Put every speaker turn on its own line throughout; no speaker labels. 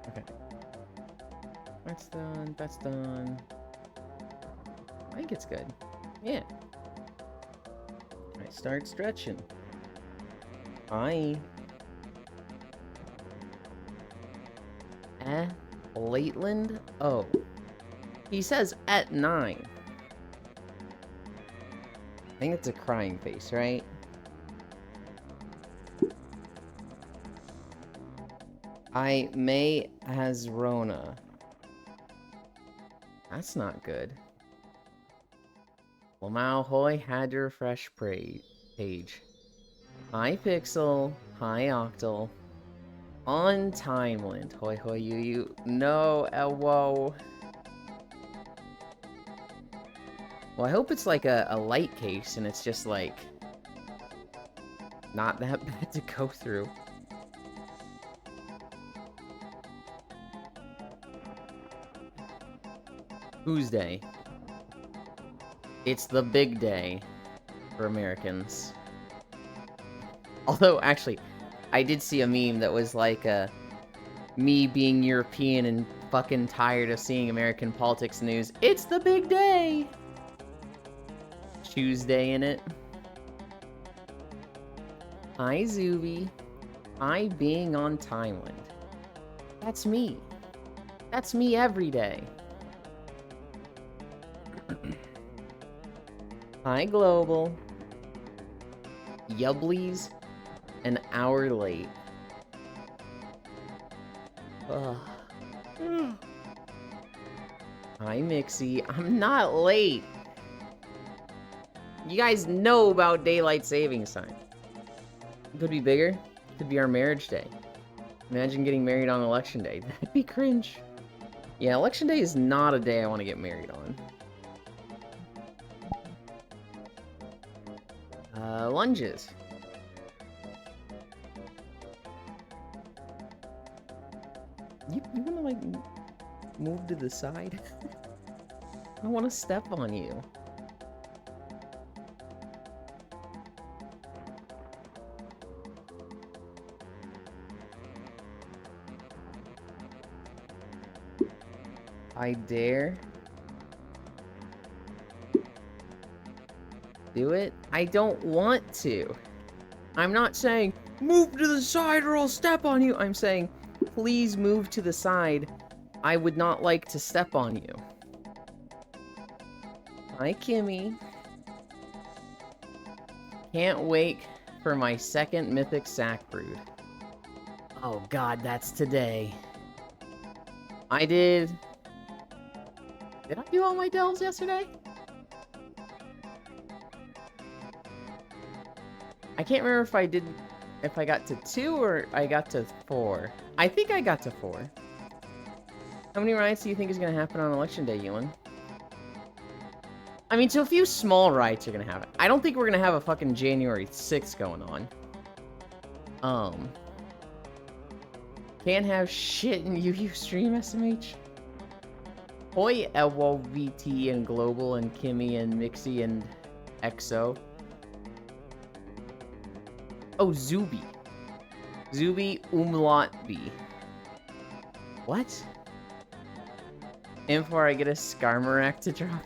Okay. That's done. That's done. I think it's good. Yeah. I start stretching. Lateland? Oh. He says at 9. I think it's a crying face, right? I may has Rona. That's not good. Lamau Hoy had to refresh page. Hi Pixel. Hi Octal. On Timeland. Hoi hoi you. No, whoa. Well, I hope it's like a light case and it's just like not that bad to go through. Whose day? It's the big day for Americans. Although, actually, I did see a meme that was like me being European and fucking tired of seeing American politics news. It's the big day! Tuesday in it. Hi, Zuby. Hi, being on Timeland. That's me. That's me every day. Hi, Global. Yubblies, an hour late. Ugh. Hi, Mixie. I'm not late. You guys know about daylight savings time. It could be bigger. It could be our marriage day. Imagine getting married on election day. That'd be cringe. Yeah, election day is not a day I want to get married on. Lunges. You wanna, like, move to the side? I want to step on you. I dare. Do it? I don't want to. I'm not saying, move to the side or I'll step on you. I'm saying, please move to the side. I would not like to step on you. Hi, Kimmy. Can't wait for my second Mythic Sack Brood. Oh god, that's today. I did... Did I do all my delves yesterday? I can't remember if I got to 2 or I got to 4. I think I got to 4. How many riots do you think is going to happen on election day, Ewan? I mean, so a few small riots are going to happen. I don't think we're going to have a fucking January 6th going on. Can't have shit in UU stream, SMH. Hoi, Elwo, VT, and Global, and Kimmy, and Mixie, and EXO. Oh, Zuby. Zuby Umlaut B. What? And before I get a Skarmorak to drop.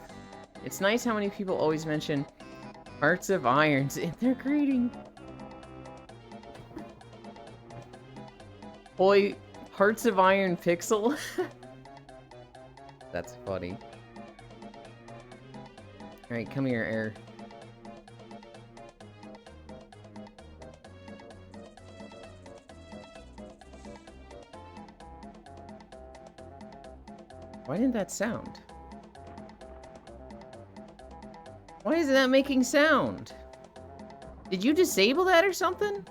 It's nice how many people always mention Hearts of Irons in their greeting. Boy, Hearts of Iron Pixel? That's funny. Alright, come here, Air. Why didn't that sound? Why isn't that making sound? Did you disable that or something?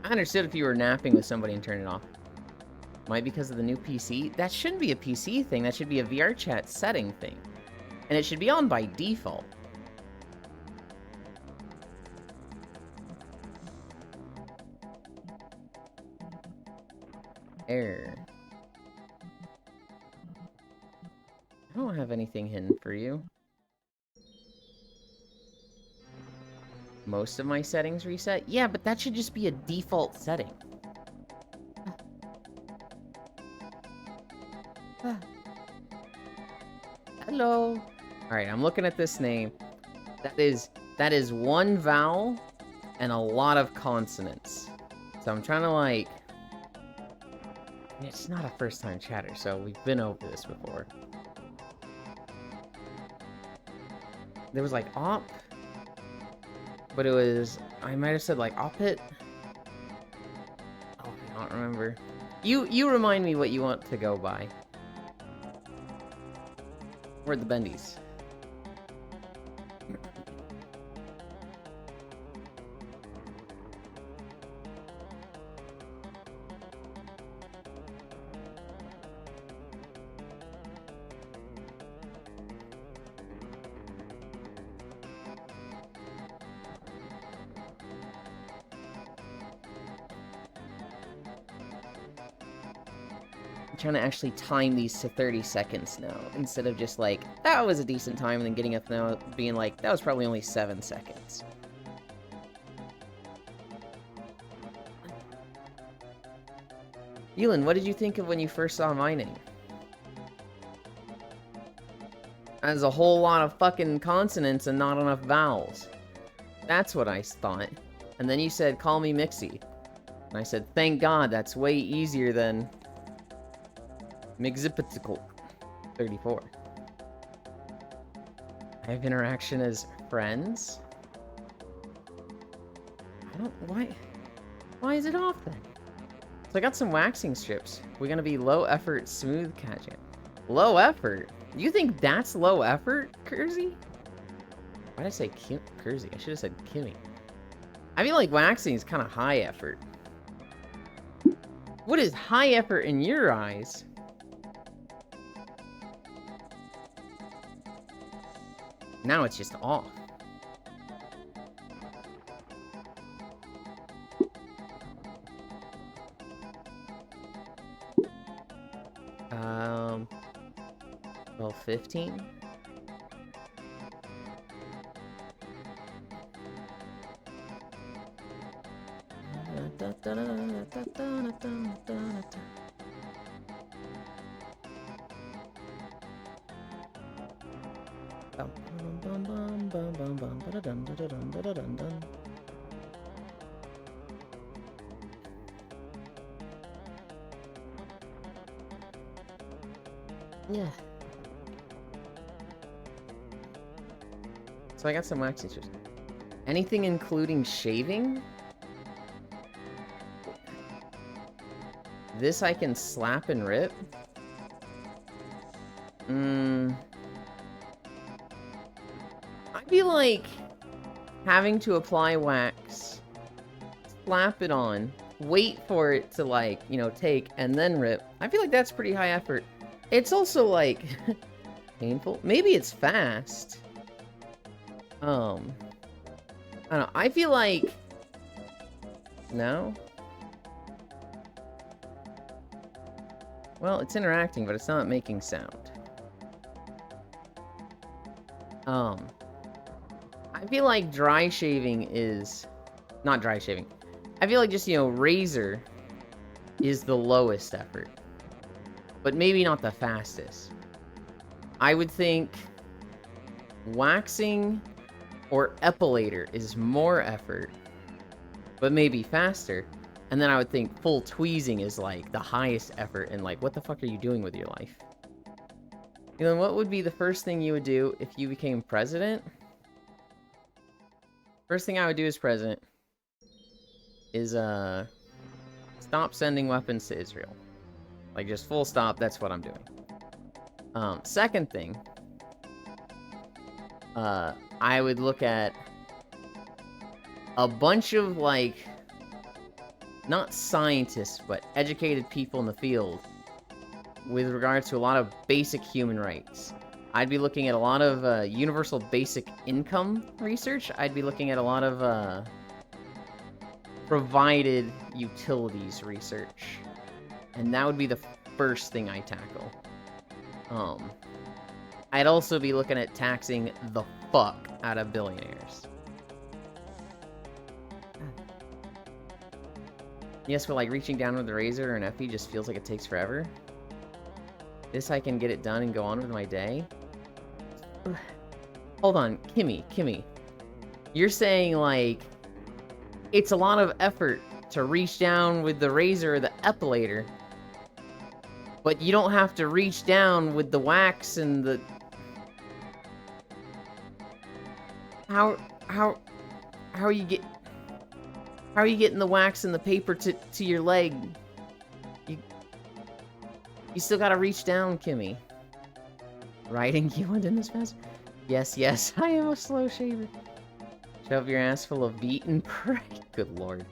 I understood if you were napping with somebody and turned it off. Might because of the new PC? That shouldn't be a PC thing. That should be a VR chat setting thing. And it should be on by default. Error. I don't have anything hidden for you. most of my settings reset. Yeah, but that should just be a default setting. Hello. Alright, I'm looking at this name. That is one vowel and a lot of consonants. So I'm trying to like... It's not a first time chatter, so we've been over this before. There was like op, but it was... I might have said like opit. Oh, I don't remember. You remind me what you want to go by. Where are the bendies? Trying to actually time these to 30 seconds now, instead of just like, that was a decent time, and then getting up now being like, that was probably only 7 seconds. Elin, what did you think of when you first saw mining? There's a whole lot of fucking consonants and not enough vowels. That's what I thought. And then you said, call me Mixie. And I said, thank God, that's way easier than... Mixipitical 34. I have interaction as friends? I don't... Why is it off then? So I got some waxing strips. We're gonna be low effort, smooth catching. Low effort? You think that's low effort, Kersey? Why did I say Kersey? I should have said Kimmy. I feel like waxing is kind of high effort. What is high effort in your eyes? Now it's just off. Well, 15? Yeah. So I got some wax features. Anything including shaving? This I can slap and rip? I feel like having to apply wax, slap it on, wait for it to, like, you know, take, and then rip. I feel like that's pretty high effort. It's also, like, painful. Maybe it's fast. I don't know. I feel like... No? Well, it's interacting, but it's not making sound. I feel like dry shaving is... Not dry shaving. I feel like just, you know, razor is the lowest effort. But maybe not the fastest. I would think waxing or epilator is more effort, but maybe faster. And then I would think full tweezing is like the highest effort, and like, what the fuck are you doing with your life? You know, what would be the first thing you would do if you became president? First thing I would do as president is, stop sending weapons to Israel. Like, just full stop, that's what I'm doing. Second thing, I would look at a bunch of, like, not scientists, but educated people in the field with regards to a lot of basic human rights. I'd be looking at a lot of universal basic income research. I'd be looking at a lot of provided utilities research. And that would be the first thing I tackle. I'd also be looking at taxing the fuck out of billionaires. Yes, but like reaching down with the razor or an FP just feels like it takes forever. This I can get it done and go on with my day. Hold on, Kimmy. You're saying like it's a lot of effort to reach down with the razor or the epilator, but you don't have to reach down with the wax and the... How are you getting the wax and the paper to your leg? You still gotta reach down, Kimmy. Riding you in this mess? Yes, I am a slow shaver. Shove your ass full of beaten prey. Good lord.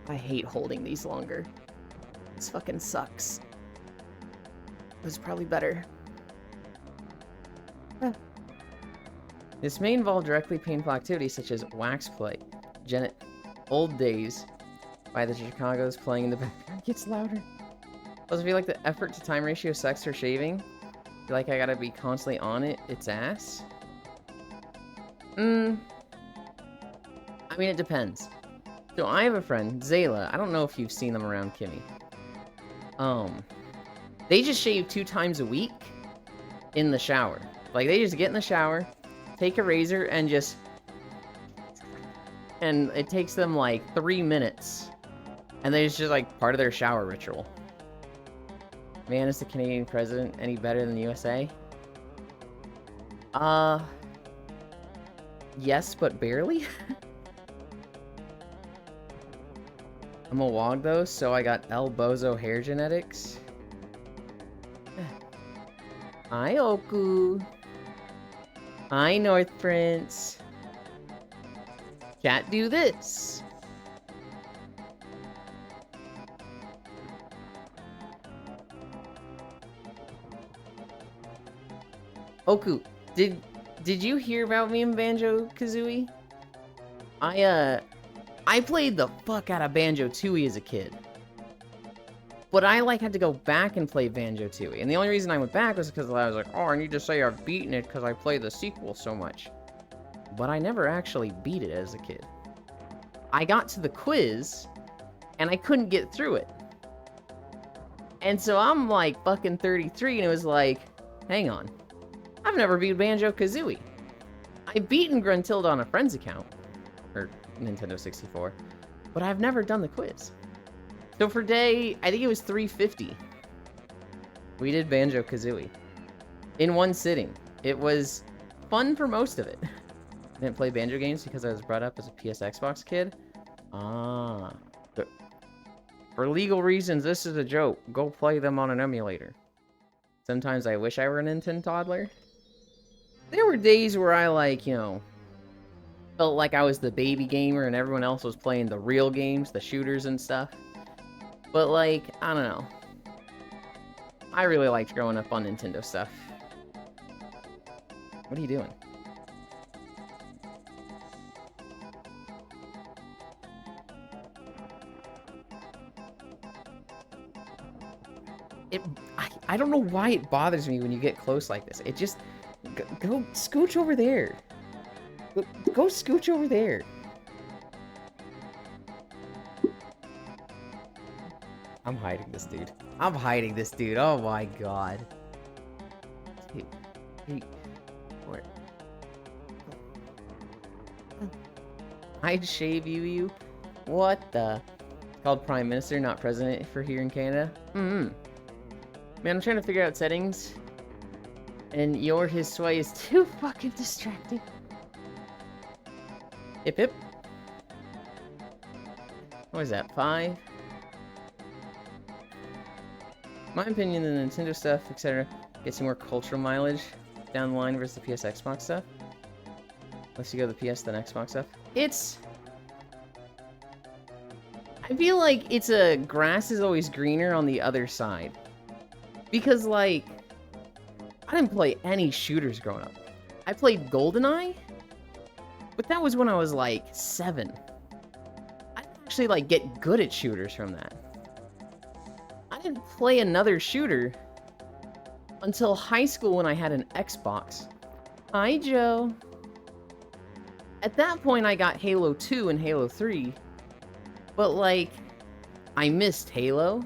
I hate holding these longer. This fucking sucks. It's probably better. This may involve directly painful activities such as wax play. Old Days by the Chicagos playing in the background gets louder. Does it feel like the effort to time ratio sucks for shaving? Feel like I gotta be constantly on its ass? I mean, it depends. So I have a friend, Zayla. I don't know if you've seen them around Kimmy. They just shave 2 times a week in the shower. Like, they just get in the shower, take a razor, and just... And it takes them, like, 3 minutes. And it's just, like, part of their shower ritual. Man, is the Canadian president any better than the USA? Yes, but barely. I'm a wog though, so I got El Bozo hair genetics. Hi, Oku. Hi, North Prince. Chat, do this. Oku, did you hear about me in Banjo-Kazooie? I played the fuck out of Banjo-Tooie as a kid. But I, like, had to go back and play Banjo-Tooie. And the only reason I went back was because I was like, oh, I need to say I've beaten it because I play the sequel so much. But I never actually beat it as a kid. I got to the quiz, and I couldn't get through it. And so I'm, like, fucking 33, and it was like, hang on. I've never beat Banjo-Kazooie. I've beaten Gruntilda on a friend's account. Or Nintendo 64. But I've never done the quiz. So for day, I think it was 350. We did Banjo-Kazooie. In one sitting. It was fun for most of it. I didn't play Banjo games because I was brought up as a PS Xbox kid. Ah. But for legal reasons, this is a joke. Go play them on an emulator. Sometimes I wish I were a Nintendo toddler. There were days where I, like, you know, felt like I was the baby gamer and everyone else was playing the real games, the shooters and stuff. But, like, I don't know. I really liked growing up on Nintendo stuff. What are you doing? I don't know why it bothers me when you get close like this. It just... Go scooch over there. Go scooch over there. I'm hiding this dude. I'm hiding this dude. Oh my god. 2, 3, 4. I'd shave you. What the? Called Prime Minister, not President for here in Canada. Man, I'm trying to figure out settings. And his sway is too fucking distracting. Hip. What is that, 5? My opinion, the Nintendo stuff, etc., gets you more cultural mileage down the line versus the PS Xbox stuff. Unless you go to the PS, then Xbox stuff. I feel like it's grass is always greener on the other side. Because, like, I didn't play any shooters growing up. I played GoldenEye, but that was when I was, like, 7. I didn't actually, like, get good at shooters from that. I didn't play another shooter until high school when I had an Xbox. Hi, Joe. At that point, I got Halo 2 and Halo 3, but, like, I missed Halo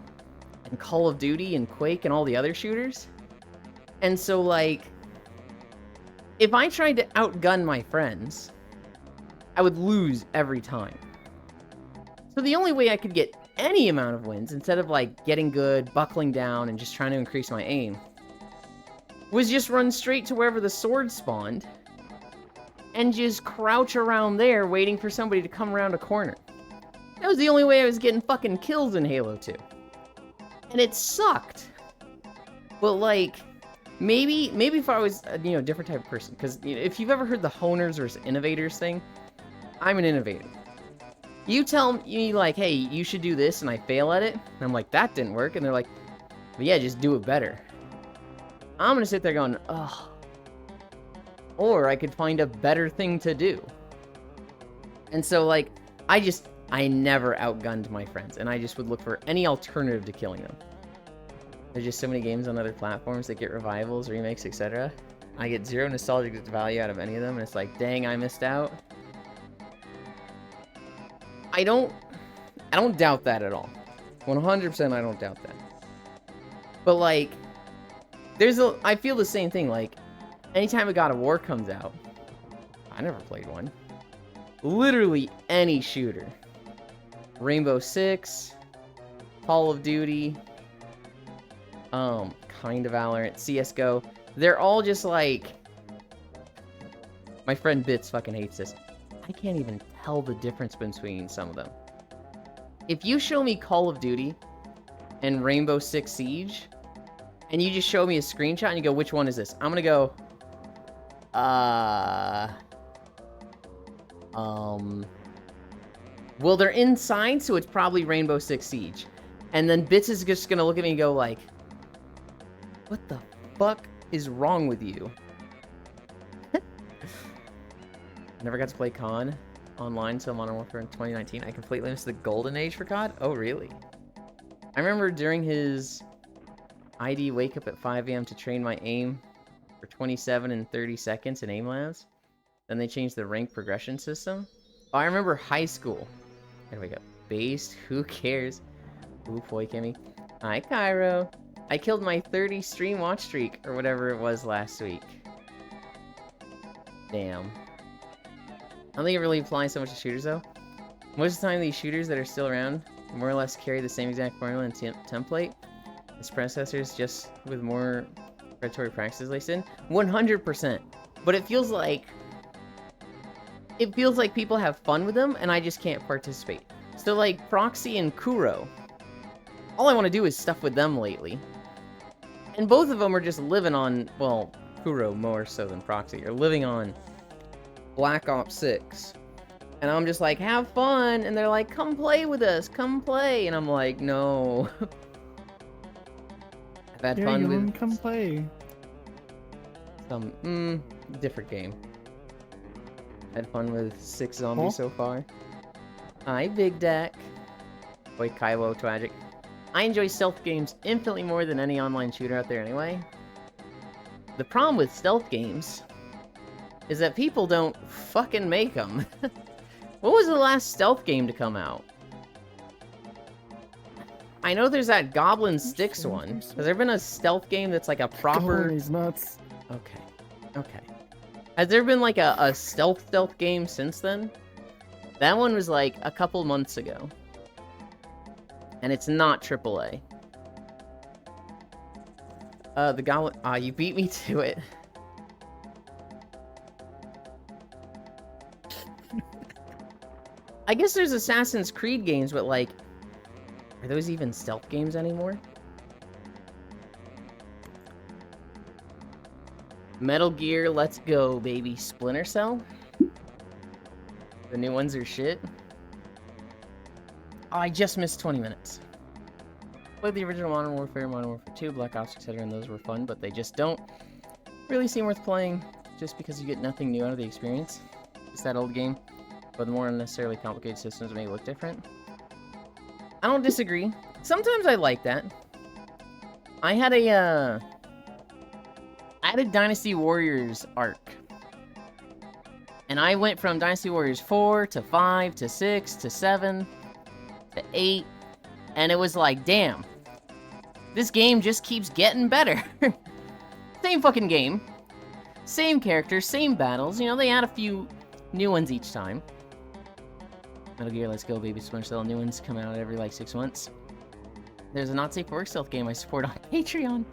and Call of Duty and Quake and all the other shooters. And so, like, if I tried to outgun my friends, I would lose every time. So the only way I could get any amount of wins, instead of, like, getting good, buckling down, and just trying to increase my aim, was just run straight to wherever the sword spawned, and just crouch around there waiting for somebody to come around a corner. That was the only way I was getting fucking kills in Halo 2. And it sucked. But, like, maybe if I was, a different type of person. Because, if you've ever heard the honers versus innovators thing, I'm an innovator. You tell me, like, hey, you should do this, and I fail at it, and I'm like, that didn't work, and they're like, but yeah, just do it better. I'm gonna sit there going, ugh. Or I could find a better thing to do. And so, like, I never outgunned my friends, and I just would look for any alternative to killing them. There's just so many games on other platforms that get revivals, remakes, etc. I get zero nostalgic value out of any of them, and it's like, dang, I missed out. I don't doubt that at all. 100% I don't doubt that. But, like, I feel the same thing, like, anytime a God of War comes out, I never played one. Literally any shooter. Rainbow Six, Call of Duty, kind of Valorant, CSGO. They're all just like... My friend Bits fucking hates this. I can't even tell the difference between some of them. If you show me Call of Duty and Rainbow Six Siege, and you just show me a screenshot and you go, which one is this? I'm gonna go, well, they're inside, so it's probably Rainbow Six Siege. And then Bits is just gonna look at me and go like, what the fuck is wrong with you? Never got to play COD online till Modern Warfare in 2019. I completely missed the golden age for COD? Oh, really? I remember during his ID wake up at 5 a.m. to train my aim for 27 and 30 seconds in aim labs. Then they changed the rank progression system. Oh, I remember high school. There we go. Based, who cares? Ooh, boy, Kimmy. Hi, Cairo. I killed my 30 stream watch streak, or whatever it was last week. Damn. I don't think it really applies so much to shooters, though. Most of the time, these shooters that are still around more or less carry the same exact formula and template as predecessors, just with more predatory practices laced in. 100%. But it feels like people have fun with them, and I just can't participate. So, like, Proxy and Kuro. All I want to do is stuff with them lately. And both of them are just living on, well, Kuro more so than Proxy, are living on Black Ops 6. And I'm just like, have fun! And they're like, come play with us, come play! And I'm like, no. I've had fun with...
come play.
Some, different game. Had fun with 6 zombies so far. Hi, Big Deck. Boy, Kaiwo, tragic. I enjoy stealth games infinitely more than any online shooter out there anyway. The problem with stealth games is that people don't fucking make them. What was the last stealth game to come out? I know there's that Goblin Sticks one. Has there been a stealth game that's like a proper...
He's nuts.
Okay. Okay. Has there been like a stealth game since then? That one was like a couple months ago. And it's not AAA. The Goblin... you beat me to it. I guess there's Assassin's Creed games, but like... Are those even stealth games anymore? Metal Gear, let's go, baby. Splinter Cell? The new ones are shit. Oh, I just missed 20 minutes. Played the original Modern Warfare, Modern Warfare 2, Black Ops, etc., and those were fun, but they just don't really seem worth playing just because you get nothing new out of the experience. It's that old game, but the more unnecessarily complicated systems may look different. I don't disagree. Sometimes I like that. I had a Dynasty Warriors arc. And I went from Dynasty Warriors 4 to 5 to 6 to 7 to 8. And it was like, damn. This game just keeps getting better. Same fucking game. Same characters, same battles. You know, they add a few new ones each time. Metal Gear Let's Go, Baby Splinter Cell. New ones come out every like 6 months. There's a Not Safe for Work stealth game I support on Patreon.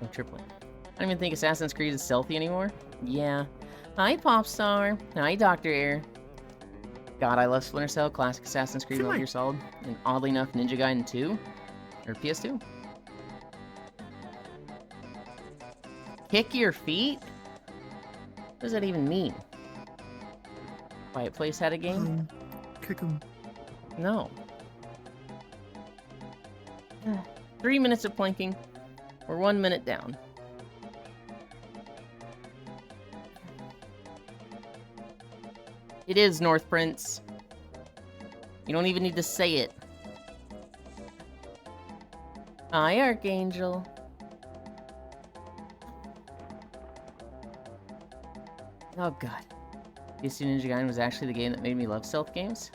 Oh, triplet. I don't even think Assassin's Creed is stealthy anymore. Yeah. Hi, Popstar. Hi, Dr. Air. God, I love Splinter Cell, classic Assassin's Creed, Metal Gear Solid, and oddly enough, Ninja Gaiden 2, or PS2. Kick your feet? What does that even mean? Quiet Place had a game?
Kick him.
No. 3 minutes of planking. We're 1 minute down. It is North Prince. You don't even need to say it. Hi, Archangel. Oh god. PS2 Ninja Gaiden was actually the game that made me love stealth games.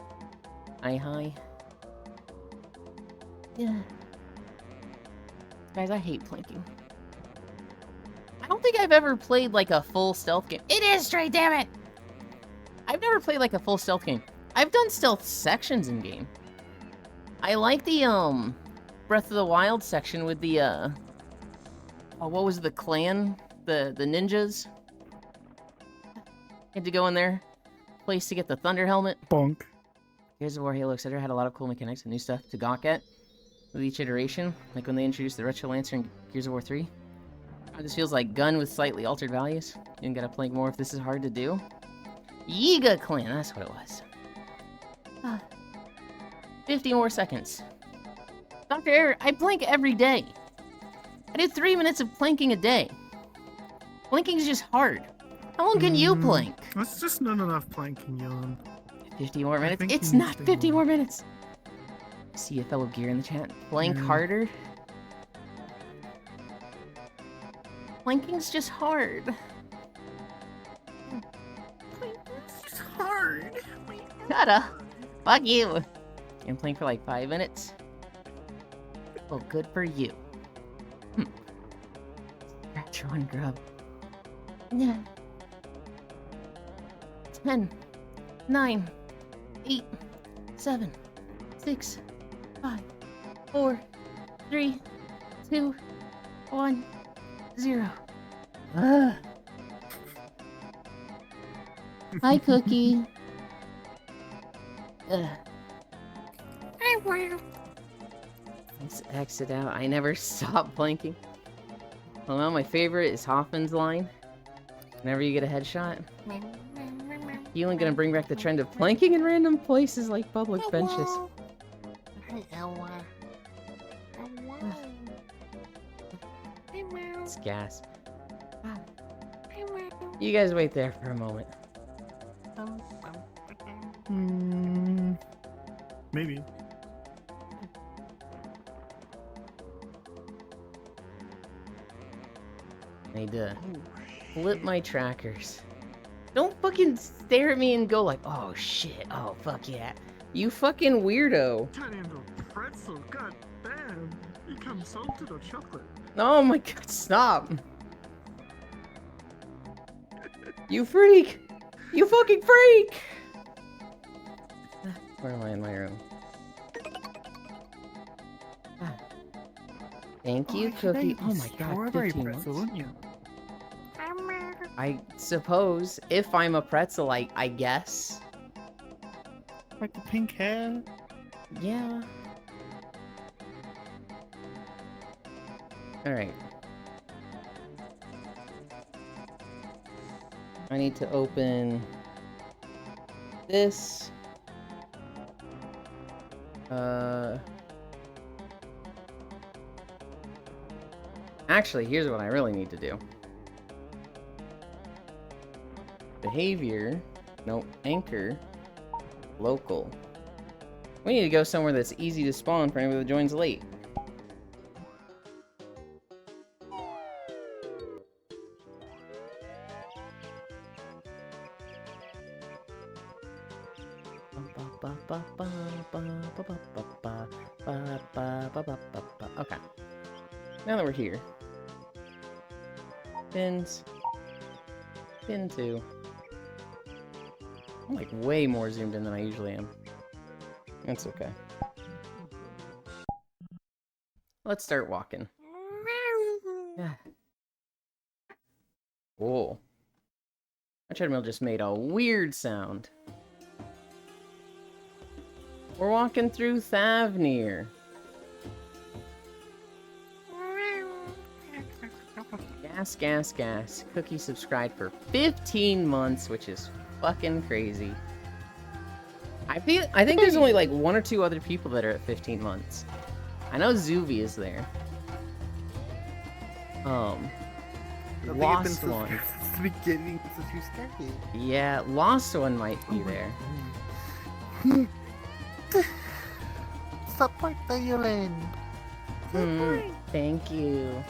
Hi. Yeah. Guys, I hate planking. I don't think I've ever played like a full stealth game. It is straight, damn it! I've never played like a full stealth game. I've done stealth sections in game. I like the Breath of the Wild section with the oh, what was it, the clan? The ninjas? Had to go in there. Place to get the Thunder Helmet.
Bonk.
Gears of War, Halo, etc. had a lot of cool mechanics and new stuff to gawk at with each iteration. Like when they introduced the Retro Lancer in Gears of War 3. This feels like gun with slightly altered values. You can gotta plank more if this is hard to do. Yiga Clan, that's what it was. 50 more seconds. Dr. Air, I plank every day. I do 3 minutes of planking a day. Planking's just hard. How long can you plank?
That's just not enough planking, Yon.
50 more minutes?
think
It's
you need
not
to
50
go.
more minutes. I see a fellow gear in the chat. Plank harder? Planking's just hard.
It's just hard.
Shut up. Fuck you. And plank for like 5 minutes? Oh, good for you. Scratch your one grub. Yeah. 10, 9, 8, 7, 6, 5, 4, 3, 2, 1, 0. Hi, Cookie. Let's exit out. I never stop planking. Well, my favorite is Hoffman's line. Whenever you get a headshot. Healing gonna bring back the trend of planking in random places like public benches. It's gas. You guys wait there for a moment.
Maybe.
I need to flip my trackers. Don't fucking stare at me and go like, oh shit, oh fuck yeah. You fucking weirdo.
Turn into a pretzel, god damn. Become salted or chocolate.
Oh my god, stop. You freak. You fucking freak. Where am I in my room? Thank you, Cookie. Oh my god,
Strawberry
15
pretzel,
months?
wouldn't you?
I suppose, if I'm a pretzel, I guess.
Like the pink hair.
Yeah. Alright. I need to open this. Actually, here's what I really need to do. Behavior. No, anchor. Local. We need to go somewhere that's easy to spawn for anybody that joins late. Okay. Now that we're here. Pins. Pin 2. I'm like way more zoomed in than I usually am. That's okay. Let's start walking. Whoa. My treadmill just made a weird sound. We're walking through Thavnir. Gas, gas, gas. Cookie subscribed for 15 months, which is fucking crazy. I think there's only like 1 or 2 other people that are at 15 months. I know Zuby is there. Lost One.
Since the beginning, since you started.
Yeah, Lost One might be there.
Support Violin.
Thank you.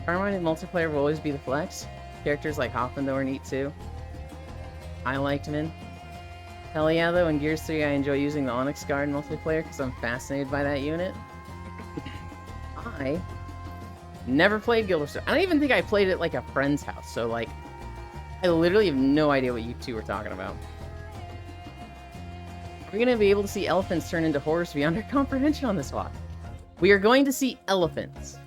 Carmine in multiplayer will always be the flex. Characters like Hoffman though are neat too. I liked Min. Hell yeah though, in Gears 3 I enjoy using the Onyx Guard in multiplayer because I'm fascinated by that unit. I never played Guild Wars 2. I don't even think I played it at like a friend's house, so like I literally have no idea what you two were talking about. We're gonna be able to see elephants turn into horrors beyond our comprehension on this walk. We are going to see elephants.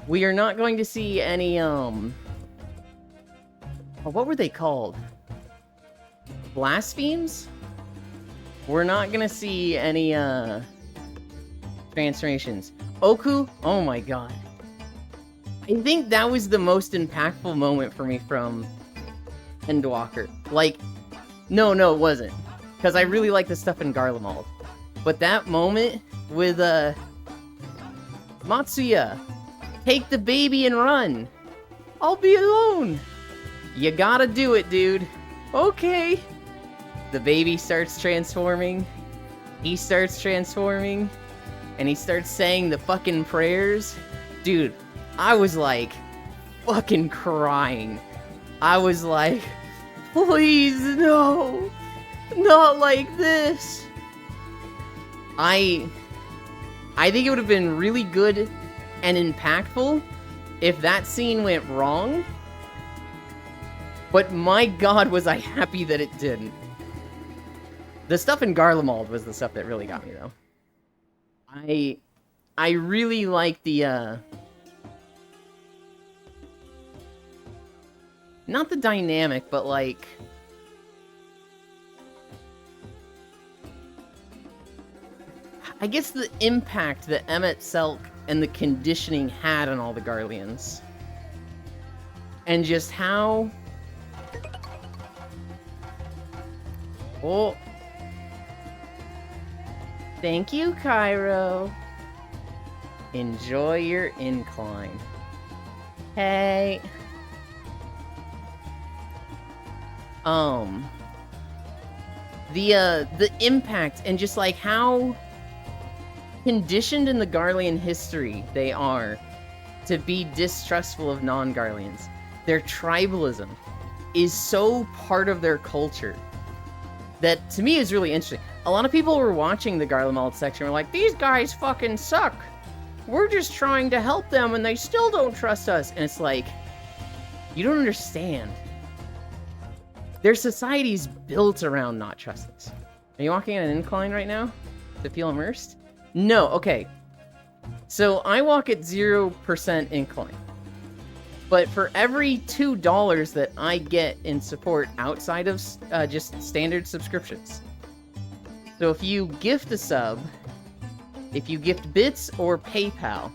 We are not going to see any, what were they called? Blasphemes? We're not gonna see any, transformations. Oku? Oh my god. I think that was the most impactful moment for me from Endwalker. Like, no, it wasn't. Because I really like the stuff in Garlemald. But that moment with, Matsuya, take the baby and run. I'll be alone. You gotta do it, dude. Okay. The baby starts transforming. He starts transforming. And he starts saying the fucking prayers. Dude, I was like fucking crying. I was like, please no. Not like this. I think it would have been really good and impactful if that scene went wrong. But my god, was I happy that it didn't. The stuff in Garlemald was the stuff that really got me, though. I really like the, not the dynamic, but like... I guess the impact that Emmet Selk and the conditioning had on all the Garleans. And just how... Oh. Thank you, Cairo. Enjoy your incline. Hey. The impact and just like how conditioned in the Garlean history they are to be distrustful of non-Garleans. Their tribalism is so part of their culture that to me is really interesting. A lot of people were watching the Garlemald section and were like, these guys fucking suck. We're just trying to help them and they still don't trust us. And it's like, you don't understand. Their society's built around not trusting us. Are you walking on an incline right now to feel immersed? No, okay. So I walk at 0% incline. But for every $2 that I get in support outside of just standard subscriptions. So if you gift a sub, if you gift bits or PayPal,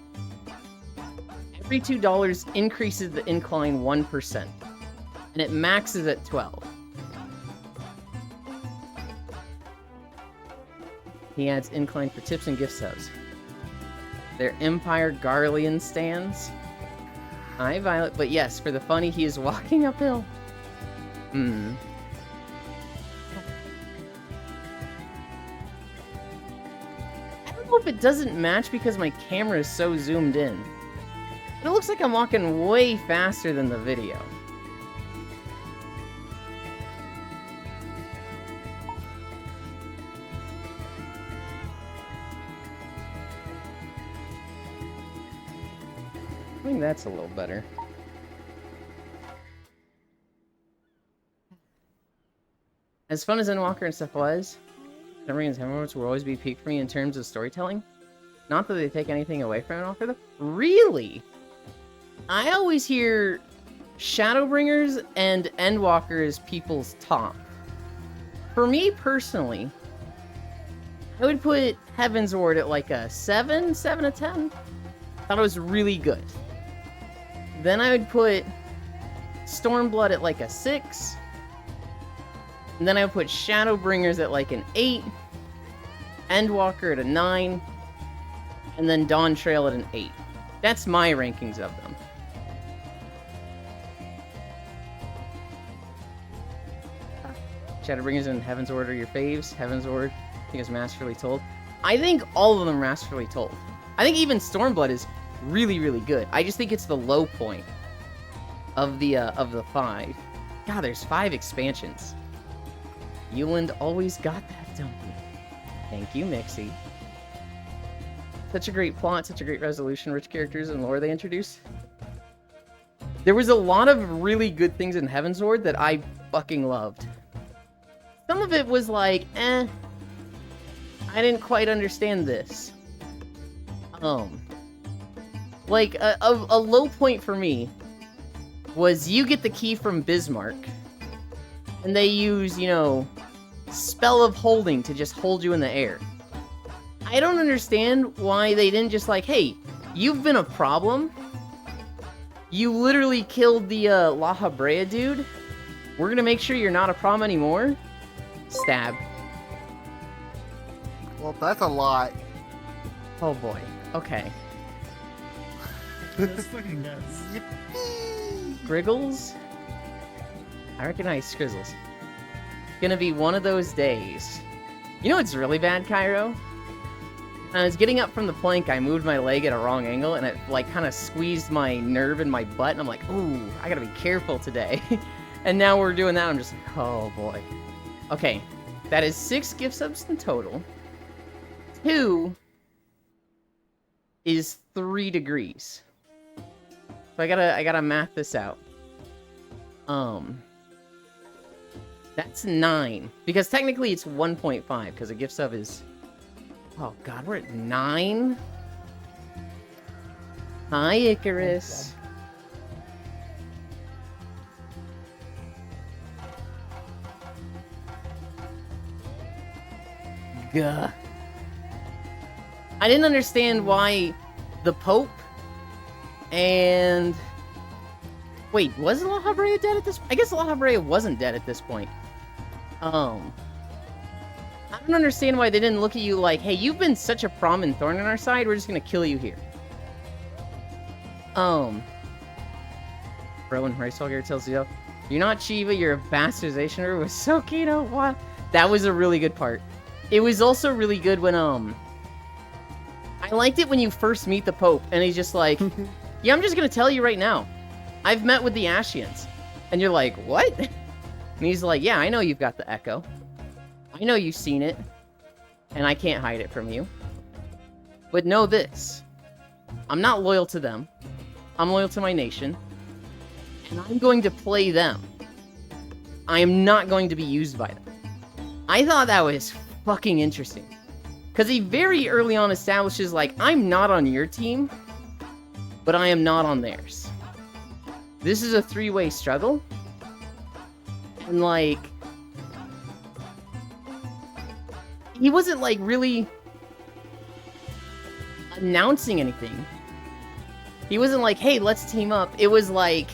every $2 increases the incline 1%. And it maxes at 12. He adds incline for tips and gift subs. Their Empire Garlean stands. Hi, Violet. But yes, for the funny, he is walking uphill. Hmm. I don't know if it doesn't match because my camera is so zoomed in. But it looks like I'm walking way faster than the video. I think that's a little better. As fun as Endwalker and stuff was, Memory and Heavenwards will always be peak for me in terms of storytelling. Not that they take anything away from Endwalker, though. Really? I always hear Shadowbringers and Endwalker as people's top. For me, personally, I would put Heavensward at like a 7 out of 10. Thought it was really good. Then I would put Stormblood at like a 6. And then I would put Shadowbringers at like an 8. Endwalker at a 9. And then Dawntrail at an 8. That's my rankings of them. Shadowbringers and Heavensward are your faves. Heavensward, I think, is masterfully told. I think all of them are masterfully told. I think even Stormblood is really, really good. I just think it's the low point of the 5. God, there's 5 expansions. Euland always got that, don't we? Thank you, Mixie. Such a great plot, such a great resolution, rich characters and lore they introduced. There was a lot of really good things in Heavensward that I fucking loved. Some of it was like, I didn't quite understand this. Like, a low point for me was you get the key from Bismarck, and they use, you know, Spell of Holding to just hold you in the air. I don't understand why they didn't just like, hey, you've been a problem. You literally killed the La Habrea dude. We're gonna make sure you're not a problem anymore. Stab.
Well, that's a lot.
Oh boy. Okay.
That's fucking nuts.
Yippee!
Griggles? I recognize Skrizzles. Gonna be one of those days. You know what's really bad, Cairo? When I was getting up from the plank, I moved my leg at a wrong angle, and it, like, kind of squeezed my nerve in my butt, and I'm like, ooh, I gotta be careful today. And now we're doing that, I'm just like, oh boy. Okay, that is 6 gift subs in total. 2 is 3 degrees. So I gotta math this out. That's 9. Because technically it's 1.5, because a gift sub is... Oh god, we're at 9? Hi, Icarus. Gah. I didn't understand why the Pope and... Wait, was La Habrea dead at this... I guess La Habrea wasn't dead at this point. I don't understand why they didn't look at you like, hey, you've been such a prominent thorn in our side, we're just gonna kill you here. Bro, when Rice Vulgar tells you, you're not Chiva, you're a bastardization, or was so keto, what? That was a really good part. It was also really good when, I liked it when you first meet the Pope, and he's just like, yeah, I'm just gonna tell you right now. I've met with the Ashians. And you're like, what? And he's like, yeah, I know you've got the Echo. I know you've seen it. And I can't hide it from you. But know this. I'm not loyal to them. I'm loyal to my nation. And I'm going to play them. I am not going to be used by them. I thought that was fucking interesting. Because he very early on establishes, like, I'm not on your team, but I am not on theirs. This is a 3-way struggle. And, like... He wasn't, like, really... announcing anything. He wasn't like, hey, let's team up. It was like...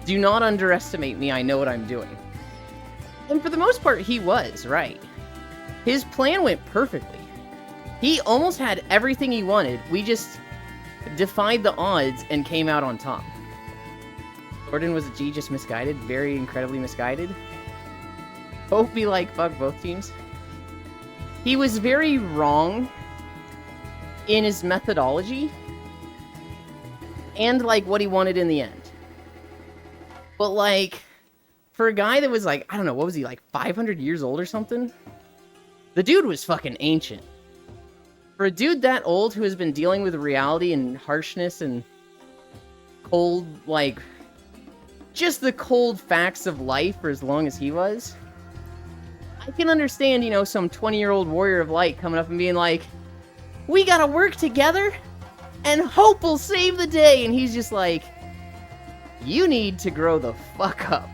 Do not underestimate me, I know what I'm doing. And for the most part, he was, right? His plan went perfectly. He almost had everything he wanted. We just defied the odds and came out on top. Thornton was a G, just misguided. Very incredibly misguided. Hope be like, fuck both teams. He was very wrong in his methodology and like what he wanted in the end. But like, for a guy that was like, I don't know, what was he, like 500 years old or something? The dude was fucking ancient. For a dude that old who has been dealing with reality and harshness and cold, like, just the cold facts of life for as long as he was, I can understand, you know, some 20-year-old warrior of light coming up and being like, we gotta work together and hope will save the day. And he's just like, you need to grow the fuck up.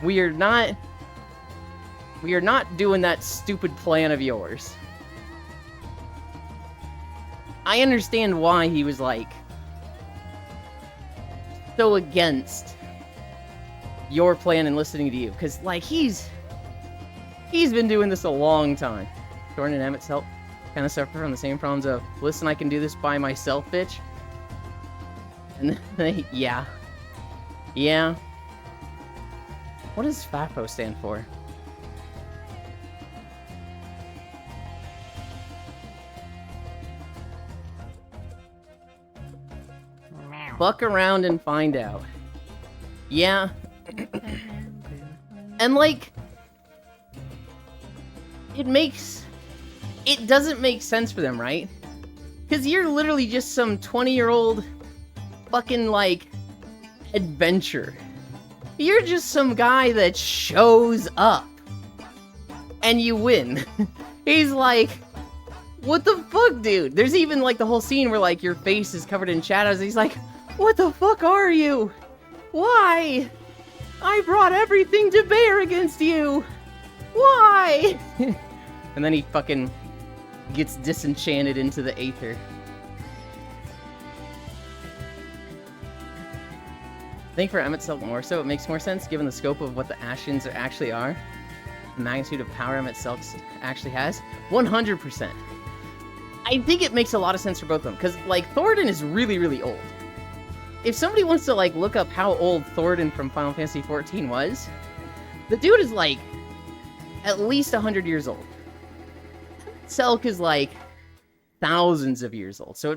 We are not doing that stupid plan of yours. I understand why he was like so against your plan and listening to you, because like he's been doing this a long time. Thornton and Emet-Selch kind of suffer from the same problems of, listen, I can do this by myself, bitch. And yeah. What does FAFO stand for? Fuck around and find out. Yeah. And like, it doesn't make sense for them, right? Because you're literally just some 20-year-old fucking like adventure. You're just some guy that shows up and you win. He's like, what the fuck, dude? There's even like the whole scene where like your face is covered in shadows. He's like, what the fuck are you? Why? I brought everything to bear against you. Why? And then he fucking gets disenchanted into the aether. I think for Emet-Selch more so, it makes more sense given the scope of what the Ashians actually are. The magnitude of power Emet-Selch actually has. 100%. I think it makes a lot of sense for both of them, because, like, Thornton is really, really old. If somebody wants to, like, look up how old Thornton from Final Fantasy XIV was, the dude is, like, at least 100 years old. Selk is, like, thousands of years old, so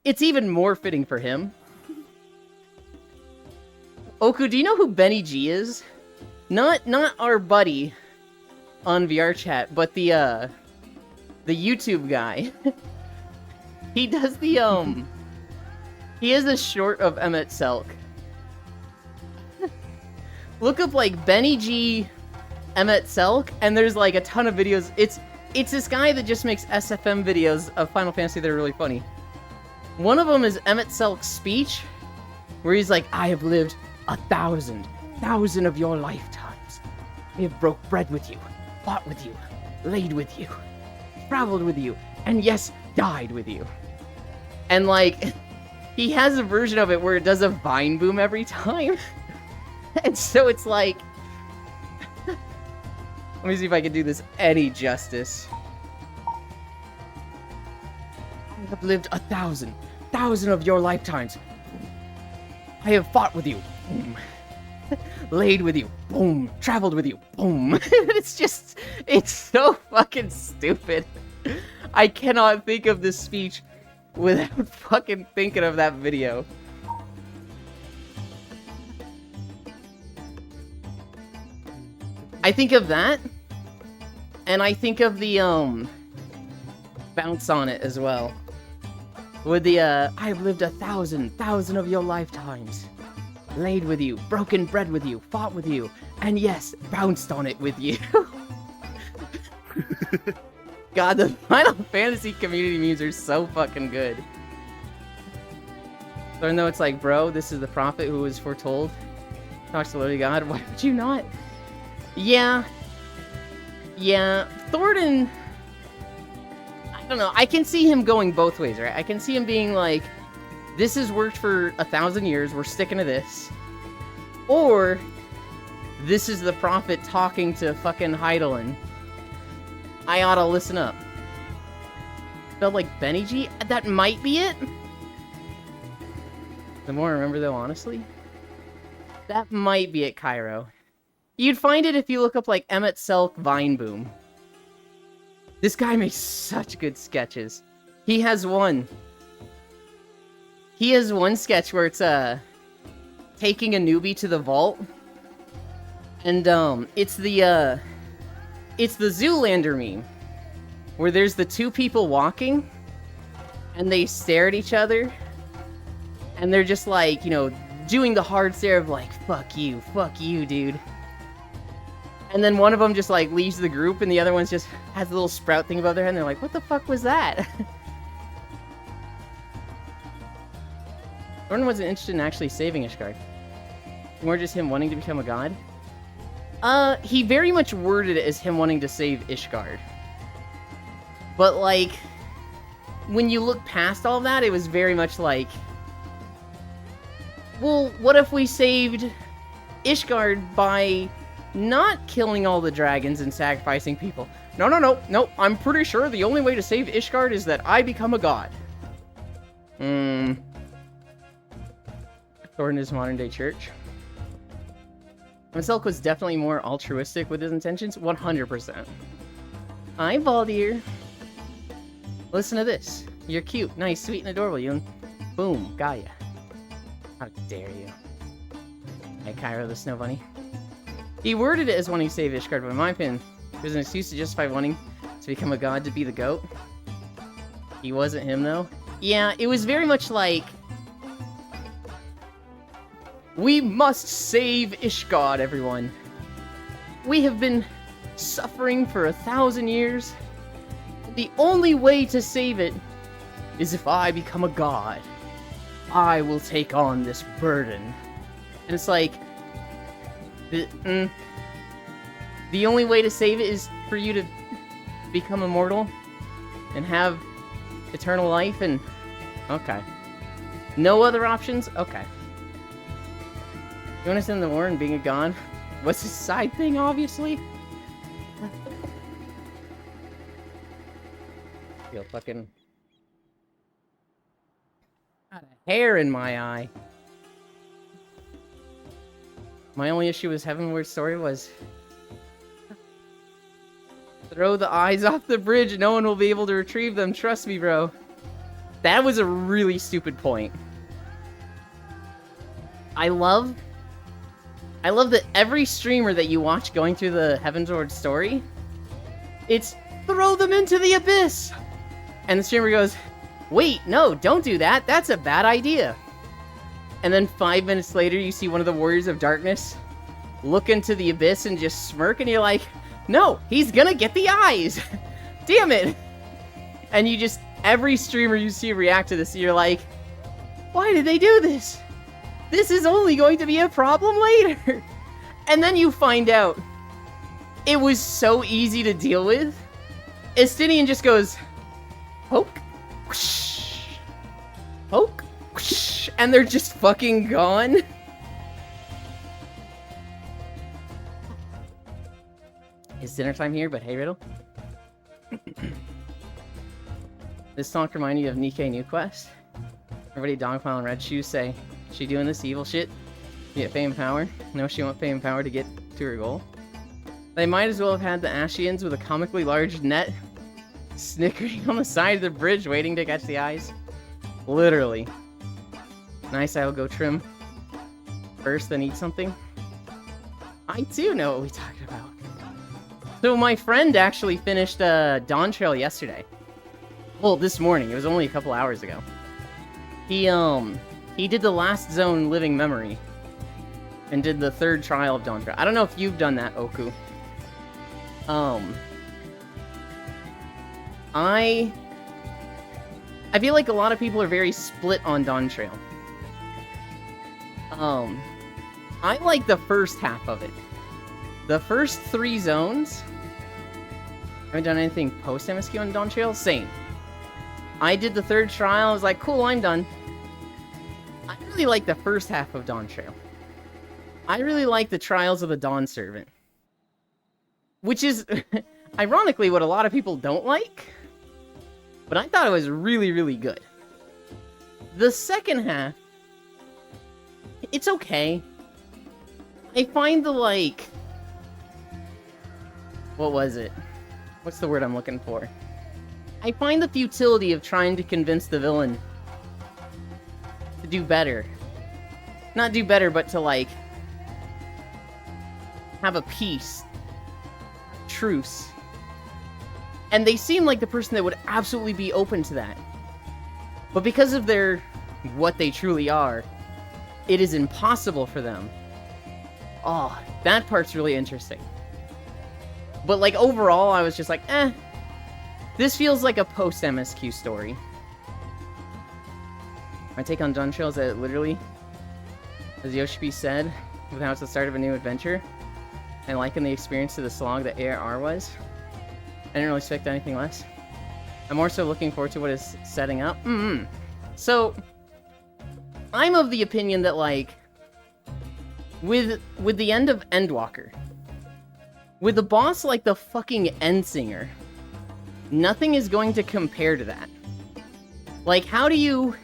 it's even more fitting for him. Oku, do you know who Benny G is? Not our buddy on VR chat, but the YouTube guy. He does the, he has a short of Emet-Selch. Look up, like, Benny G Emet-Selch, and there's, like, a ton of videos. It's this guy that just makes SFM videos of Final Fantasy that are really funny. One of them is Emet-Selch's speech, where he's like, I have lived 1,000 of your lifetimes. I have broke bread with you, fought with you, laid with you, traveled with you, and yes, died with you. And like, he has a version of it where it does a vine boom every time. And so it's like, let me see if I can do this any justice. I have lived 1,000 of your lifetimes. I have fought with you. Boom. Laid with you. Boom. Traveled with you. Boom. It's so fucking stupid. I cannot think of this speech without fucking thinking of that video. I think of that, and I think of the, bounce on it as well. With the, I've lived 1,000 of your lifetimes. Laid with you, broken bread with you, fought with you, and yes, bounced on it with you. God, the Final Fantasy community memes are so fucking good. So even though it's like, bro, this is the prophet who was foretold. Talks to Lord God, why would you not? Yeah. Thornton, I don't know, I can see him going both ways, right? I can see him being like, this has worked for 1,000 years, we're sticking to this. Or, this is the prophet talking to fucking Hydaelyn. I oughta listen up. Spelled like Benny G? That might be it. The more I remember, though, honestly. That might be it, Cairo. You'd find it if you look up, like, Emmett Selk Vineboom. This guy makes such good sketches. He has one. He has one sketch where it's, taking a newbie to the vault. And, it's the Zoolander meme. Where there's the two people walking, and they stare at each other, and they're just like, you know, doing the hard stare of like, fuck you, dude. And then one of them just like leaves the group, and the other one's just has a little sprout thing above their head, and they're like, what the fuck was that? Thornton wasn't interested in actually saving Ishgard. More just him wanting to become a god. He very much worded it as him wanting to save Ishgard. But, like, when you look past all of that, it was very much like, well, what if we saved Ishgard by not killing all the dragons and sacrificing people? No, I'm pretty sure the only way to save Ishgard is that I become a god. Thornton is modern-day church. Selk was definitely more altruistic with his intentions, 100%. Hi, Valdir. Listen to this. You're cute, nice, sweet, and adorable, Yoon. Boom, got ya. How dare you. Hey, Cairo the Snow Bunny. He worded it as wanting to save Ishgard, but in my opinion, there's an excuse to justify wanting to become a god to be the goat. He wasn't him, though. Yeah, it was very much like, we must save Ishgard, everyone. We have been suffering for 1,000 years. The only way to save it is if I become a god. I will take on this burden. And it's like, the only way to save it is for you to become immortal and have eternal life, and okay. No other options? Okay. You understand the war and being a god? What's his side thing, obviously? Feel fucking... got a hair in my eye. My only issue with Heavenward Story was... throw the eyes off the bridge, no one will be able to retrieve them, trust me, bro. That was a really stupid point. I love that every streamer that you watch going through the Heavenward Story, it's throw them into the abyss! And the streamer goes, wait, no, don't do that, that's a bad idea. And then 5 minutes later, you see one of the Warriors of Darkness look into the abyss and just smirk, and you're like, no, he's gonna get the eyes! Damn it! And you just, every streamer you see react to this, you're like, why did they do this? This is only going to be a problem later! And then you find out, it was so easy to deal with. Estinian just goes, poke, whoosh, poke, whoosh, and they're just fucking gone. It's dinner time here, but hey, Riddle. This talk reminded you of Nikke New Quest. Everybody Dogpile and Red Shoes say, she doing this evil shit to get fame and power? No, she want fame and power to get to her goal. They might as well have had the Ashians with a comically large net snickering on the side of the bridge waiting to catch the eyes. Literally. Nice, I'll go trim first, then eat something. I too know what we talked about. So my friend actually finished Dawn Trail yesterday. Well, this morning. It was only a couple hours ago. He did the last zone Living Memory and did the 3rd trial of Dawn Trail. I don't know if you've done that, Oku. I feel like a lot of people are very split on Dawn Trail. I like the first half of it. The first 3 zones... haven't done anything post-MSQ on Dawn Trail? Same. I did the 3rd trial, I was like, cool, I'm done. I really like the first half of Dawn Trail. I really like the Trials of the Dawn Servant. Which is, ironically, what a lot of people don't like. But I thought it was really, really good. The second half, it's okay. I find the, like... What was it? What's the word I'm looking for? I find the futility of trying to convince the villain to do better. Not do better, but to, like, have a peace. Truce. And they seem like the person that would absolutely be open to that. But because of their... what they truly are, it is impossible for them. Oh, that part's really interesting. But, like, overall, I was just like, eh. This feels like a post-MSQ story. My take on Dawntrail is that it literally, as Yoshi said, with how it's the start of a new adventure, and liken the experience to the slog that ARR was. I didn't really expect anything less. I'm more so looking forward to what it's setting up. So, I'm of the opinion that, like, with the end of Endwalker, with a boss like the fucking Endsinger, nothing is going to compare to that. Like, how do you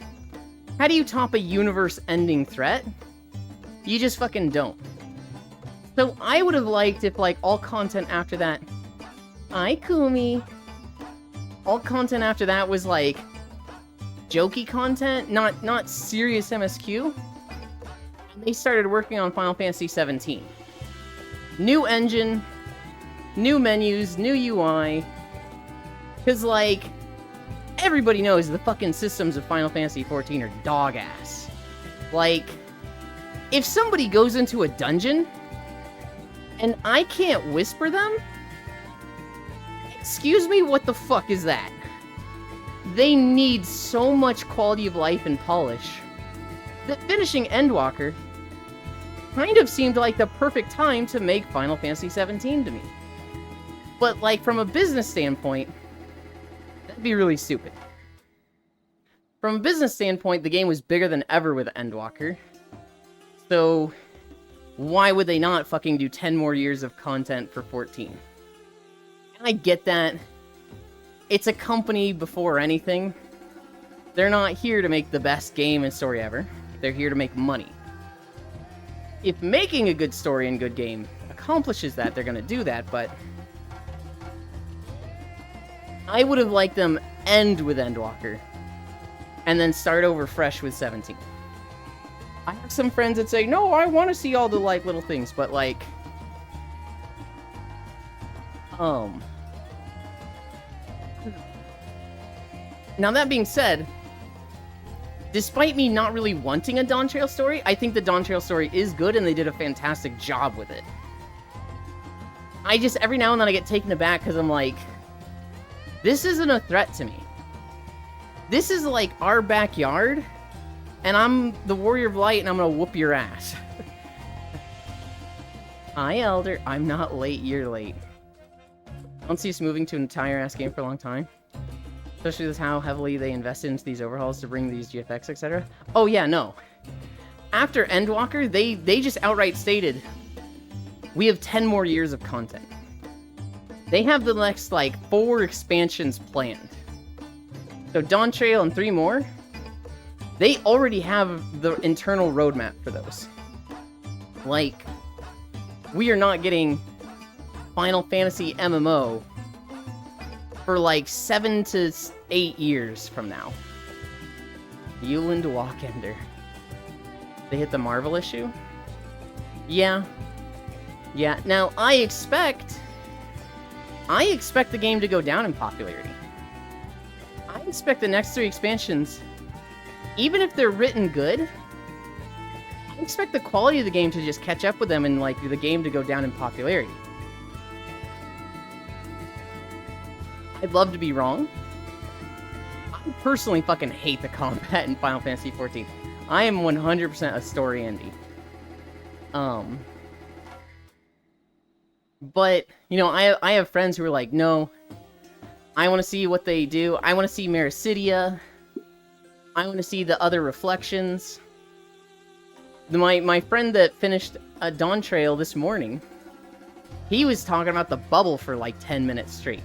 top a universe-ending threat? You just fucking don't. So I would have liked if, like, all content after that... Hi, Kumi! All content after that was, like, jokey content, not serious MSQ. And they started working on Final Fantasy XVII. New engine, new menus, new UI. Because, like, everybody knows the fucking systems of Final Fantasy XIV are dog-ass. Like, if somebody goes into a dungeon, and I can't whisper them? Excuse me, what the fuck is that? They need so much quality of life and polish that finishing Endwalker kind of seemed like the perfect time to make Final Fantasy XVII to me. But, like, from a business standpoint, that'd be really stupid. From a business standpoint, the game was bigger than ever with Endwalker. So, why would they not fucking do 10 more years of content for 14? And I get that. It's a company before anything. They're not here to make the best game and story ever. They're here to make money. If making a good story and good game accomplishes that, they're gonna do that, but... I would have liked them end with Endwalker, and then start over fresh with 17. I have some friends that say, no, I want to see all the, like, little things, but, like... Now, that being said, despite me not really wanting a Dawntrail story, I think the Dawntrail story is good, and they did a fantastic job with it. I just, every now and then I get taken aback, because I'm like... This isn't a threat to me. This is, like, our backyard, and I'm the Warrior of Light, and I'm gonna whoop your ass. Hi, Elder. I'm not late, you're late. I don't see us moving to an entire-ass game for a long time. Especially with how heavily they invested into these overhauls to bring these GFX, etc. Oh, yeah, no. After Endwalker, they just outright stated, we have 10 more years of content. They have the next, like, 4 expansions planned. So Dawntrail and 3 more, they already have the internal roadmap for those. Like, we are not getting Final Fantasy MMO for, like, 7 to 8 years from now. Yuland Walkender. They hit the Marvel issue? Yeah. Yeah, now, I expect the game to go down in popularity. I expect the next 3 expansions, even if they're written good, I expect the quality of the game to just catch up with them and, like, the game to go down in popularity. I'd love to be wrong. I personally fucking hate the combat in Final Fantasy XIV. I am 100% a story indie. But, you know, I have friends who are like, no, I want to see what they do. I want to see Mericidia. I want to see the other reflections. My friend that finished a Dawntrail this morning, he was talking about the bubble for like 10 minutes straight.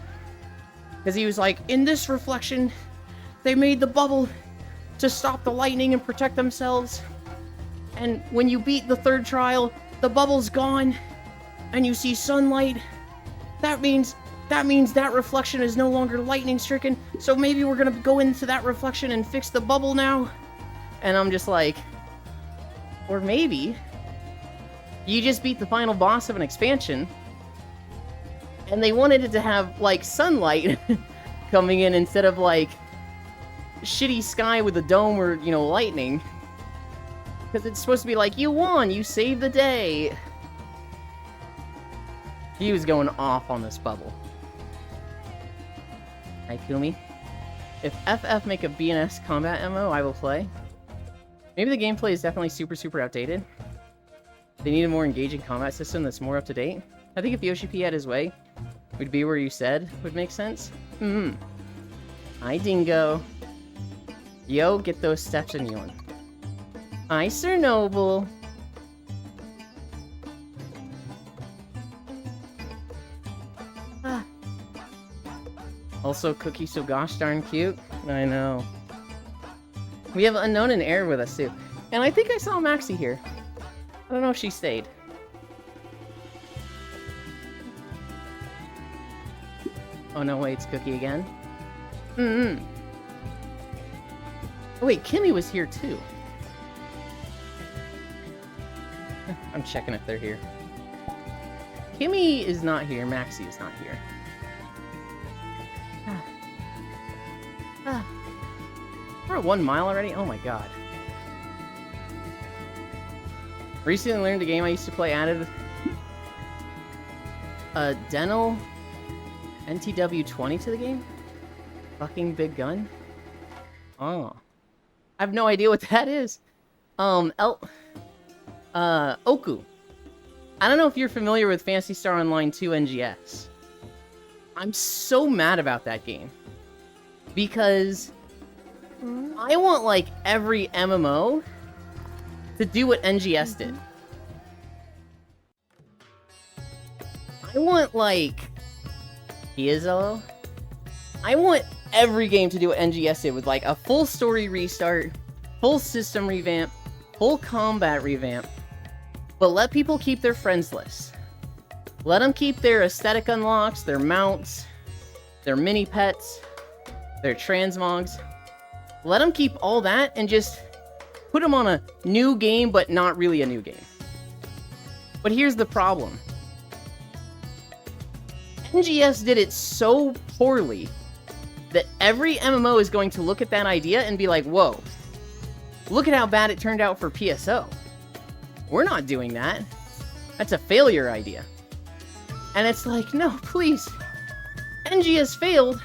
Because he was like, in this reflection, they made the bubble to stop the lightning and protect themselves. And when you beat the third trial, the bubble's gone, and you see sunlight. That means that reflection is no longer lightning stricken, so maybe we're gonna go into that reflection and fix the bubble now. And I'm just like, or maybe you just beat the final boss of an expansion, and they wanted it to have, like, sunlight coming in instead of, like, shitty sky with a dome or, you know, lightning. Because it's supposed to be like, you won, you saved the day. He was going off on this bubble. Hi, Kumi. If FF make a BNS combat MMO, I will play. Maybe the gameplay is definitely super outdated. They need a more engaging combat system that's more up to date. I think if Yoshi P had his way, would be where you said would make sense. Hi, Dingo. Yo, get those steps in you. Hi, Sir Noble. Also, Cookie so gosh darn cute. I know. We have Unknown and Air with us too. And I think I saw Maxie here. I don't know if she stayed. Oh no, wait, it's Cookie again. Oh wait, Kimmy was here too. I'm checking if they're here. Kimmy is not here, Maxie is not here. We're at 1 mile already? Oh my god. Recently learned a game I used to play added a Denel NTW-20 to the game? Fucking big gun? Oh. I have no idea what that is. Oku. I don't know if you're familiar with Phantasy Star Online 2 NGS. I'm so mad about that game. Because I want, like, every MMO to do what NGS did. I want, like, Piezo. I want every game to do what NGS did with, like, a full story restart, full system revamp, full combat revamp, but let people keep their friends list. Let them keep their aesthetic unlocks, their mounts, their mini pets, their transmogs. Let them keep all that and just put them on a new game, but not really a new game. But here's the problem. NGS did it so poorly that every MMO is going to look at that idea and be like, whoa, look at how bad it turned out for PSO. We're not doing that. That's a failure idea. And it's like, no, please. NGS failed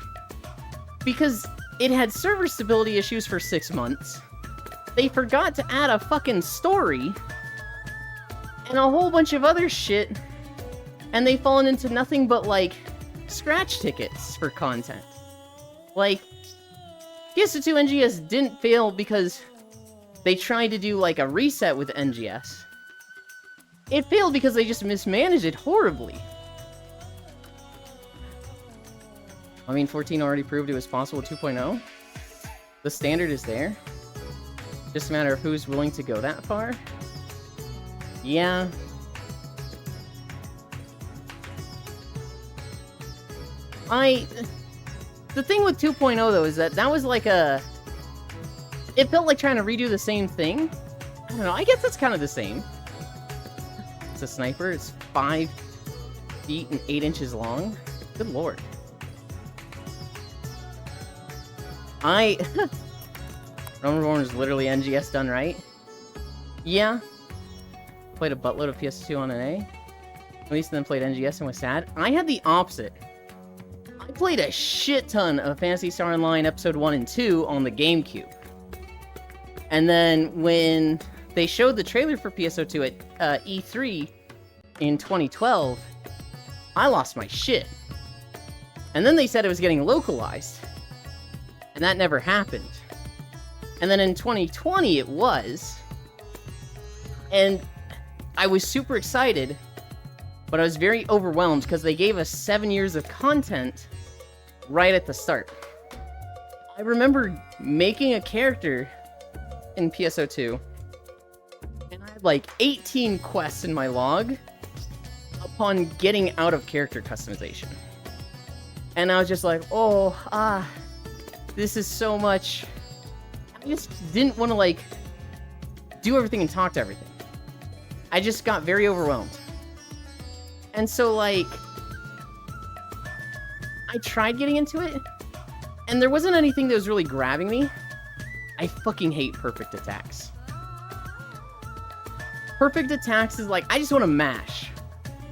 because it had server stability issues for 6 months. They forgot to add a fucking story and a whole bunch of other shit, and they've fallen into nothing but, like, scratch tickets for content. Like, PS2 NGS didn't fail because they tried to do, like, a reset with NGS. It failed because they just mismanaged it horribly. I mean, 14 already proved it was possible with 2.0. The standard is there. Just a matter of who's willing to go that far. Yeah. The thing with 2.0 though is that was like a... It felt like trying to redo the same thing. I don't know, I guess that's kind of the same. It's a sniper, it's 5 feet and 8 inches long. Good lord. Realm Reborn is literally NGS done right. Yeah. Played a buttload of PS2 on an A. At least then played NGS and was sad. I had the opposite. I played a shit ton of Phantasy Star Online Episode 1 and 2 on the GameCube. And then when they showed the trailer for PSO2 at E3 in 2012, I lost my shit. And then they said it was getting localized. And that never happened. And then in 2020 it was. And I was super excited, but I was very overwhelmed because they gave us 7 years of content right at the start. I remember making a character in PSO2, and I had like 18 quests in my log upon getting out of character customization. And I was just like, this is so much. I just didn't want to like do everything and talk to everything. I just got very overwhelmed. And so like, I tried getting into it, and there wasn't anything that was really grabbing me. I fucking hate perfect attacks. Perfect attacks is like, I just want to mash.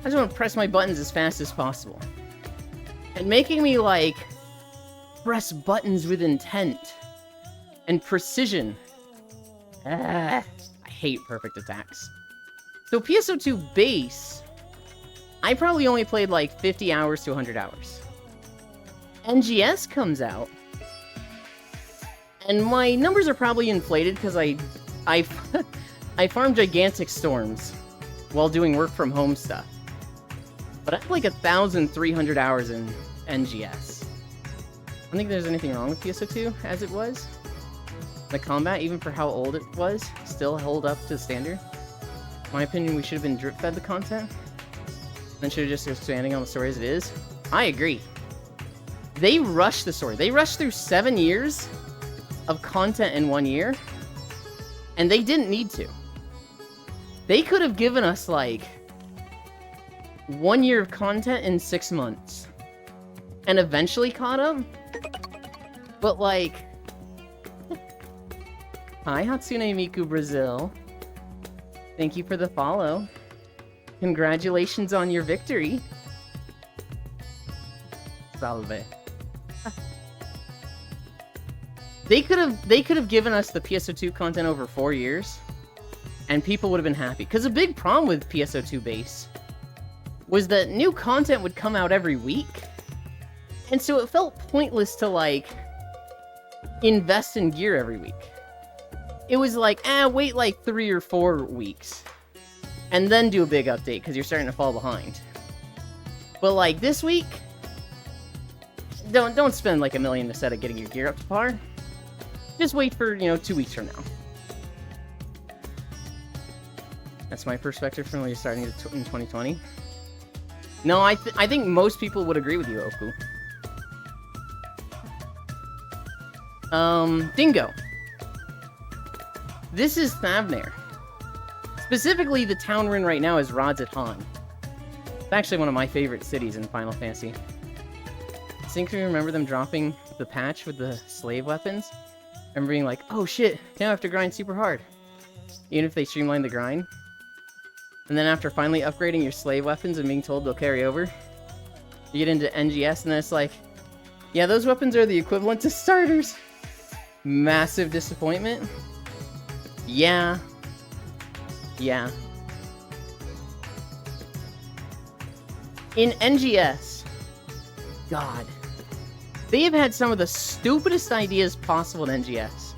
I just want to press my buttons as fast as possible. And making me like, press buttons with intent and precision. I hate perfect attacks. So PSO2 base, I probably only played like 50 hours to 100 hours. NGS comes out, and my numbers are probably inflated because I farm gigantic storms while doing work from home stuff. But I have like 1,300 hours in NGS. I don't think there's anything wrong with PSO2 as it was. The combat, even for how old it was, still held up to standard. In my opinion, we should have been drip fed the content. Then should have just expanding on the story as it is. I agree. They rushed the story. They rushed through 7 years of content in 1 year, and they didn't need to. They could have given us like 1 year of content in 6 months and eventually caught up. But like, hi Hatsune Miku Brazil. Thank you for the follow. Congratulations on your victory. Salve. They could have given us the PSO2 content over 4 years, and people would have been happy. Because a big problem with PSO2 base was that new content would come out every week, and so it felt pointless to like invest in gear every week. It was like, wait like 3 or 4 weeks, and then do a big update because you're starting to fall behind. But like this week, don't spend like $1 million a set of getting your gear up to par. Just wait for, 2 weeks from now. That's my perspective from when you're starting in 2020. No, I think most people would agree with you, Oku. Dingo. This is Thavnair. Specifically, the town we're in right now is Radz-at-Han. It's actually one of my favorite cities in Final Fantasy. I think we remember them dropping the patch with the slave weapons. I remember being like, oh shit, now I have to grind super hard. Even if they streamline the grind. And then after finally upgrading your slave weapons and being told they'll carry over, you get into NGS and then it's like, yeah, those weapons are the equivalent to starters. Massive disappointment. Yeah. Yeah. In NGS, God, they have had some of the stupidest ideas possible in NGS.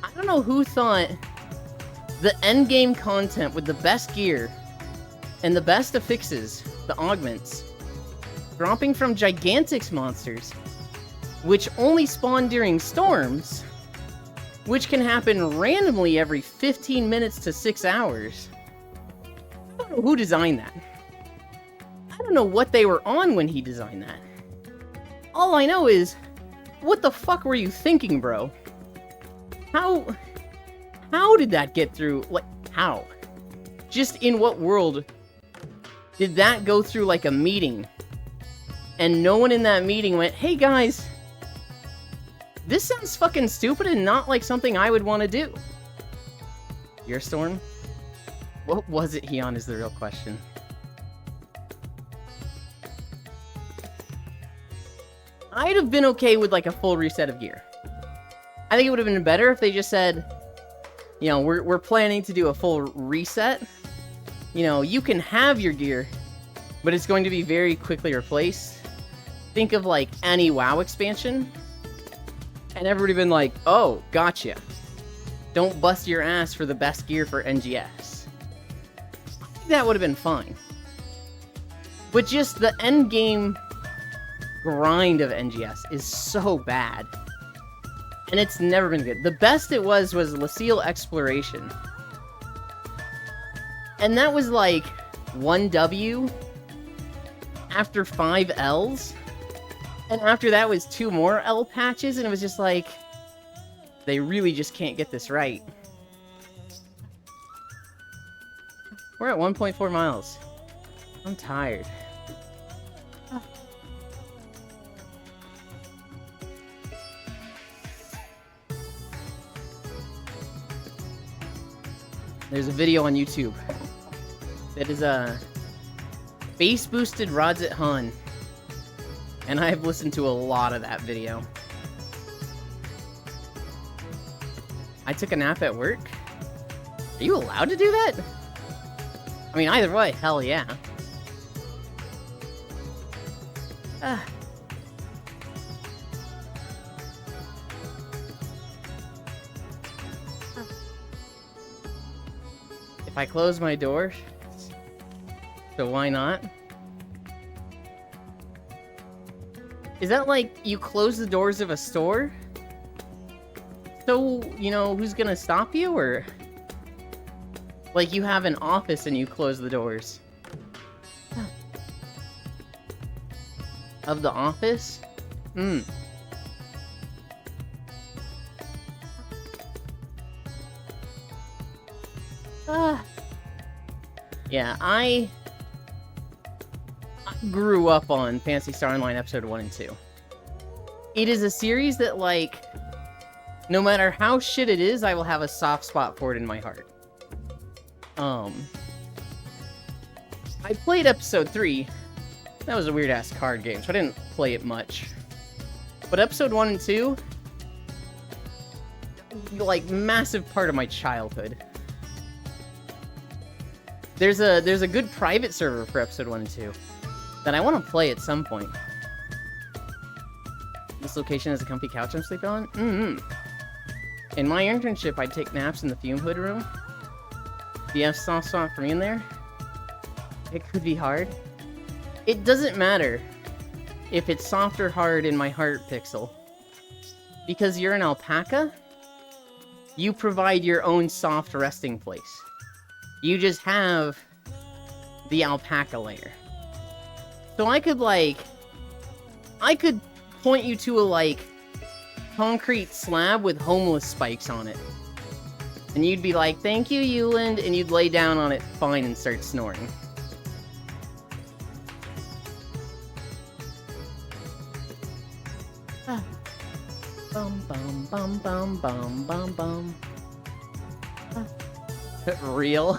I don't know who thought the endgame content with the best gear and the best affixes, the augments, dropping from Gigantix monsters, which only spawn during storms, which can happen randomly every 15 minutes to 6 hours. I don't know who designed that. I don't know what they were on when he designed that. All I know is, what the fuck were you thinking, bro? How did that get through? Like, how? Just in what world did that go through like a meeting? And no one in that meeting went, hey guys, this sounds fucking stupid and not like something I would want to do. Your Storm? What was it, Heon, is the real question. I'd have been okay with like a full reset of gear. I think it would have been better if they just said, we're planning to do a full reset. You can have your gear, but it's going to be very quickly replaced. Think of like any WoW expansion. And everybody been like, oh, gotcha. Don't bust your ass for the best gear for NGS. I think that would have been fine. But just the end game grind of NGS is so bad. And it's never been good. The best it was Lucille Exploration. And that was like 1 W after 5 L's. And after that was 2 more L patches, and it was just like, they really just can't get this right. We're at 1.4 miles. I'm tired. There's a video on YouTube that is bass boosted rods at Hun, and I've listened to a lot of that video. I took a nap at work. Are you allowed to do that? I mean, either way, hell yeah. If I close my door, so why not? Is that like you close the doors of a store? So, you know, who's gonna stop you, or like you have an office and you close the doors? Of the office? Yeah, I grew up on Phantasy Star Online Episode 1 and 2. It is a series that, like, no matter how shit it is, I will have a soft spot for it in my heart. I played Episode 3. That was a weird-ass card game, so I didn't play it much. But Episode 1 and 2, like, massive part of my childhood. There's a good private server for Episode 1 and 2 that I want to play at some point. This location has a comfy couch I'm sleeping on? In my internship, I'd take naps in the fume hood room. Do you have soft spot for me in there? It could be hard. It doesn't matter if it's soft or hard in my heart, Pixel. Because you're an alpaca, you provide your own soft resting place. You just have the alpaca layer. So I could point you to a, like, concrete slab with homeless spikes on it. And you'd be like, thank you, Euland, and you'd lay down on it fine and start snoring. Bum bum bum bum bum bum bum. Real?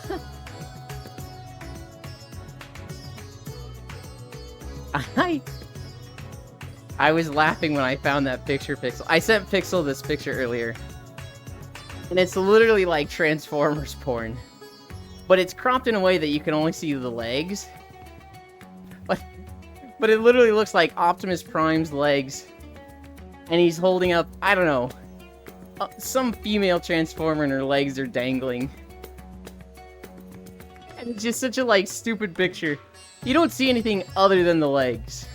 I was laughing when I found that picture, Pixel. I sent Pixel this picture earlier. And it's literally like Transformers porn. But it's cropped in a way that you can only see the legs. But it literally looks like Optimus Prime's legs. And he's holding up, I don't know, some female Transformer and her legs are dangling. And it's just such a, like, stupid picture. You don't see anything other than the legs.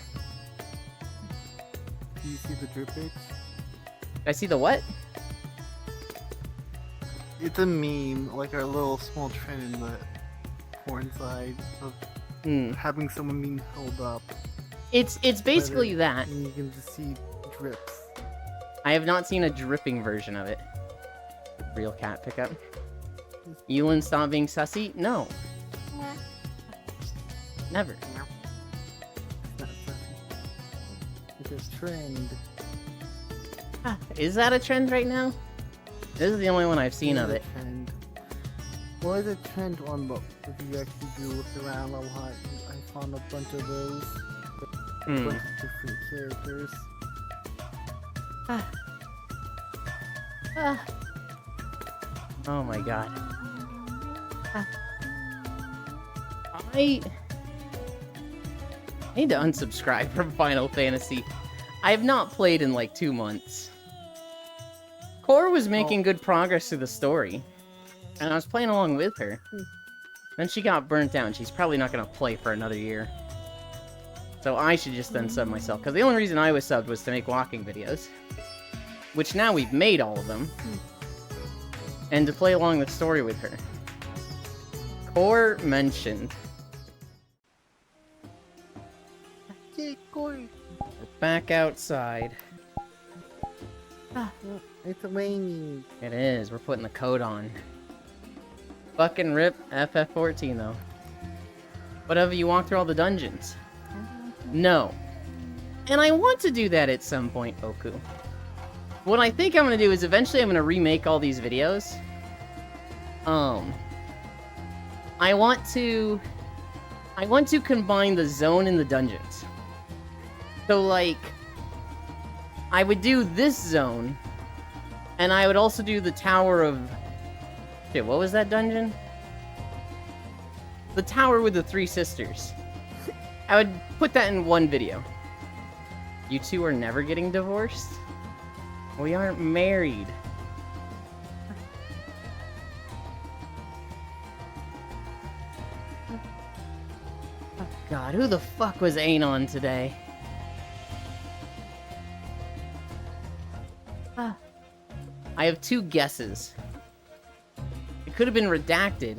Do you see the drip bitch?
I see the what?
It's a meme, like a little small trend in the porn side of having someone being held up.
It's basically that.
And you can just see drips.
I have not seen a dripping version of it. Real cat pickup. Ewan, stop being sussy? No. Never.
It's not sussy. It's a trend.
Is that a trend right now? This is the only one I've seen of it.
Trend. Well, it's a trend one, but if you actually do look around a lot, I found a bunch of those. A bunch of different characters.
Oh my god. I need to unsubscribe from Final Fantasy. I have not played in like 2 months. Core was making good progress through the story, and I was playing along with her. Then she got burnt out, and she's probably not going to play for another year. So I should just unsub myself, because the only reason I was subbed was to make walking videos. which now we've made all of them, and to play along the story with her. Core mentioned.
Yay, Corey.
We're back outside.
It's raining.
It is. We're putting the coat on. Fucking rip FF14 though. But have you walked through all the dungeons? No. And I want to do that at some point, Oku. What I think I'm gonna do is eventually I'm gonna remake all these videos. I want to combine the zone and the dungeons. So like, I would do this zone, and I would also do the Tower of... Shit, what was that dungeon? The Tower with the Three Sisters. I would put that in one video. You two are never getting divorced? We aren't married. Oh god, who the fuck was Anon today? I have two guesses. It could have been redacted.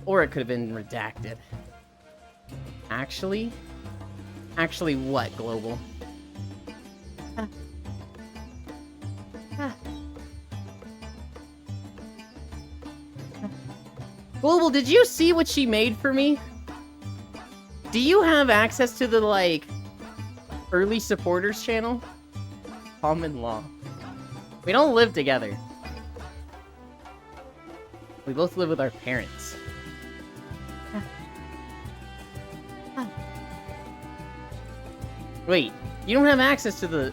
Or it could have been redacted. Actually? Actually what, Global? Global, did you see what she made for me? Do you have access to the, like, early supporters channel? Common law. We don't live together. We both live with our parents. Wait, you don't have access to the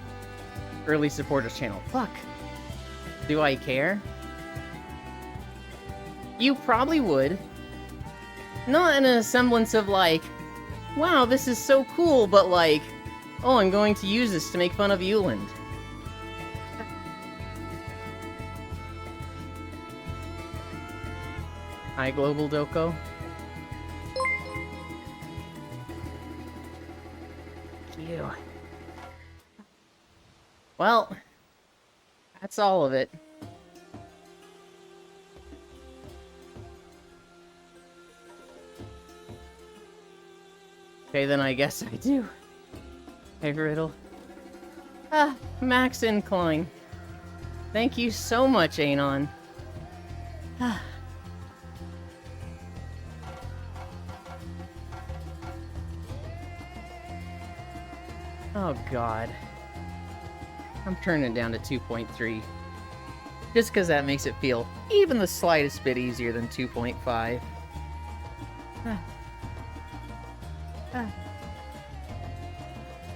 early supporters channel. Fuck. Do I care? You probably would. Not in a semblance of like, wow, this is so cool, but like, oh, I'm going to use this to make fun of Euland. Hi, Global Doko. You. Well, that's all of it. Okay, then I guess I do. Hey, Riddle. Max Incline. Thank you so much, Anon. Oh god. I'm turning it down to 2.3. Just because that makes it feel even the slightest bit easier than 2.5.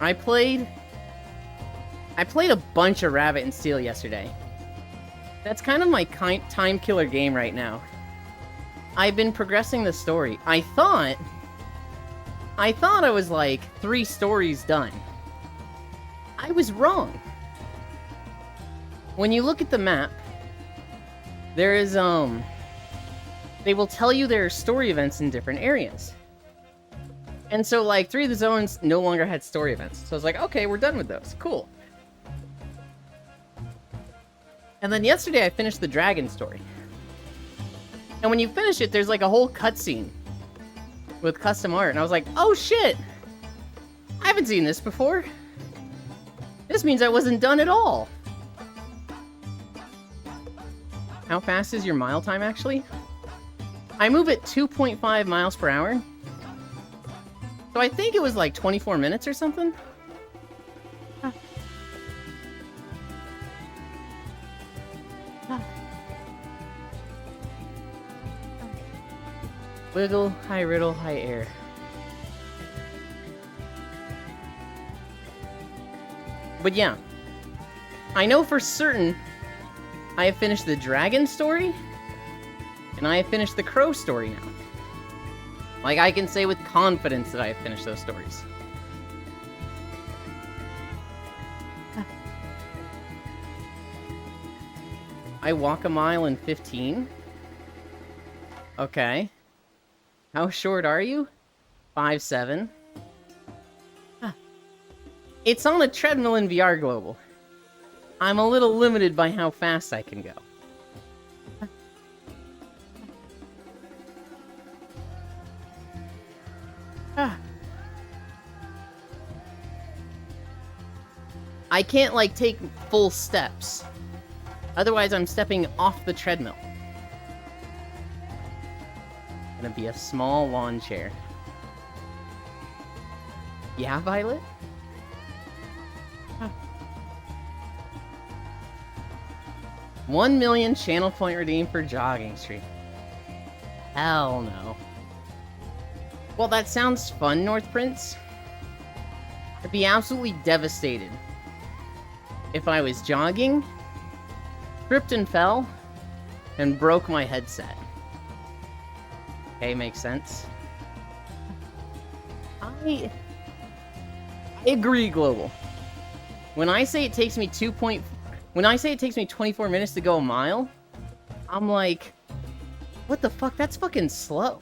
I played a bunch of Rabbit and Steel yesterday. That's kind of my time killer game right now. I've been progressing the story. I thought I was like 3 stories done. I was wrong. When you look at the map, there is, they will tell you there are story events in different areas. And so, like, 3 of the zones no longer had story events. So I was like, okay, we're done with those. Cool. And then yesterday I finished the dragon story. And when you finish it, there's like a whole cutscene with custom art. And I was like, oh shit! I haven't seen this before. This means I wasn't done at all. How fast is your mile time, actually? I move at 2.5 miles per hour. So I think it was like 24 minutes or something. Wiggle, hi Riddle, hi Air. But yeah, I know for certain I have finished the dragon story, and I have finished the crow story now. Like, I can say with confidence that I have finished those stories. I walk a mile in 15? Okay. How short are you? 5'7". It's on a treadmill in VR Global. I'm a little limited by how fast I can go. I can't, like, take full steps. Otherwise, I'm stepping off the treadmill. Gonna be a small lawn chair. Yeah, Violet? 1 million channel point redeemed for jogging stream. Hell no. Well, that sounds fun, North Prince. I'd be absolutely devastated if I was jogging, tripped and fell, and broke my headset. Okay, makes sense. I agree, Global. When I say it takes me 24 minutes to go a mile, I'm like, what the fuck? That's fucking slow.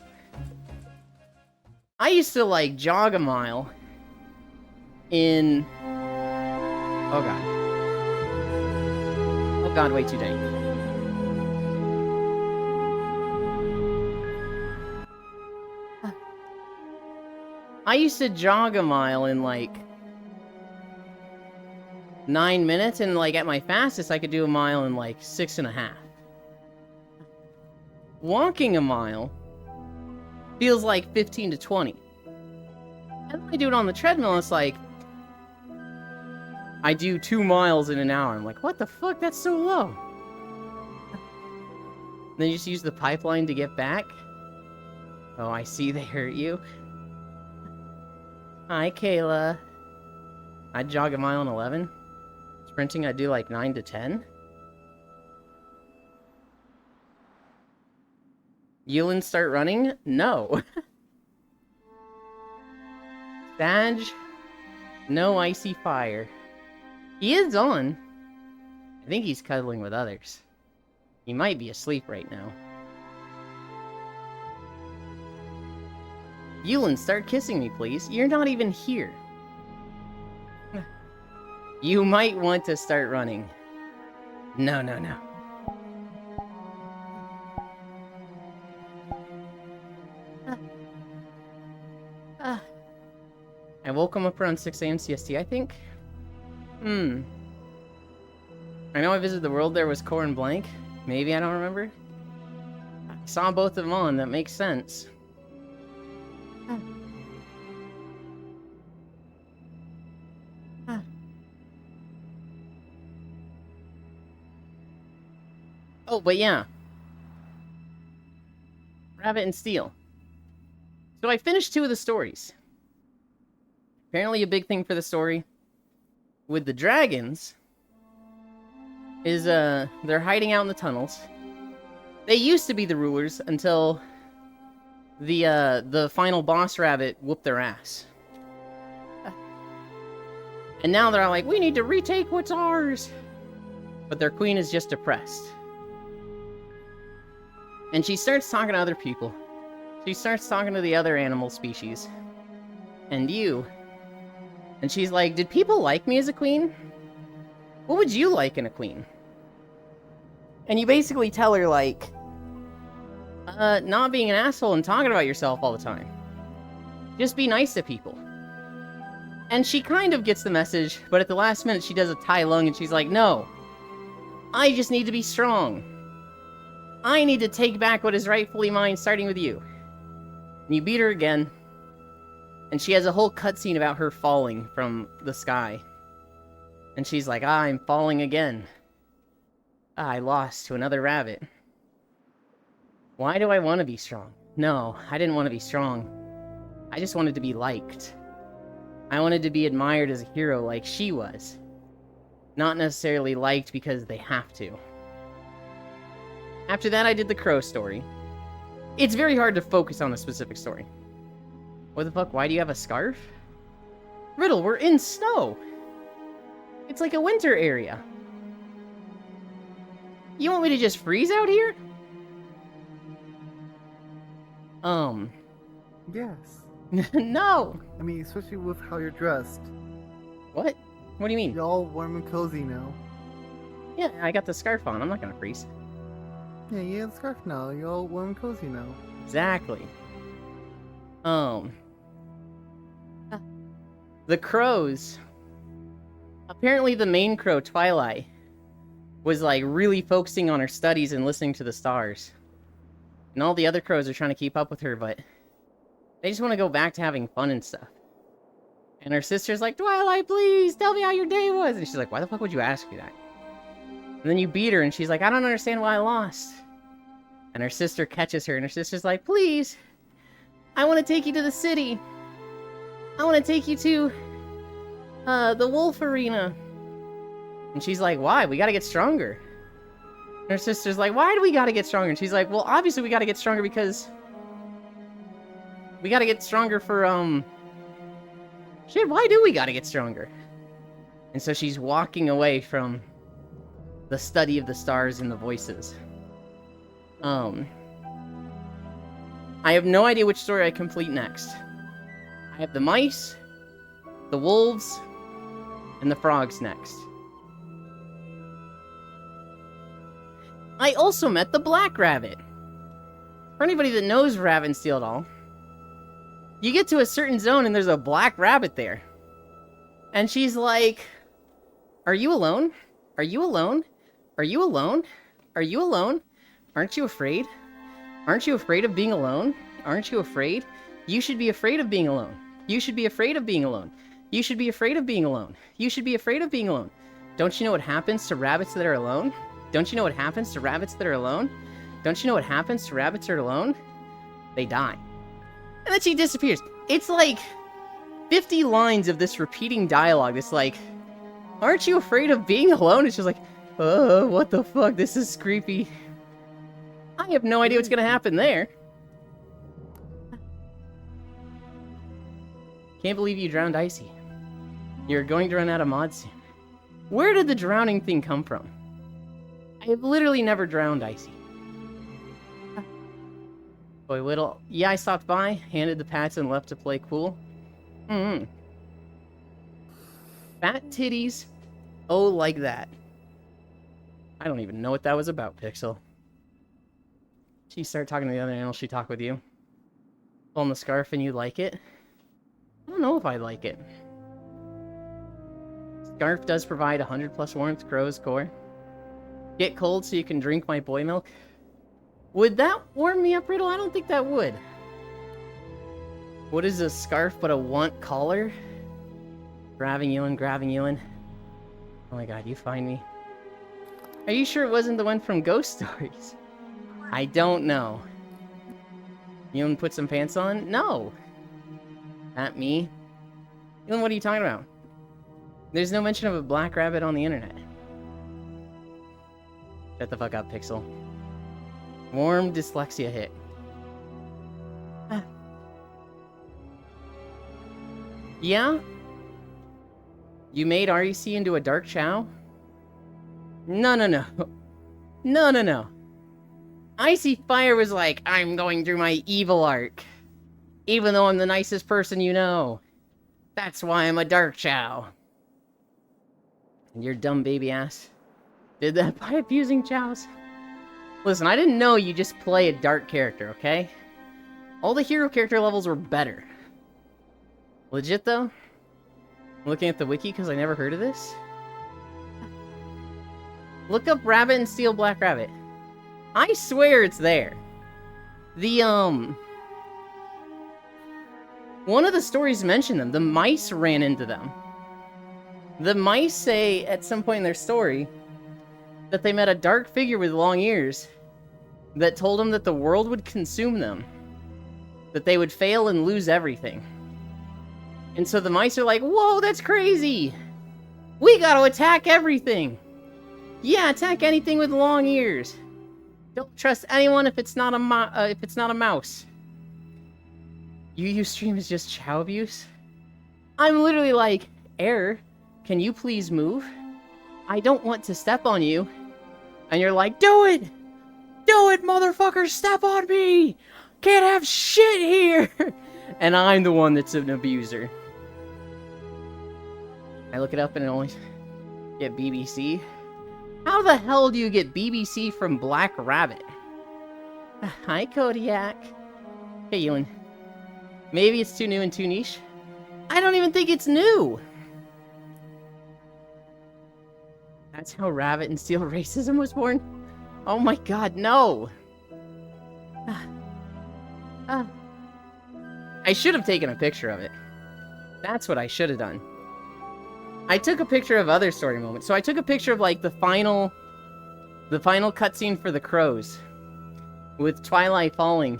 I used to, like, jog a mile in... Oh god. Oh god, way too dank. I used to jog a mile in, like, 9 minutes, and, like, at my fastest, I could do a mile in, like, 6.5. Walking a mile feels like 15 to 20. And then I do it on the treadmill, and it's like, I do 2 miles in an hour. I'm like, what the fuck? That's so low. And then you just use the pipeline to get back. Oh, I see they hurt you. Hi, Kayla. I'd jog a mile in 11. Sprinting, I'd do like 9 to 10. Yulin start running? No. Sag, no icy fire. He is on. I think he's cuddling with others. He might be asleep right now. Yulin, start kissing me, please. You're not even here. You might want to start running. No, no, no. I woke him up around 6 a.m. CST, I think. I know I visited the world there was Core and Blank. Maybe, I don't remember. I saw both of them on, that makes sense. Oh, but yeah. Rabbit and Steel. So I finished 2 of the stories. Apparently a big thing for the story with the dragons is they're hiding out in the tunnels. They used to be the rulers until the final boss rabbit whooped their ass. And now they're like, we need to retake what's ours. But their queen is just depressed. And she starts talking to other people. She starts talking to the other animal species. And you. And she's like, did people like me as a queen? What would you like in a queen? And you basically tell her, like, not being an asshole and talking about yourself all the time. Just be nice to people. And she kind of gets the message, but at the last minute she does a Tai Lung and she's like, no. I just need to be strong. I need to take back what is rightfully mine, starting with you. And you beat her again. And she has a whole cutscene about her falling from the sky. And she's like, I'm falling again. I lost to another rabbit. Why do I want to be strong? No, I didn't want to be strong. I just wanted to be liked. I wanted to be admired as a hero like she was. Not necessarily liked because they have to. After that, I did the crow story. It's very hard to focus on a specific story. What the fuck? Why do you have a scarf? Riddle, we're in snow! It's like a winter area. You want me to just freeze out here?
Yes.
No!
I mean, especially with how you're dressed.
What? What do you mean?
You're all warm and cozy now.
Yeah, I got the scarf on. I'm not gonna freeze.
Yeah, you have a scarf now. You're all warm and cozy now.
Exactly. The crows. Apparently the main crow, Twilight, was like really focusing on her studies and listening to the stars. And all the other crows are trying to keep up with her, but they just want to go back to having fun and stuff. And her sister's like, Twilight, please, tell me how your day was. And she's like, why the fuck would you ask me that? And then you beat her, and she's like, I don't understand why I lost. And her sister catches her, and her sister's like, please, I want to take you to the city. I want to take you to, the wolf arena. And she's like, why? We gotta get stronger. And her sister's like, why do we gotta get stronger? And she's like, well, obviously we gotta get stronger because we gotta get stronger for, shit, why do we gotta get stronger? And so she's walking away from the study of the stars and the voices. I have no idea which story I complete next. I have the mice, the wolves, and the frogs next. I also met the black rabbit. For anybody that knows Ravensteel at all, you get to a certain zone and there's a black rabbit there. And she's like, are you alone? Are you alone? Are you alone? Are you alone? Aren't you afraid? Aren't you afraid of being alone? Aren't you afraid? You should be afraid of being alone. You should be afraid of being alone. You should be afraid of being alone. You should be afraid of being alone. Don't you know what happens to rabbits that are alone? Don't you know what happens to rabbits that are alone? Don't you know what happens to rabbits that are alone? They die. And then she disappears. It's like 50 lines of this repeating dialogue. It's like, aren't you afraid of being alone? And she's like, what the fuck? This is creepy. I have no idea what's gonna happen there. Can't believe you drowned Icy. You're going to run out of mods soon. Where did the drowning thing come from? I have literally never drowned Icy. Boy Whittle. Yeah, I stopped by, handed the pats, and left to play cool. Fat titties. Oh, like that. I don't even know what that was about, Pixel. She started talking to the other animal, she talked with you. On the scarf and you like it? I don't know if I like it. Scarf does provide 100 plus warmth, crow's core. Get cold so you can drink my boy milk. Would that warm me up, Riddle? I don't think that would. What is a scarf but a want collar? Grabbing you in. Oh my god, you find me. Are you sure it wasn't the one from Ghost Stories? I don't know. You want to put some pants on? No. Not me. Dylan, what are you talking about? There's no mention of a black rabbit on the internet. Shut the fuck up, Pixel. Warm dyslexia hit. Yeah? You made REC into a dark chow? No. No. Icy Fire was like, I'm going through my evil arc. Even though I'm the nicest person you know. That's why I'm a dark chow. And your dumb baby ass did that by abusing chows. Listen, I didn't know you just play a dark character, okay? All the hero character levels were better. Legit though? I'm looking at the wiki because I never heard of this. Look up Rabbit and Steel Black Rabbit. I swear it's there. The, one of the stories mentioned them. The mice ran into them. The mice say at some point in their story that they met a dark figure with long ears that told them that the world would consume them. That they would fail and lose everything. And so the mice are like, whoa, that's crazy! We gotta attack everything! Yeah, attack anything with long ears! Don't trust anyone if it's not a mouse. You stream is just chow abuse? I'm literally like, Error, can you please move? I don't want to step on you. And you're like, do it! Do it, motherfucker! Step on me! Can't have shit here! And I'm the one that's an abuser. I look it up and it only get BBC. How the hell do you get BBC from Black Rabbit? Hi, Kodiak. Hey, Ewan. Maybe it's too new and too niche? I don't even think it's new! That's how Rabbit and Steel racism was born? Oh my god, no! I should have taken a picture of it. That's what I should have done. I took a picture of other story moments. So I took a picture of, like, the final cutscene for the crows. With Twilight falling.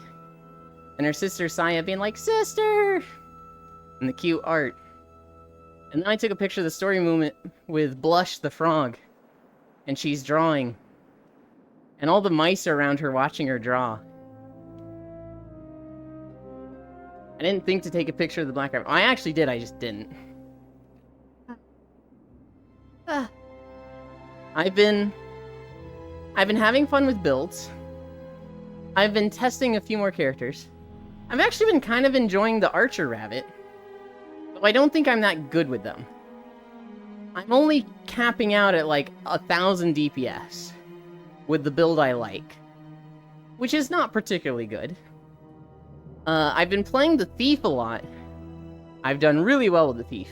And her sister Saya being like, "Sister!" And the cute art. And then I took a picture of the story moment with Blush the frog. And she's drawing. And all the mice are around her watching her draw. I didn't think to take a picture of the Black Rabbit. I actually did, I just didn't. I've been having fun with builds. I've been testing a few more characters. I've actually been kind of enjoying the Archer Rabbit. Though I don't think I'm that good with them. I'm only capping out at like 1,000 DPS. With the build I like. Which is not particularly good. I've been playing the Thief a lot. I've done really well with the Thief.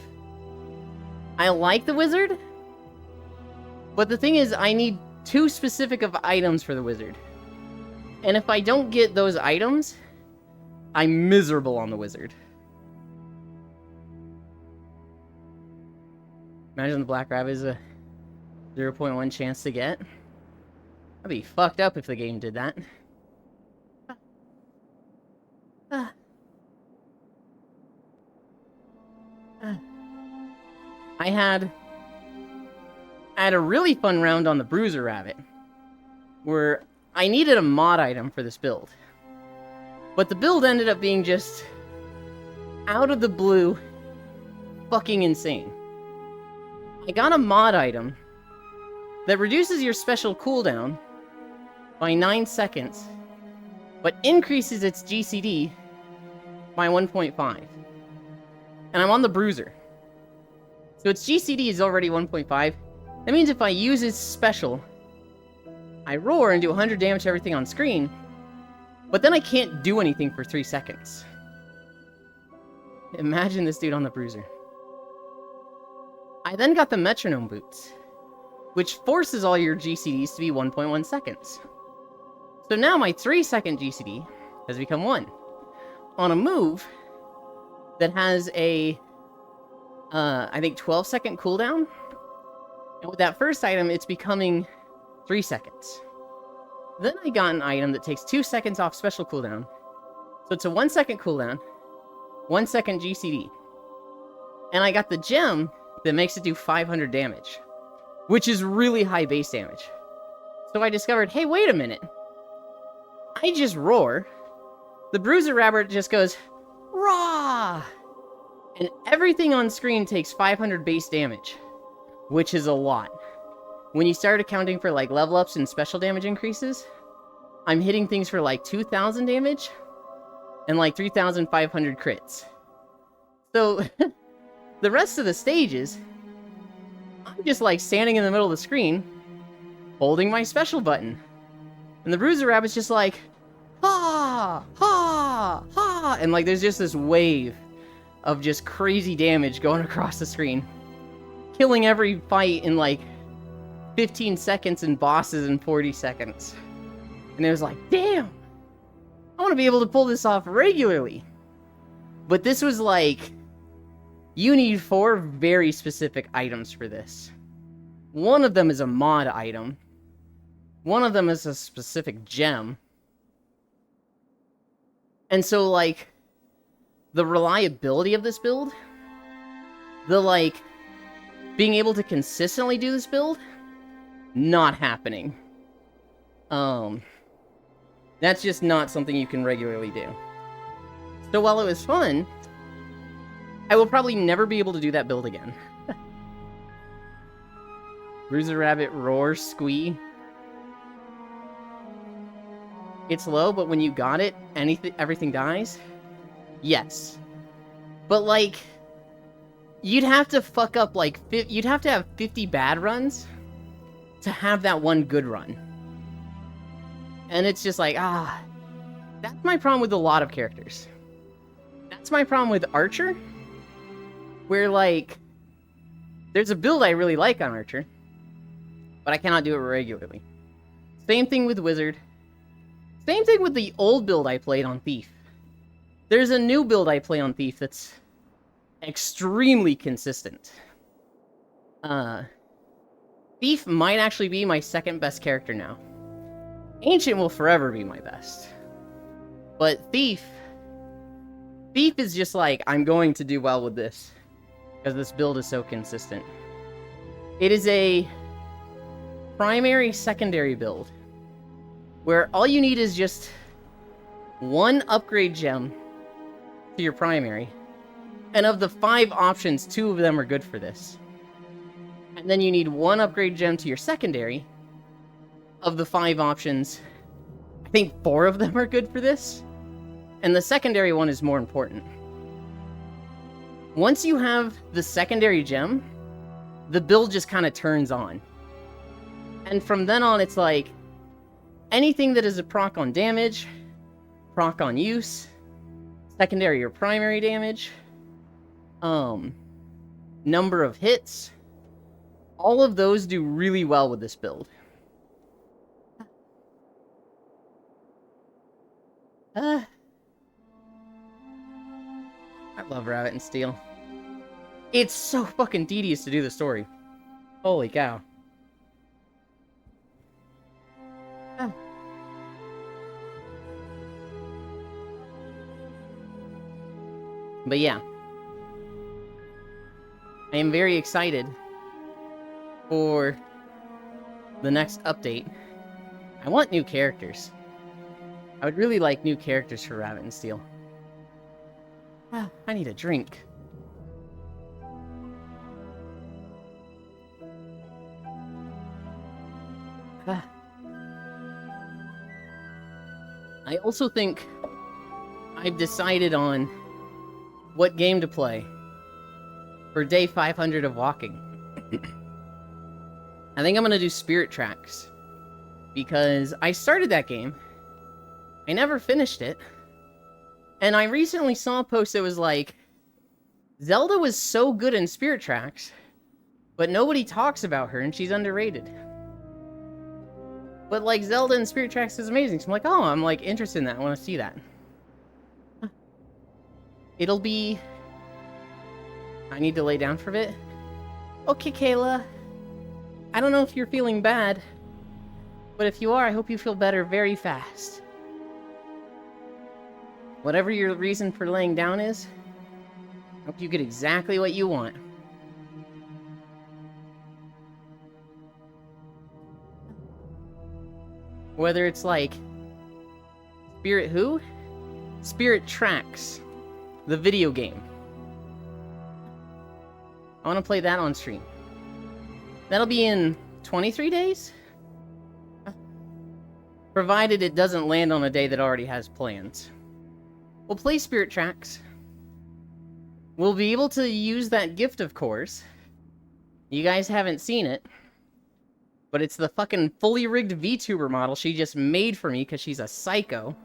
I like the Wizard. But the thing is, I need 2 specific of items for the Wizard. And if I don't get those items, I'm miserable on the Wizard. Imagine the Black Rabbit is a 0.1 chance to get. I'd be fucked up if the game did that. I had a really fun round on the Bruiser Rabbit, where I needed a mod item for this build. But the build ended up being just out of the blue, fucking insane. I got a mod item that reduces your special cooldown by 9 seconds, but increases its GCD by 1.5. And I'm on the Bruiser. So its GCD is already 1.5. That means if I use its special, I roar and do 100 damage to everything on screen, but then I can't do anything for 3 seconds. Imagine this dude on the Bruiser. I then got the Metronome Boots, which forces all your GCDs to be 1.1 seconds. So now my 3-second GCD has become 1. On a move that has a, I think 12-second cooldown. And with that first item, it's becoming 3 seconds. Then I got an item that takes 2 seconds off special cooldown. So it's a 1-second cooldown, 1 second GCD. And I got the gem that makes it do 500 damage, which is really high base damage. So I discovered, hey, wait a minute. I just roar. The Bruiser Rabbit just goes, "Rah!" And everything on screen takes 500 base damage, which is a lot. When you start accounting for like level ups and special damage increases, I'm hitting things for like 2,000 damage and like 3,500 crits. So the rest of the stages, I'm just like standing in the middle of the screen, holding my special button. And the Bruiser Rabbit's just like, ha, ha, ha. And like there's just this wave of just crazy damage going across the screen. Killing every fight in like 15 seconds and bosses in 40 seconds. And it was like, damn, I want to be able to pull this off regularly. But this was like, you need 4 very specific items for this. One of them is a mod item. One of them is a specific gem. And so, like, the reliability of this build, the, like, being able to consistently do this build, not happening. That's just not something you can regularly do. So while it was fun, I will probably never be able to do that build again. Bruiser Rabbit roar squee. It's low, but when you got it, everything dies? Yes. But like, you'd have to fuck up like, you'd have to have 50 bad runs to have that one good run. And it's just like, that's my problem with a lot of characters. That's my problem with Archer, where, like, there's a build I really like on Archer, but I cannot do it regularly. Same thing with Wizard. Same thing with the old build I played on Thief. There's a new build I play on Thief that's extremely consistent. Thief might actually be my second best character now. Ancient will forever be my best. But Thief is just like, I'm going to do well with this, because this build is so consistent. It is a primary secondary build, where all you need is just one upgrade gem to your primary, and of the 5 options, 2 of them are good for this. And then you need one upgrade gem to your secondary. Of the 5 options, I think 4 of them are good for this, and the secondary one is more important. Once you have the secondary gem, the build just kind of turns on. And from then on, it's like, anything that is a proc on damage, proc on use, secondary or primary damage, number of hits, all of those do really well with this build. I love Rabbit and Steel. It's so fucking tedious to do the story. Holy cow. But yeah. I am very excited for the next update. I want new characters. I would really like new characters for Rabbit and Steel. I need a drink. I also think I've decided on what game to play for day 500 of walking. I think I'm gonna do Spirit Tracks, because I started that game, I never finished it, and I recently saw a post that was like, Zelda was so good in Spirit Tracks, but nobody talks about her and she's underrated. But like, Zelda in Spirit Tracks is amazing, so I'm like, oh, I'm like interested in that, I want to see that. It'll be... I need to lay down for a bit? Okay, Kayla. I don't know if you're feeling bad, but if you are, I hope you feel better very fast. Whatever your reason for laying down is, I hope you get exactly what you want. Whether it's like... Spirit who? Spirit Tracks. The video game. I want to play that on stream. That'll be in 23 days? Provided it doesn't land on a day that already has plans. We'll play Spirit Tracks. We'll be able to use that gift, of course. You guys haven't seen it. But it's the fucking fully rigged VTuber model she just made for me because she's a psycho.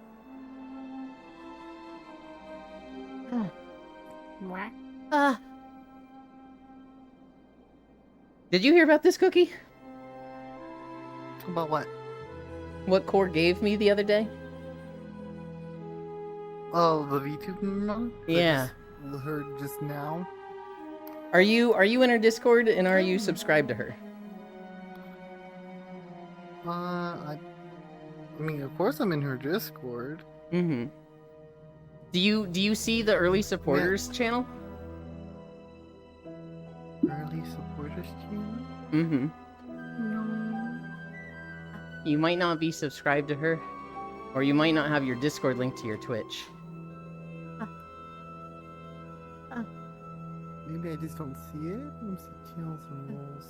Did you hear about this, Cookie?
About what?
What Core gave me the other day?
Oh, the VTuber?
Yeah.
I just heard just now.
Are you in her Discord and are you subscribed to her?
I mean, of course I'm in her Discord.
Mm-hmm. Do you see the early supporters channel?
Early supporters channel?
Mm-hmm.
No.
You might not be subscribed to her, or you might not have your Discord linked to your Twitch.
Maybe I just don't see it. Let me see channels and roles.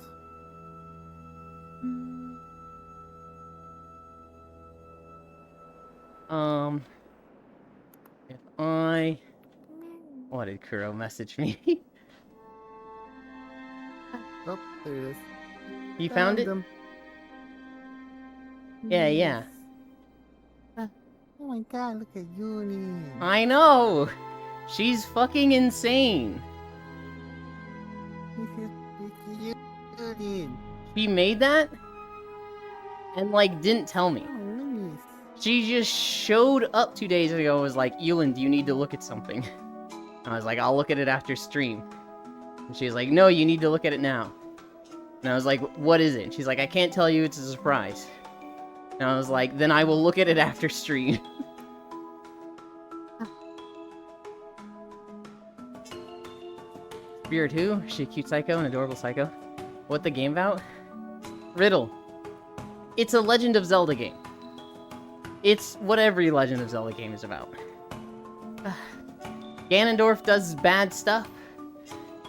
If I... What did Kuro message me?
Oh, there it is.
You found it?
them.
Yeah, yeah.
Oh my god, look at Uni.
I know! She's fucking insane.
Uni.
She made that? And, like, didn't tell me.
Oh, nice.
She just showed up 2 days ago and was like, Ewan, do you need to look at something? I was like, I'll look at it after stream. And she was like, no, you need to look at it now. And I was like, what is it? She's like, I can't tell you, it's a surprise. And I was like, then I will look at it after stream. Spirit who? Is she a cute psycho, an adorable psycho? What the game about? Riddle. It's a Legend of Zelda game. It's what every Legend of Zelda game is about. Ganondorf does bad stuff,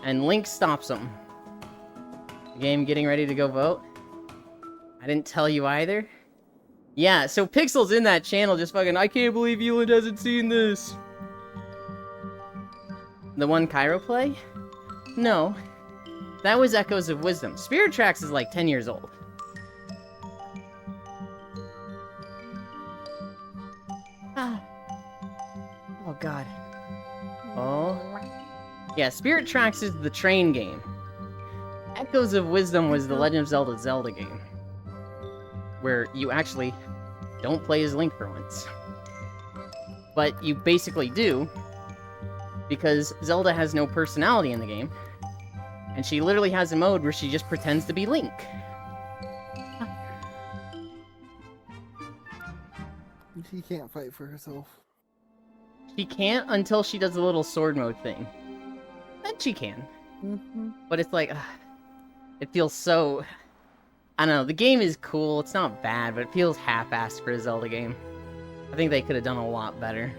and Link stops him. Game getting ready to go vote? I didn't tell you either? Yeah, so Pixel's in that channel just fucking, I can't believe Ewan hasn't seen this. The one Cairo play? No. That was Echoes of Wisdom. Spirit Tracks is like 10 years old. Ah. Oh god. Oh. Yeah, Spirit Tracks is the train game. Echoes of Wisdom was the Legend of Zelda game. Where you actually don't play as Link for once. But you basically do, because Zelda has no personality in the game. And she literally has a mode where she just pretends to be Link.
She can't fight for herself.
She can't until she does the little sword mode thing. Then she can.
Mm-hmm.
But it's like, it feels so... I don't know, the game is cool, it's not bad, but it feels half-assed for a Zelda game. I think they could have done a lot better.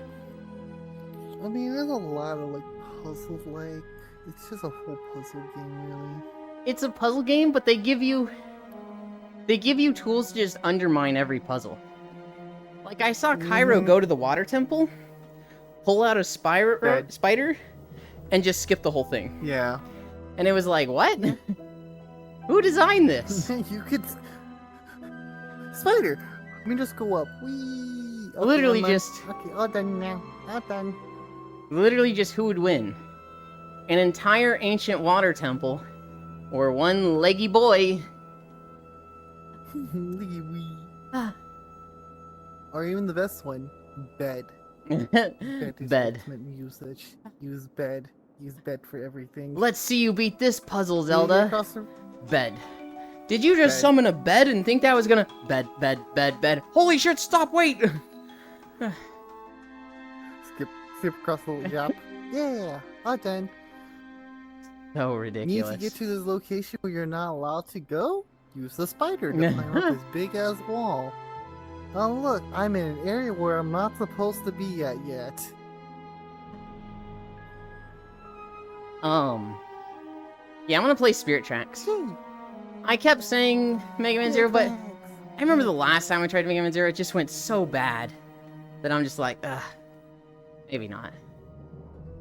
I mean, there's a lot of, like, puzzles, like... It's just a whole puzzle game, really.
It's a puzzle game, but they give you tools to just undermine every puzzle. Like, I saw Cairo go to the water temple, pull out a spider, and just skip the whole thing.
Yeah.
And it was like, what? Who designed this?
You could... Spider! Let me just go up. Whee! Okay,
Literally
I'm
just...
Okay, all done now. All done.
Literally just who would win? An entire ancient water temple, or one leggy boy?
Or even the best one, bed. Bed is
Bed.
ultimate usage. Use bed. Use bed for everything.
Let's see you beat this puzzle,
Can you get
Zelda.
across the-
Bed. Did you just
Bed.
summon a bed and think that was gonna... Bed, bed, bed, bed. Holy shit, stop, wait!
Skip across the gap. Yeah, all done.
So
Need
ridiculous.
to get to this location where you're not allowed to go? Use the spider to climb up this big ass wall. Oh look, I'm in an area where I'm not supposed to be at yet.
Yeah, I'm gonna play Spirit Tracks.
Gee,
I kept saying Mega Man Zero, but
flags.
I remember the last time I tried Mega Man Zero, it just went so bad that I'm just like, ugh, maybe not.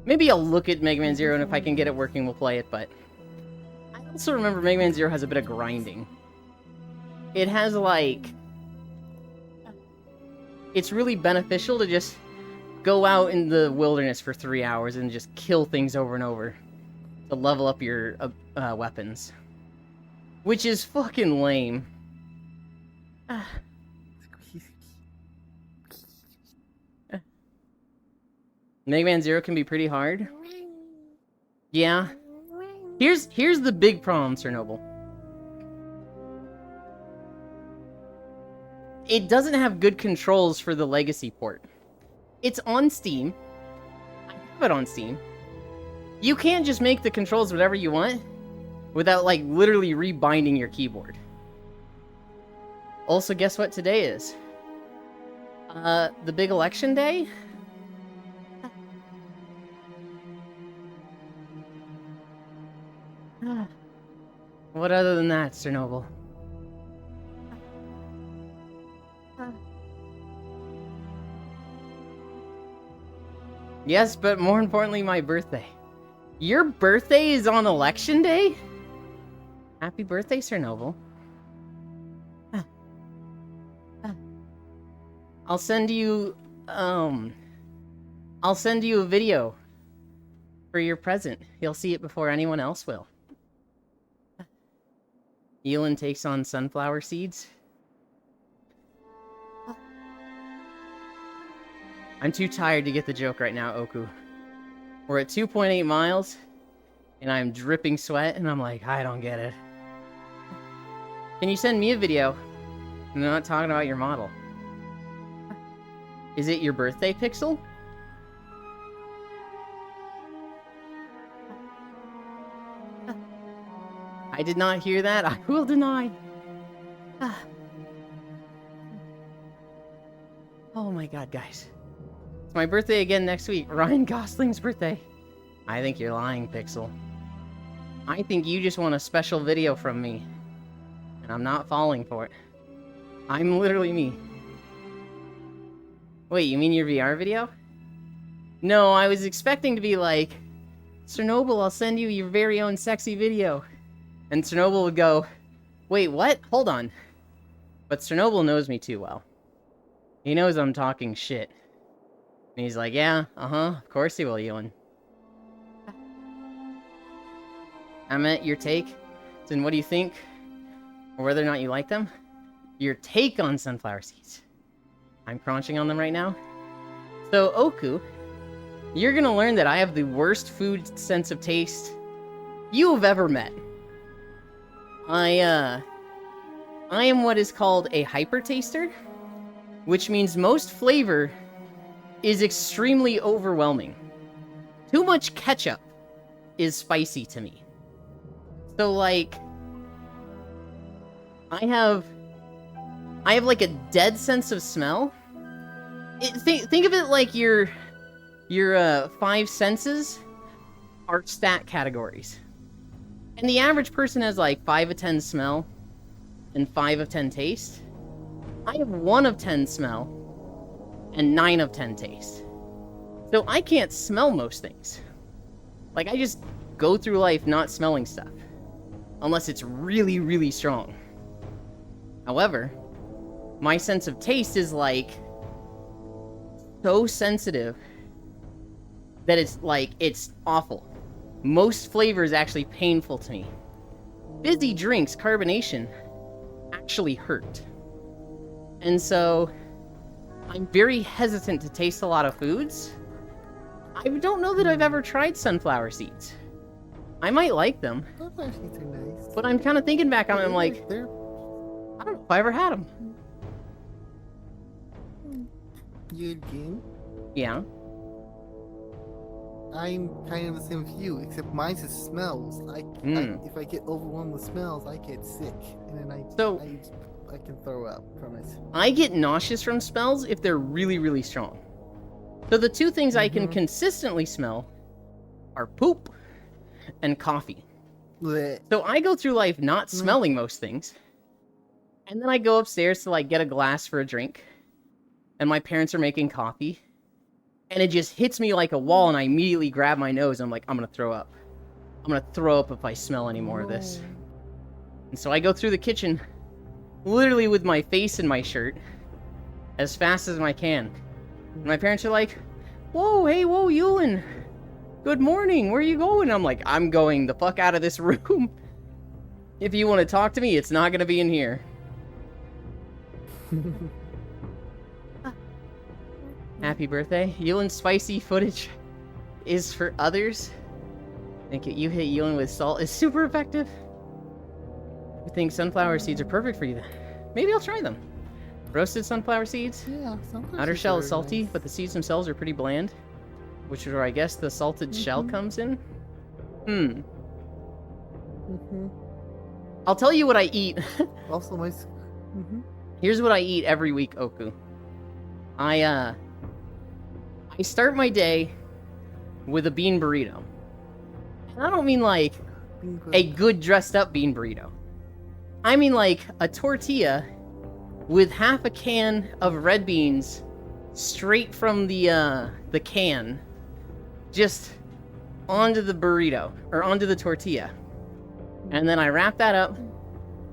Maybe I'll look at Mega Man Zero, and if I can get it working, we'll play it, but... I also remember Mega Man Zero has a bit of grinding. It has, like... It's really beneficial to just go out in the wilderness for 3 hours and just kill things over and over to level up your weapons. Which is fucking lame. Mega Man Zero can be pretty hard. Yeah. Here's the big problem, Chernobyl. It doesn't have good controls for the Legacy port. It's on Steam. I have it on Steam. You can't just make the controls whatever you want without, like, literally rebinding your keyboard. Also, guess what today is? The big election day? What other than that, Chernobyl? Yes, but more importantly, my birthday. Your birthday is on election day? Happy birthday, Chernobyl. I'll send you a video for your present. You'll see it before anyone else will. Elin takes on sunflower seeds. I'm too tired to get the joke right now, Oku. We're at 2.8 miles, and I'm dripping sweat, and I'm like, I don't get it. Can you send me a video? I'm not talking about your model. Is it your birthday, Pixel? I did not hear that. I will deny. Oh my god, guys. It's my birthday again next week. Ryan Gosling's birthday. I think you're lying, Pixel. I think you just want a special video from me. And I'm not falling for it. I'm literally me. Wait, you mean your VR video? No, I was expecting to be like, Chernobyl, I'll send you your very own sexy video. And Chernobyl would go, wait, what? Hold on. But Chernobyl knows me too well. He knows I'm talking shit. And he's like, yeah, of course he will, Ewan. I meant your take. Then what do you think? Or whether or not you like them? Your take on sunflower seeds. I'm crunching on them right now. So, Oku, you're gonna learn that I have the worst food sense of taste you have ever met. I am what is called a hyper taster, which means most flavor is extremely overwhelming. Too much ketchup is spicy to me. So, like, I have like a dead sense of smell. Think of it like your 5 senses are stat categories. And the average person has like 5 of 10 smell and 5 of 10 taste. I have 1 of 10 smell and 9 of 10 taste. So I can't smell most things. Like, I just go through life not smelling stuff. Unless it's really, really strong. However, my sense of taste is like so sensitive that it's awful. Most flavor is actually painful to me. Fizzy drinks, carbonation, actually hurt. And so, I'm very hesitant to taste a lot of foods. I don't know that I've ever tried sunflower seeds. I might like them.
Sunflower seeds are nice.
But I'm kind of thinking back on it, I'm like, I don't know if I ever had them.
You again?
Yeah.
I'm kind of the same as you, except mine just smells. If I get overwhelmed with smells, I get sick, and then I can throw up from it.
I get nauseous from smells if they're really, really strong. So the 2 things I can consistently smell are poop and coffee.
Blech.
So I go through life not smelling most things, and then I go upstairs to like get a glass for a drink, and my parents are making coffee. And it just hits me like a wall, and I immediately grab my nose, and I'm like, I'm gonna throw up. I'm gonna throw up if I smell any more of this. And so I go through the kitchen, literally with my face in my shirt, as fast as I can. And my parents are like, whoa, hey, whoa, Ewan. Good morning, where are you going? I'm like, I'm going the fuck out of this room. If you want to talk to me, it's not gonna be in here. Happy birthday. Ewan's spicy footage is for others. I think you hit Ewan with salt is super effective. I think sunflower seeds are perfect for you then. Maybe I'll try them. Roasted sunflower seeds.
Yeah, sunflower
Outer
seeds
shell
are
is salty,
nice.
but the seeds themselves are pretty bland. Which is where I guess the salted shell comes in. I'll tell you what I eat.
Also, my.
Here's what I eat every week, Oku. I start my day with a bean burrito. And I don't mean like a good dressed up bean burrito. I mean like a tortilla with half a can of red beans straight from the can just onto the burrito or onto the tortilla. And then I wrap that up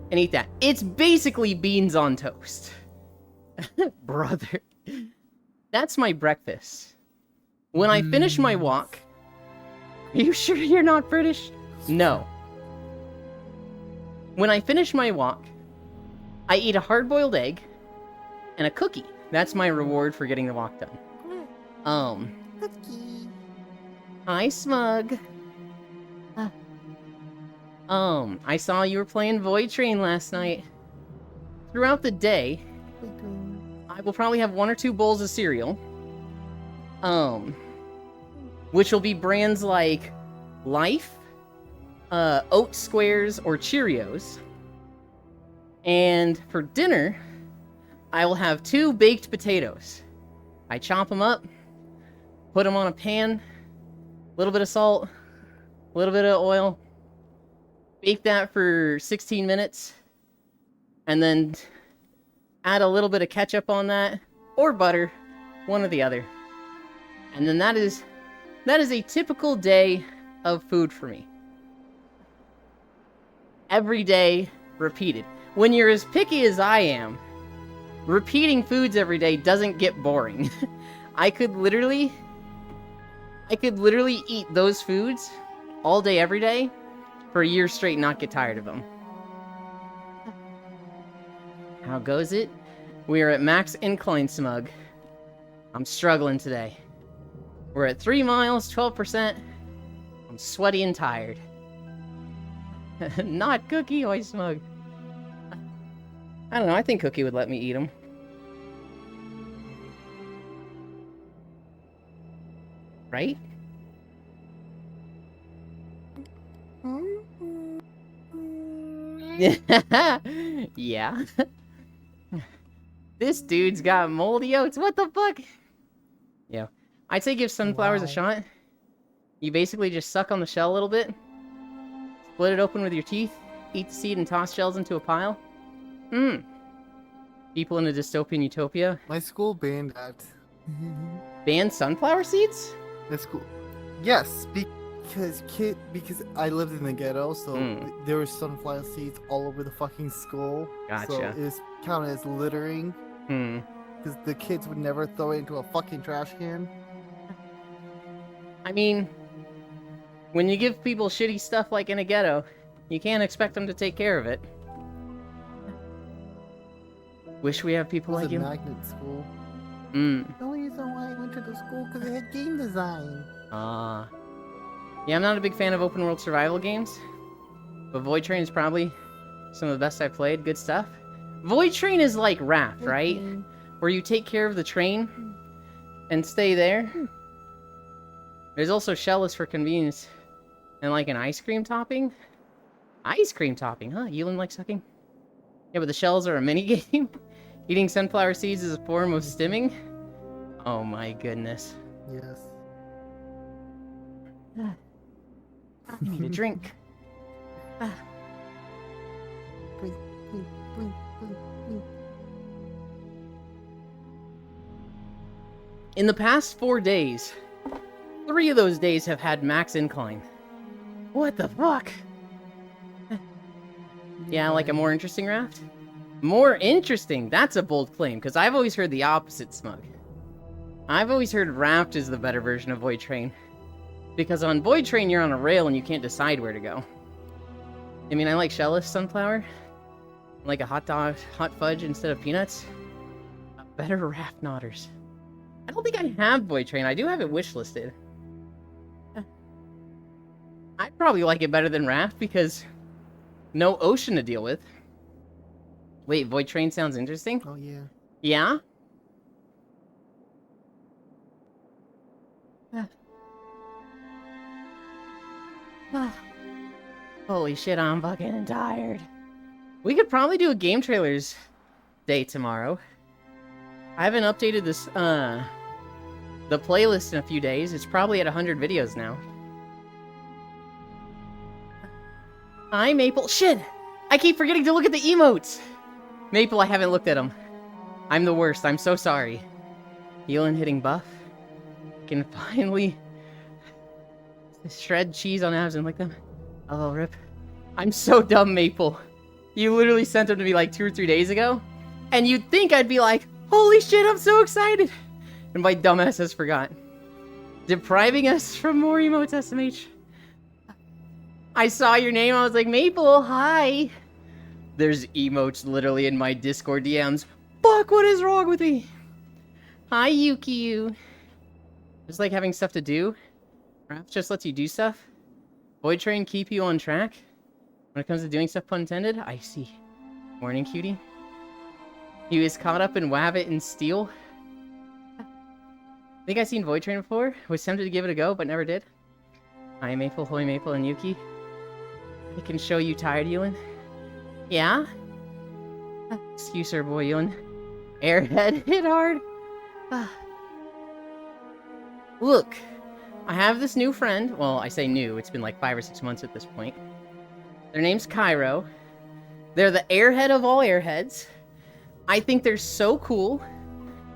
and eat that. It's basically beans on toast. Brother. That's my breakfast. When I finish my walk... Are you sure you're not British? No. When I finish my walk, I eat a hard-boiled egg and a cookie. That's my reward for getting the walk done.
Cookie.
Hi, Smug. I saw you were playing Void Train last night. Throughout the day, I will probably have 1 or 2 bowls of cereal. Which will be brands like Life, Oat Squares, or Cheerios. And for dinner, I will have 2 baked potatoes. I chop them up, put them on a pan, a little bit of salt, a little bit of oil, bake that for 16 minutes, and then add a little bit of ketchup on that, or butter, one or the other. And then that is a typical day of food for me. Every day, repeated. When you're as picky as I am, repeating foods every day doesn't get boring. I could literally eat those foods all day, every day, for a year straight and not get tired of them. How goes it? We are at max incline, Smug. I'm struggling today. We're at 3 miles, 12%. I'm sweaty and tired. Not Cookie, oi, Smug. I don't know, I think Cookie would let me eat them. Right? Yeah. This dude's got moldy oats. What the fuck? Yeah. I'd say give sunflowers a shot. You basically just suck on the shell a little bit, split it open with your teeth, eat the seed, and toss shells into a pile. People in a dystopian utopia.
My school banned that.
Banned sunflower seeds?
The school. Yes, because I lived in the ghetto, so there were sunflower seeds all over the fucking school.
Gotcha.
So it was counted as littering. Because the kids would never throw it into a fucking trash can.
I mean, when you give people shitty stuff like in a ghetto, you can't expect them to take care of it. Wish we have people like you.
It was a magnet school.
The
only reason why I went to the school because it had game design.
Yeah, I'm not a big fan of open world survival games, but Void Train is probably some of the best I've played. Good stuff. Void Train is like Raft, right? Where you take care of the train and stay there. There's also shellless for convenience. And like an ice cream topping? Ice cream topping, huh? Elin likes sucking? Yeah, but the shells are a mini-game? Eating sunflower seeds is a form of stimming? Oh my goodness.
Yes.
I need a drink. In the past 4 days, 3 of those days have had max incline. What the fuck? Yeah, like a more interesting raft? More interesting? That's a bold claim, because I've always heard the opposite, Smug. I've always heard Raft is the better version of Void Train. Because on Void Train, you're on a rail and you can't decide where to go. I mean, I like shellless sunflower. Like a hot fudge instead of peanuts. A better Raft Nodders. I don't think I have Void Train. I do have it wishlisted. I'd probably like it better than Raft because no ocean to deal with. Wait, Void Train sounds interesting?
Oh, yeah.
Yeah? Holy shit, I'm fucking tired. We could probably do a game trailers day tomorrow. I haven't updated this, the playlist in a few days. It's probably at 100 videos now. Hi, Maple. Shit! I keep forgetting to look at the emotes! Maple, I haven't looked at them. I'm the worst. I'm so sorry. Elin hitting buff. Can finally shred cheese on abs and like them. Oh, rip. I'm so dumb, Maple. You literally sent them to me like 2 or 3 days ago. And you'd think I'd be like, Holy shit, I'm so excited! And my dumbass has forgot. Depriving us from more emotes, SMH. I saw your name, I was like, Maple, hi! There's emotes literally in my Discord DMs. Fuck, what is wrong with me? Hi, Yuki. Just like having stuff to do. Perhaps just lets you do stuff. Void Train keep you on track. When it comes to doing stuff, pun intended. I see. Morning, cutie. He was caught up in Wabbit and Steel. I think I've seen Void Train before. Was tempted to give it a go, but never did. Hi, Maple, Holy Maple, and Yuki. I can show you tired, Ewan. Yeah? Excuse her, boy, Ewan. Airhead hit hard. Look, I have this new friend. Well, I say new. It's been like 5 or 6 months at this point. Their name's Cairo. They're the airhead of all airheads. I think they're so cool.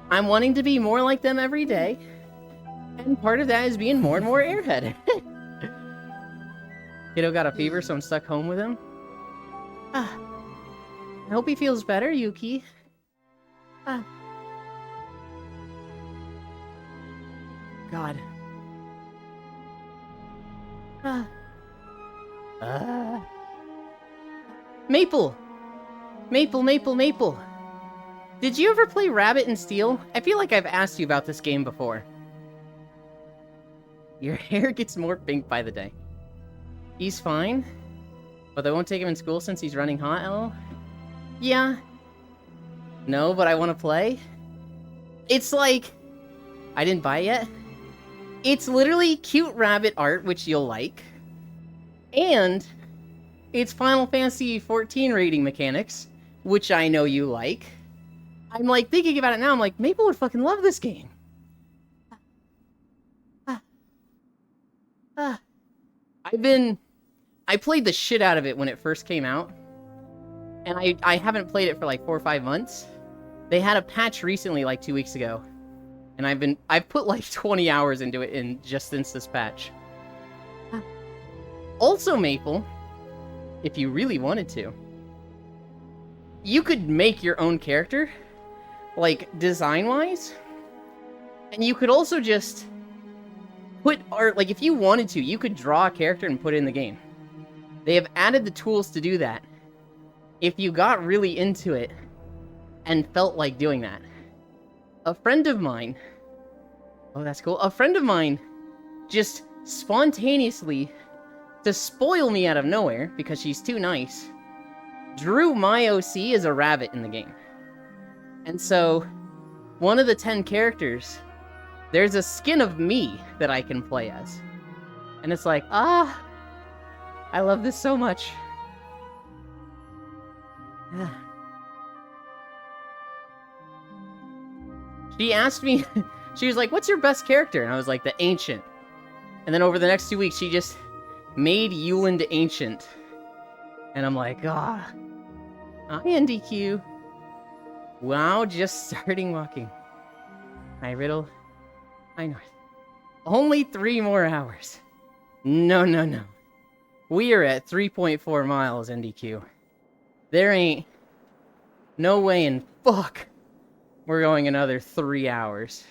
I'm wanting to be more like them every day. And part of that is being more and more airhead. Kiddo got a fever, so I'm stuck home with him. I hope he feels better, Yuki. God. Maple! Maple, Maple, Maple! Did you ever play Rabbit and Steel? I feel like I've asked you about this game before. Your hair gets more pink by the day. He's fine, but they won't take him in school since he's running hot, LOL? Yeah. No, but I want to play? It's like... I didn't buy it yet. It's literally cute rabbit art, which you'll like. And it's Final Fantasy XIV rating mechanics, which I know you like. I'm like thinking about it now, I'm like, Maple would fucking love this game. I played the shit out of it when it first came out. And I haven't played it for like 4 or 5 months. They had a patch recently, like 2 weeks ago. And I've put like 20 hours into it since this patch. Also, Maple, if you really wanted to, you could make your own character, like design-wise, and you could also just put art, like if you wanted to, you could draw a character and put it in the game. They have added the tools to do that. If you got really into it and felt like doing that. A friend of mine, oh that's cool, a friend of mine just spontaneously, to spoil me out of nowhere, because she's too nice, drew my OC as a rabbit in the game. And so, one of the 10 characters, there's a skin of me that I can play as. And it's like, I love this so much. She asked me, she was like, what's your best character? And I was like, the Ancient. And then over the next 2 weeks, she just made Yuland Ancient. And I'm like, hi NDQ. Wow, just starting walking. Hi Riddle. Hi North. Only 3 more hours. No. We are at 3.4 miles, NDQ. There ain't no way in fuck we're going another 3 hours.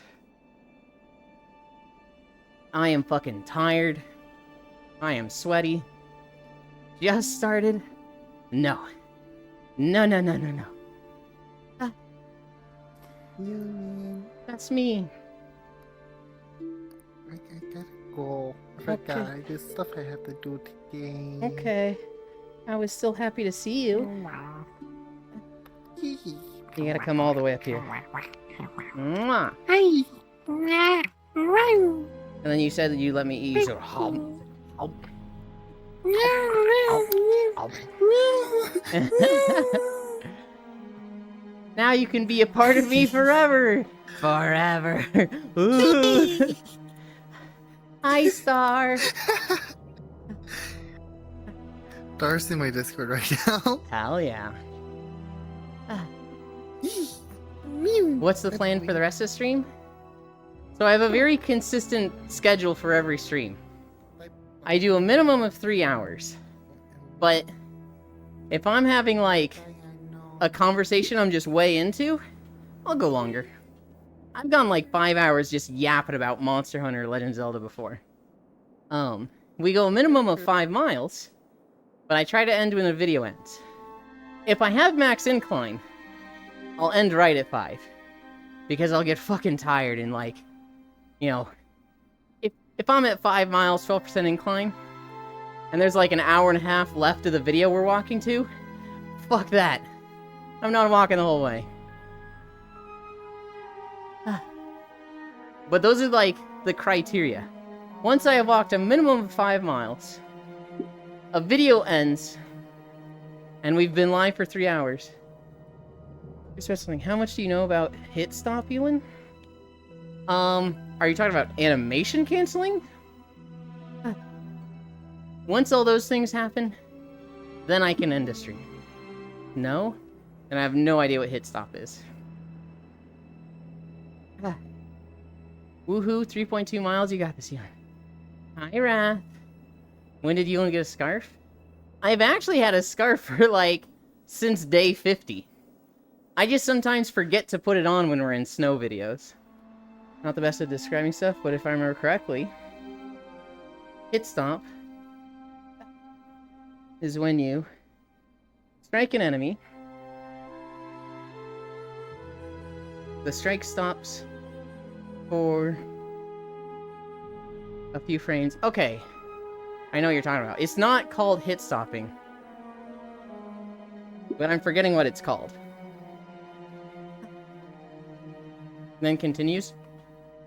I am fucking tired. I am sweaty. Just started. No. That's me.
I gotta go. I forgot. There's stuff I have to do today.
Okay. I was still happy to see you. You gotta come all the way up here. Mwah. And then you said that you let me eat your hum. Now you can be a part of me forever. Forever. Ooh. Hi, Star.
Star's in my Discord right now.
Hell yeah. What's the plan for the rest of the stream? So I have a very consistent schedule for every stream. I do a minimum of 3 hours. But if I'm having like a conversation I'm just way into, I'll go longer. I've gone like 5 hours just yapping about Monster Hunter Legend of Zelda before. We go a minimum of 5 miles, but I try to end when the video ends. If I have max incline, I'll end right at 5. Because I'll get fucking tired and like, you know, if I'm at 5 miles, 12% incline, and there's like an hour and a half left of the video we're walking to, fuck that. I'm not walking the whole way. But those are like the criteria. Once I have walked a minimum of 5 miles, a video ends, and we've been live for 3 hours. Here's something. How much do you know about hit stop, Elin? Are you talking about animation canceling? Once all those things happen, then I can end a stream. No? And I have no idea what hit stop is. Woohoo, 3.2 miles, you got this, Elin. Hi, Wrath. When did Elin get a scarf? I've actually had a scarf for, like, since day 50. I just sometimes forget to put it on when we're in snow videos. Not the best at describing stuff, but if I remember correctly, hit stop is when you strike an enemy. The strike stops for a few frames. Okay, I know what you're talking about. It's not called hit stopping, but I'm forgetting what it's called. Then continues.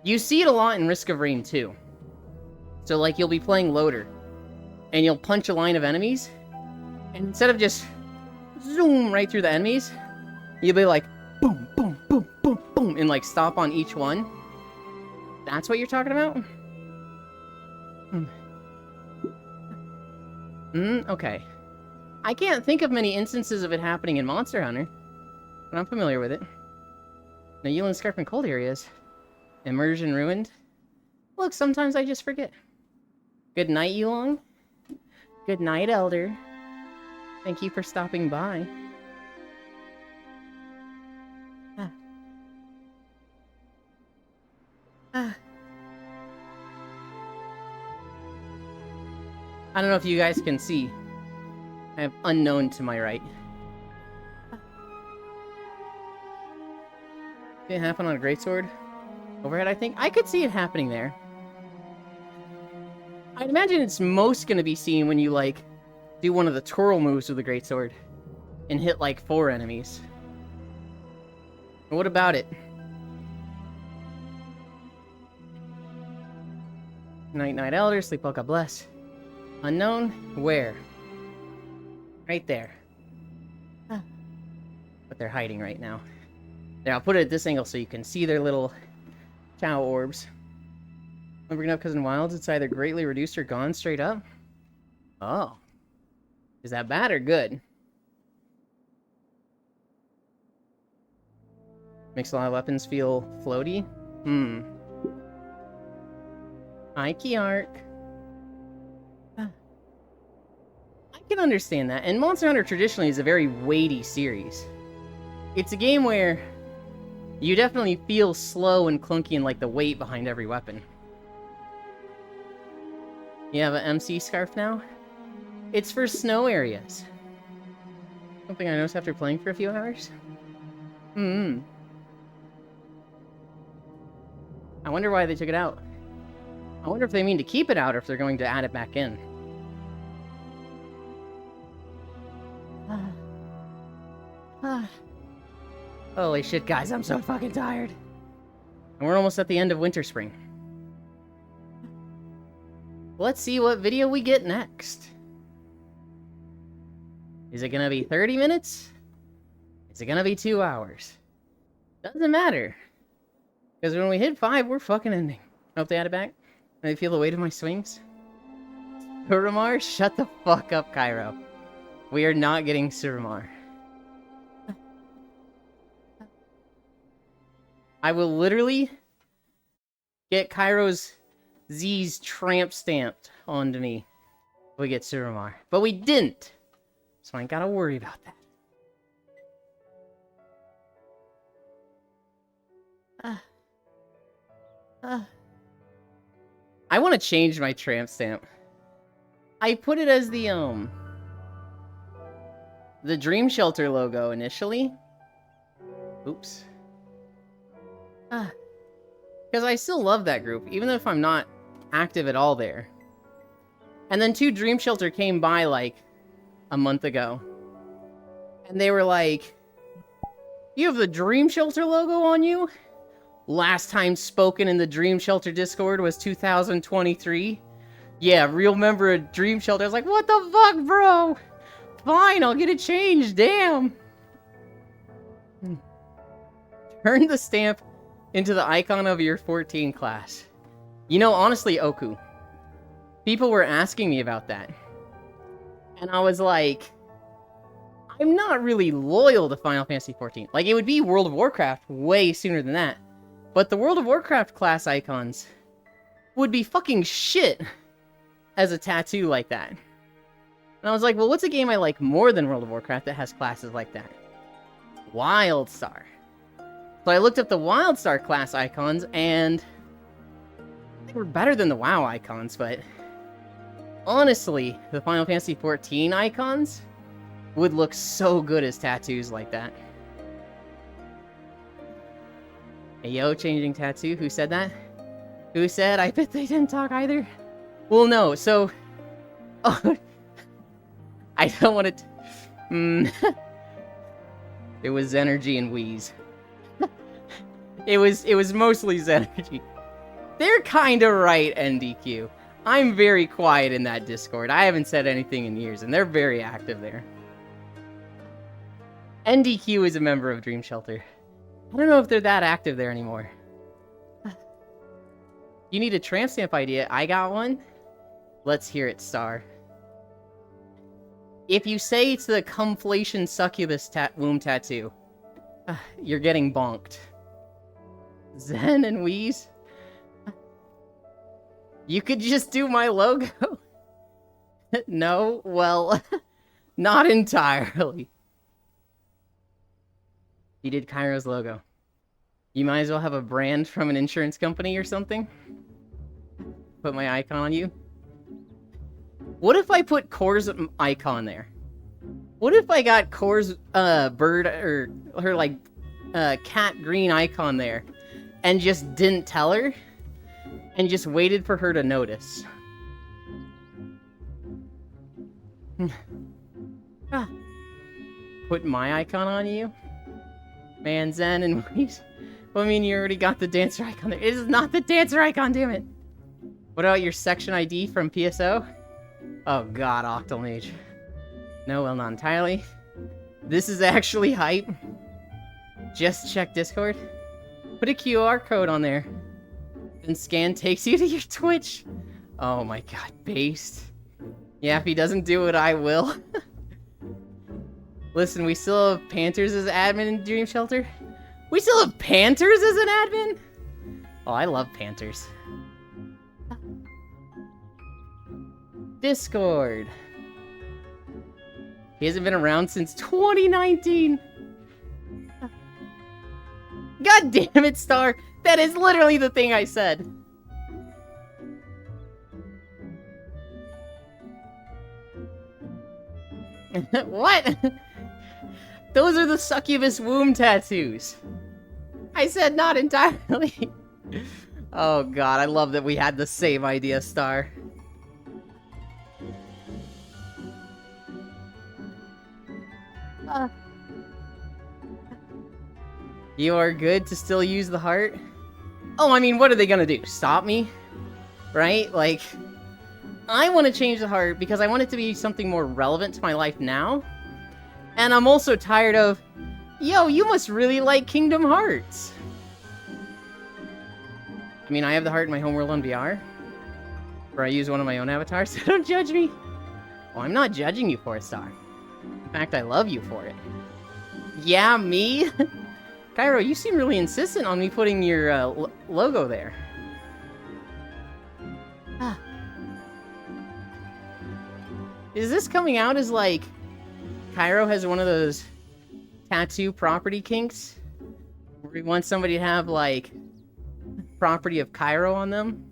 You see it a lot in Risk of Rain 2. So like you'll be playing loader, and you'll punch a line of enemies, and instead of just zoom right through the enemies, you'll be like boom, boom, boom, boom, boom, and like stop on each one. That's what you're talking about? Okay. I can't think of many instances of it happening in Monster Hunter, but I'm familiar with it. Now, Eulin Scarf in cold areas. Immersion ruined. Look, sometimes I just forget. Good night, Yulong. Good night, Elder. Thank you for stopping by. I don't know if you guys can see. I have unknown to my right. Did it happen on a greatsword? Overhead, I think? I could see it happening there. I'd imagine it's most gonna be seen when you, like, do one of the twirl moves with the greatsword and hit, like, 4 enemies. But what about it? Night, Night Elder, sleep well, God bless. Unknown? Where? Right there. But they're hiding right now. There, I'll put it at this angle so you can see their little Chow orbs. When bringing up Cousin Wilds, it's either greatly reduced or gone straight up. Oh. Is that bad or good? Makes a lot of weapons feel floaty? Hi, Kiark. I can understand that. And Monster Hunter traditionally is a very weighty series. It's a game where you definitely feel slow and clunky and like the weight behind every weapon. You have an MC scarf now? It's for snow areas. Something I noticed after playing for a few hours. I wonder why they took it out. I wonder if they mean to keep it out or if they're going to add it back in. Holy shit, guys, I'm so fucking tired. And we're almost at the end of Winter Spring. Let's see what video we get next. Is it gonna be 30 minutes? Is it gonna be 2 hours? Doesn't matter. Because when we hit 5, we're fucking ending. I hope they add it back. I feel the weight of my swings. Suramar? Shut the fuck up, Cairo. We are not getting Suramar. I will literally get Cairo's Z's tramp stamped onto me if we get Suramar. But we didn't. So I ain't gotta worry about that. I want to change my tramp stamp. I put it as the Dream Shelter logo initially. Oops. Because I still love that group, even if I'm not active at all there. And then 2 Dream Shelter came by, like, a month ago. And they were like, "You have the Dream Shelter logo on you? Last time spoken in the Dream Shelter Discord was 2023. Yeah, real member of Dream Shelter." I was like, what the fuck, bro? Fine, I'll get it changed, damn. Turn the stamp into the icon of your 14 class. You know, honestly, Oku, people were asking me about that. And I was like, I'm not really loyal to Final Fantasy XIV. Like, it would be World of Warcraft way sooner than that. But the World of Warcraft class icons would be fucking shit as a tattoo like that. And I was like, well, what's a game I like more than World of Warcraft that has classes like that? WildStar. So I looked up the WildStar class icons, and they were better than the WoW icons, but honestly, the Final Fantasy XIV icons would look so good as tattoos like that. Hey, yo, changing tattoo. Who said that? Who said? I bet they didn't talk either. Well, no, so... Oh, I don't want to... It was Zenergy and Wheeze. It was mostly Zenergy. They're kinda right, NDQ. I'm very quiet in that Discord. I haven't said anything in years, and they're very active there. NDQ is a member of Dream Shelter. I don't know if they're that active there anymore. You need a tramp stamp idea. I got one. Let's hear it, Star. If you say it's the Cumflation Succubus womb tattoo, you're getting bonked. Zen and Wheeze? You could just do my logo. No? Well, not entirely. You did Kairo's logo. You might as well have a brand from an insurance company or something. Put my icon on you. What if I put Core's icon there? What if I got Core's bird or her like cat green icon there and just didn't tell her and just waited for her to notice? Put my icon on you? Man, Zen and Wheeze. Well, I mean, you already got the dancer icon there. It is not the dancer icon, damn it. What about your section ID from PSO? Oh god, Octomage. No, well, not entirely. This is actually hype. Just check Discord. Put a QR code on there. Then scan takes you to your Twitch. Oh my god, based. Yeah, if he doesn't do it, I will. Listen, we still have Panthers as admin in Dream Shelter. We still have Panthers as an admin? Oh, I love Panthers. Discord. He hasn't been around since 2019. God damn it, Star. That is literally the thing I said. What? Those are the succubus womb tattoos. I said not entirely. Oh god, I love that we had the same idea, Star. You are good to still use the heart? Oh, I mean, what are they gonna do? Stop me? Right? Like, I want to change the heart because I want it to be something more relevant to my life now. And I'm also tired of, yo, you must really like Kingdom Hearts. I mean, I have the heart in my homeworld on VR. Where I use one of my own avatars, so don't judge me. Oh, I'm not judging you for it, Star. In fact, I love you for it. Yeah, me? Cairo, you seem really insistent on me putting your logo there. Is this coming out as, like, Cairo has one of those tattoo property kinks? Where he wants somebody to have, like, property of Cairo on them,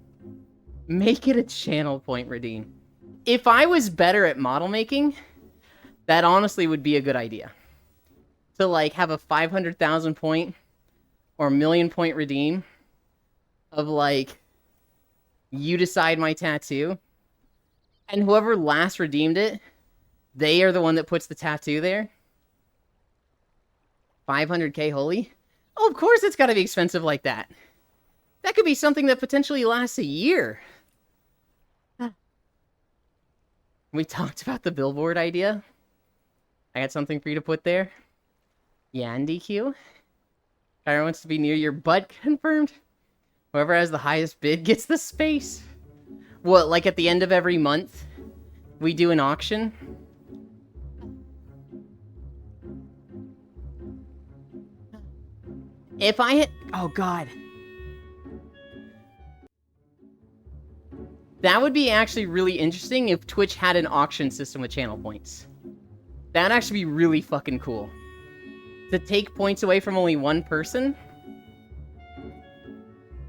make it a channel point redeem. If I was better at model making, that honestly would be a good idea. To like have a 500,000 point or million point redeem of like, you decide my tattoo, and whoever last redeemed it, they are the one that puts the tattoo there. 500k holy? Oh, of course it's gotta be expensive like that. That could be something that potentially lasts a year. We talked about the billboard idea. I got something for you to put there. Yeah, NDQ. Kyra wants to be near your butt confirmed. Whoever has the highest bid gets the space. What, like at the end of every month, we do an auction? If I hit... Oh, God. That would be actually really interesting if Twitch had an auction system with channel points. That'd actually be really fucking cool. To take points away from only one person,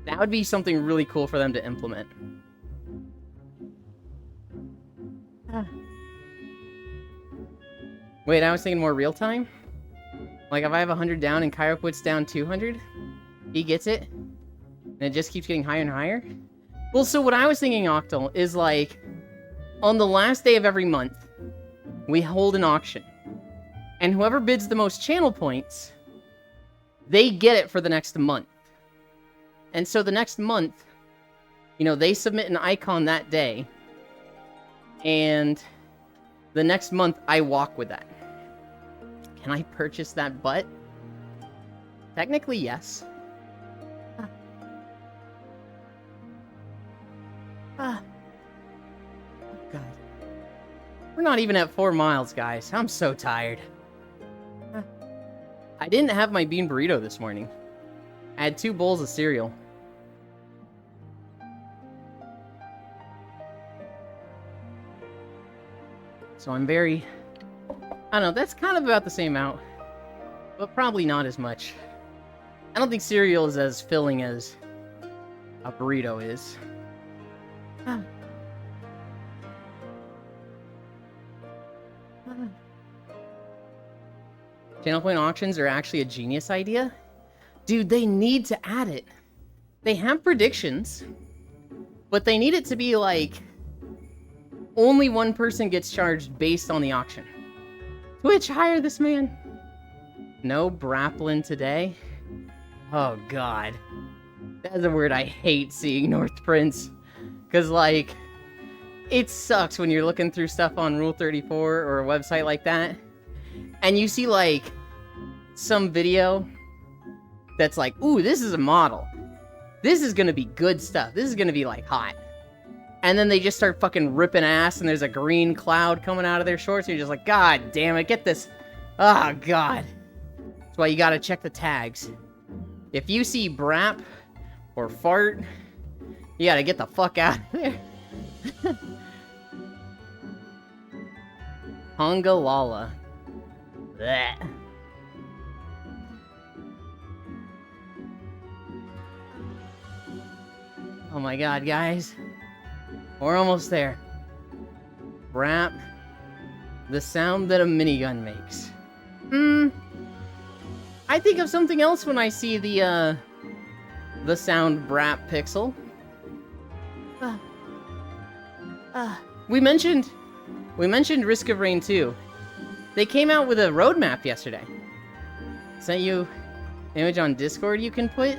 that would be something really cool for them to implement. Wait, I was thinking more real time? Like if I have 100 down and Cairo puts down 200, he gets it, and it just keeps getting higher and higher? Well, so what I was thinking, Octal, is like, on the last day of every month, we hold an auction. And whoever bids the most channel points, they get it for the next month. And so the next month, you know, they submit an icon that day. And the next month, I walk with that. Can I purchase that butt? Technically, yes. Oh, God. We're not even at 4 miles, guys. I'm so tired. I didn't have my bean burrito this morning. I had 2 bowls of cereal. So I'm very... I don't know, that's kind of about the same amount. But probably not as much. I don't think cereal is as filling as a burrito is. Channel point auctions are actually a genius idea. Dude, they need to add it. They have predictions, but they need it to be like, only one person gets charged based on the auction. Twitch, hire this man. No Braplin today. Oh, God. That's a word I hate seeing, North Prince. Because, like, it sucks when you're looking through stuff on Rule 34 or a website like that, and you see, like, some video that's like, ooh, this is a model. This is gonna be good stuff. This is gonna be, like, hot. And then they just start fucking ripping ass, and there's a green cloud coming out of their shorts, and you're just like, God damn it, get this. Oh, God. That's why you gotta check the tags. If you see brap or fart, you gotta get the fuck out of there. Hongalala. Blech. Oh my God, guys. We're almost there. Brap. The sound that a minigun makes. I think of something else when I see the sound brap pixel. We mentioned Risk of Rain 2. They came out with a roadmap yesterday. Sent you an image on Discord you can put?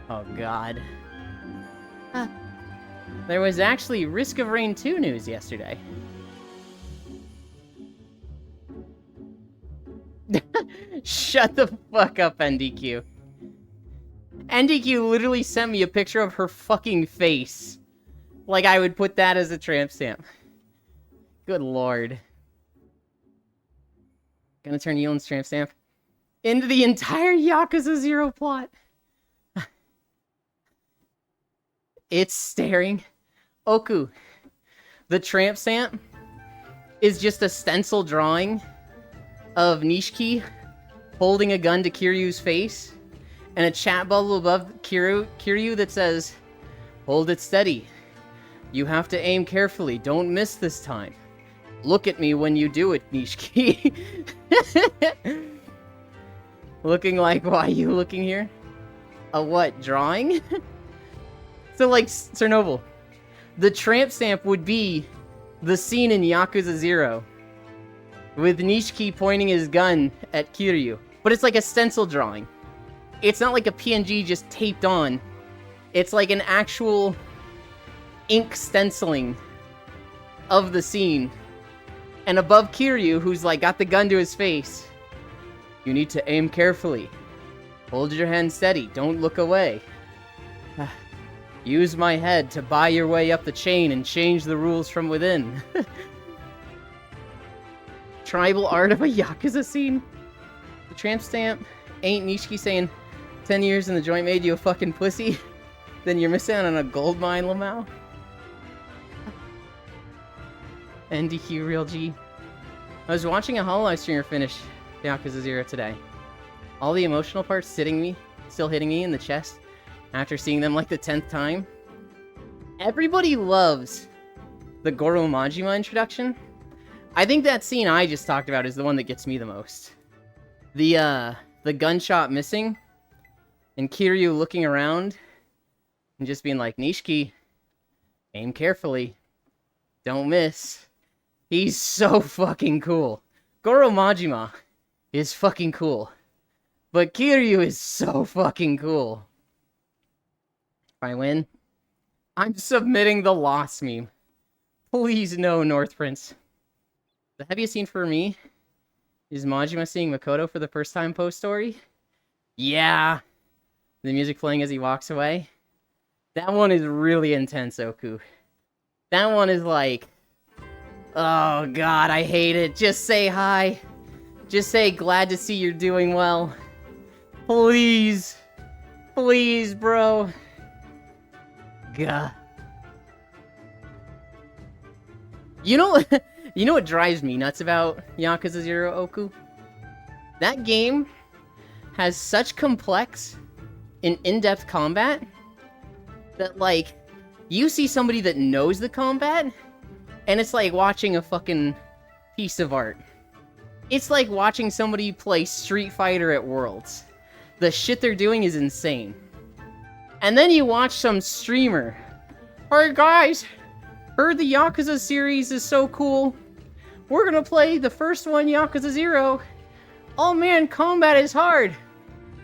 Oh, God. There was actually Risk of Rain 2 news yesterday. Shut the fuck up, NDQ. NDQ literally sent me a picture of her fucking face. Like I would put that as a tramp stamp. Good lord. Gonna turn Elan's tramp stamp into the entire Yakuza 0 plot. It's staring. Oku. The tramp stamp is just a stencil drawing of Nishiki holding a gun to Kiryu's face. and a chat bubble above Kiryu that says, "Hold it steady. You have to aim carefully. Don't miss this time. Look at me when you do it, Nishiki." Looking like, why are you looking here? A what, drawing? So like, Chernobyl. The tramp stamp would be the scene in Yakuza 0 with Nishiki pointing his gun at Kiryu. But it's like a stencil drawing. It's not like a PNG just taped on. It's like an actual ink stenciling of the scene. And above Kiryu, who's like got the gun to his face, "You need to aim carefully. Hold your hand steady. Don't look away. Use my head to buy your way up the chain and change the rules from within." Tribal art of a Yakuza scene. The tramp stamp ain't Nishiki saying, 10 years in the joint made you a fucking pussy? Then you're missing out on a gold mine, Lamau. NDQ Real G. I was watching a Hololive streamer finish Yakuza 0 today. All the emotional parts still hitting me in the chest after seeing them like the 10th time. Everybody loves the Goro Majima introduction. I think that scene I just talked about is the one that gets me the most. The gunshot missing, and Kiryu looking around, and just being like, "Nishiki, aim carefully. Don't miss." He's so fucking cool. Goro Majima is fucking cool. But Kiryu is so fucking cool. If I win, I'm submitting the loss meme. Please no, North Prince. The heaviest scene for me is Majima seeing Makoto for the first time post-story. Yeah. The music playing as he walks away. That one is really intense, Oku. That one is like, oh god, I hate it. Just say hi. Just say glad to see you're doing well. Please. Please, bro. God. You know what drives me nuts about Yakuza 0 Oku? That game has such complex and in-depth combat that, like, you see somebody that knows the combat, and it's like watching a fucking piece of art. It's like watching somebody play Street Fighter at Worlds. The shit they're doing is insane. And then you watch some streamer. "Alright guys, heard the Yakuza series is so cool. We're gonna play the first one, Yakuza 0. Oh man, combat is hard.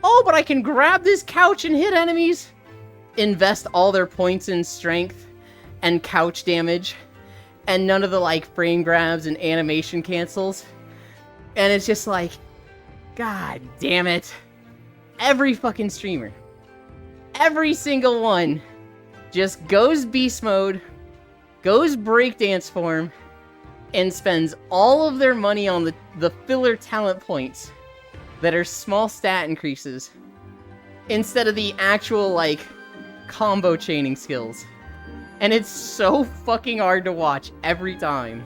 Oh, but I can grab this couch and hit enemies." Invest all their points in strength and couch damage, and none of the, like, frame grabs and animation cancels. And it's just like, god damn it. Every fucking streamer, every single one, just goes beast mode, goes breakdance form, and spends all of their money on the filler talent points that are small stat increases, instead of the actual, like, combo chaining skills. And it's so fucking hard to watch every time.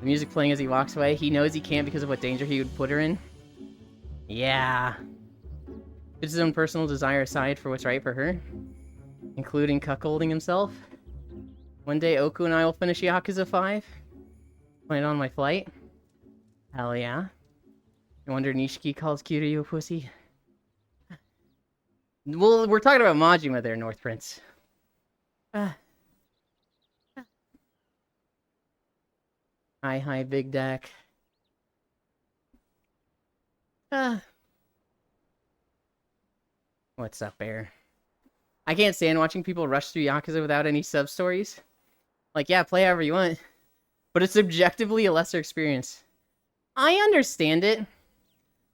The music playing as he walks away. He knows he can't because of what danger he would put her in. Yeah. Puts his own personal desire aside for what's right for her, including cuckolding himself. One day Oku and I will finish Yakuza 5. Plan on my flight. Hell yeah. No wonder Nishiki calls Kiryu a pussy. Well, we're talking about Majima there, North Prince. Hi, Big Deck. What's up, Bear? I can't stand watching people rush through Yakuza without any sub-stories. Like, yeah, play however you want, but it's objectively a lesser experience. I understand it,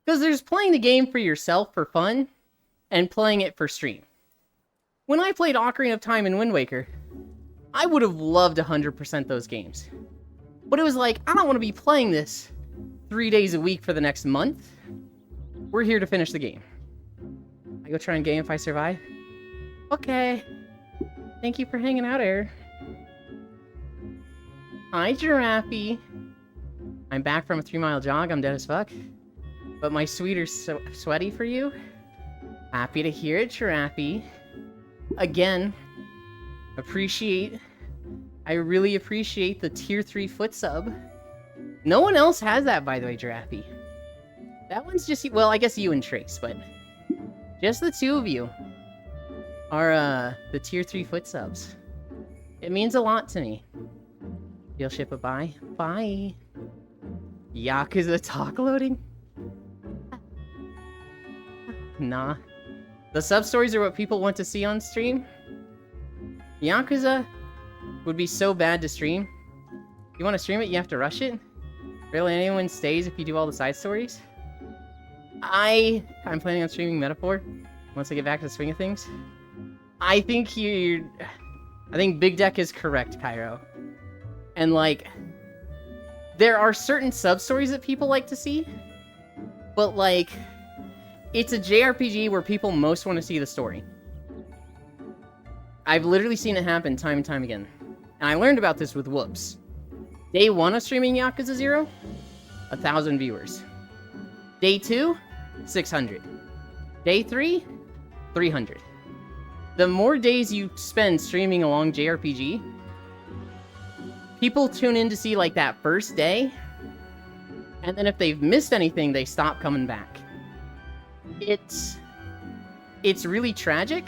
because there's playing the game for yourself for fun, and playing it for stream. When I played Ocarina of Time and Wind Waker, I would have loved 100% those games. But it was like, I don't want to be playing this 3 days a week for the next month. We're here to finish the game. I go try and game if I survive? Okay. Thank you for hanging out, Air. Hi, Giraffe. I'm back from a 3-mile jog. I'm dead as fuck. But my sweet are so sweaty for you. Happy to hear it, Giraffe. Again, I really appreciate the tier 3 foot sub. No one else has that, by the way, Giraffe. That one's just, well, I guess you and Trace, but just the two of you are the tier 3 foot subs. It means a lot to me. You'll ship a bye? Bye. Yakuza talk loading? Nah. The sub-stories are what people want to see on stream. Yakuza would be so bad to stream. You want to stream it, you have to rush it? Really, anyone stays if you do all the side stories? I'm planning on streaming Metaphor once I get back to the swing of things. I think Big Deck is correct, Cairo. And like, there are certain sub-stories that people like to see, but like, it's a JRPG where people most want to see the story. I've literally seen it happen time and time again. And I learned about this with Whoops. Day 1 of streaming Yakuza 0, 1,000 viewers. Day 2, 600. Day 3, 300. The more days you spend streaming along JRPG, people tune in to see like that first day, and then if they've missed anything, they stop coming back. It's really tragic.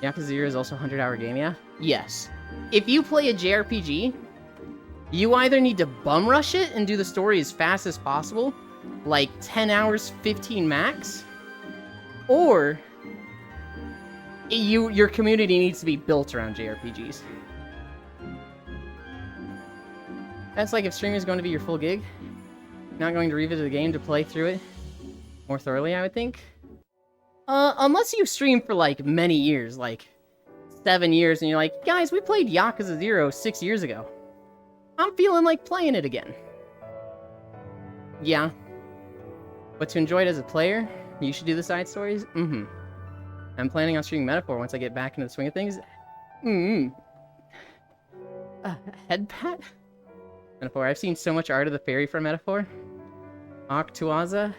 Yakuza 0 is also a 100-hour game, yeah? Yes. If you play a JRPG, you either need to bum rush it and do the story as fast as possible, like 10 hours, 15 max, or your community needs to be built around JRPGs. That's like if streaming is going to be your full gig, not going to revisit the game to play through it more thoroughly, I would think. Unless you stream for like many years, like 7 years, and you're like, guys, we played Yakuza 0 6 years ago. I'm feeling like playing it again. Yeah. But to enjoy it as a player, you should do the side stories? Mm-hmm. I'm planning on streaming Metaphor once I get back into the swing of things. Head pat? Metaphor. I've seen so much art of the fairy from Metaphor. Octuaza.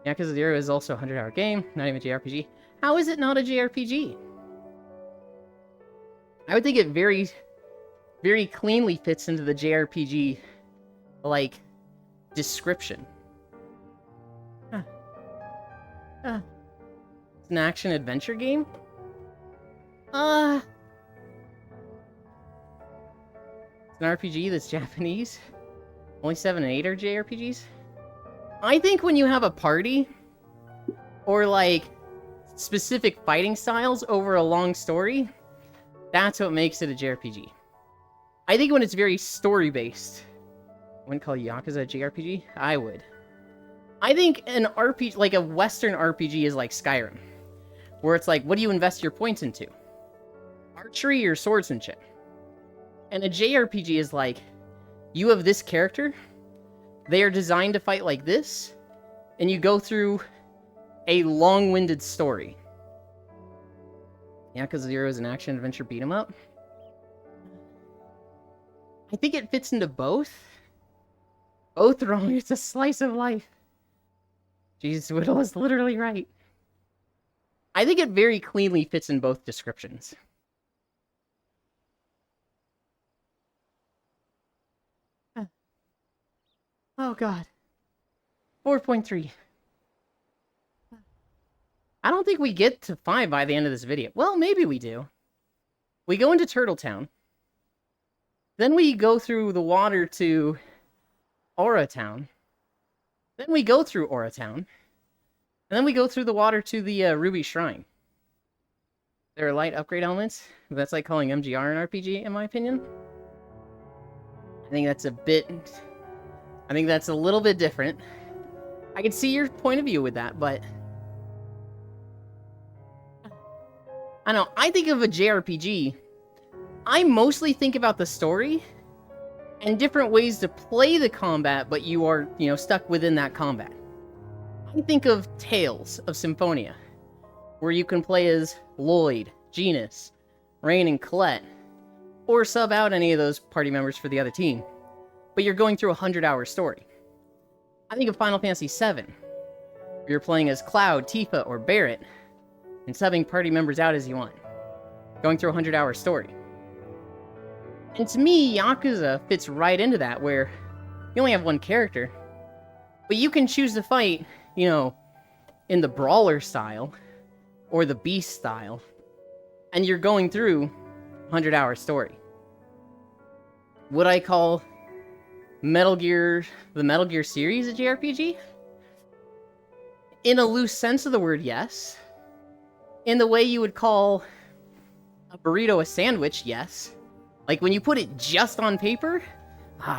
Yakuza 0 is also a 100-hour game, not even a JRPG. How is it not a JRPG? I would think it very, very cleanly fits into the JRPG, like, description. It's an action-adventure game? It's an RPG that's Japanese? Only 7 and 8 are JRPGs? I think when you have a party, or like, specific fighting styles over a long story, that's what makes it a JRPG. I think when it's very story-based, I wouldn't call Yakuza a JRPG? I would. I think an RPG, like a Western RPG is like Skyrim, where it's like, what do you invest your points into? Archery or swordsmanship? And a JRPG is like, you have this character, they are designed to fight like this, and you go through a long-winded story. Yakuza 0 is an action-adventure beat-em-up. I think it fits into both. Both wrong, it's a slice of life. Jesus, Whittle is literally right. I think it very cleanly fits in both descriptions. Oh god. 4.3. I don't think we get to 5 by the end of this video. Well, maybe we do. We go into Turtle Town. Then we go through the water to Aura Town. Then we go through Aura Town. And then we go through the water to the Ruby Shrine. There are light upgrade elements. That's like calling MGR an RPG, in my opinion. I think that's a little bit different. I can see your point of view with that, but I don't know. I think of a JRPG, I mostly think about the story and different ways to play the combat, but you are, stuck within that combat. I think of Tales of Symphonia, where you can play as Lloyd, Genis, Rain, and Colette, or sub out any of those party members for the other team. but you're going through a 100-hour story. I think of Final Fantasy VII, where you're playing as Cloud, Tifa, or Barret, and subbing party members out as you want, going through a 100-hour story. And to me, Yakuza fits right into that, where you only have one character, but you can choose to fight, you know, in the brawler style, or the beast style, and you're going through a 100-hour story. Would I call the Metal Gear series a JRPG? In a loose sense of the word, yes. In the way you would call a burrito a sandwich, yes. Like, when you put it just on paper,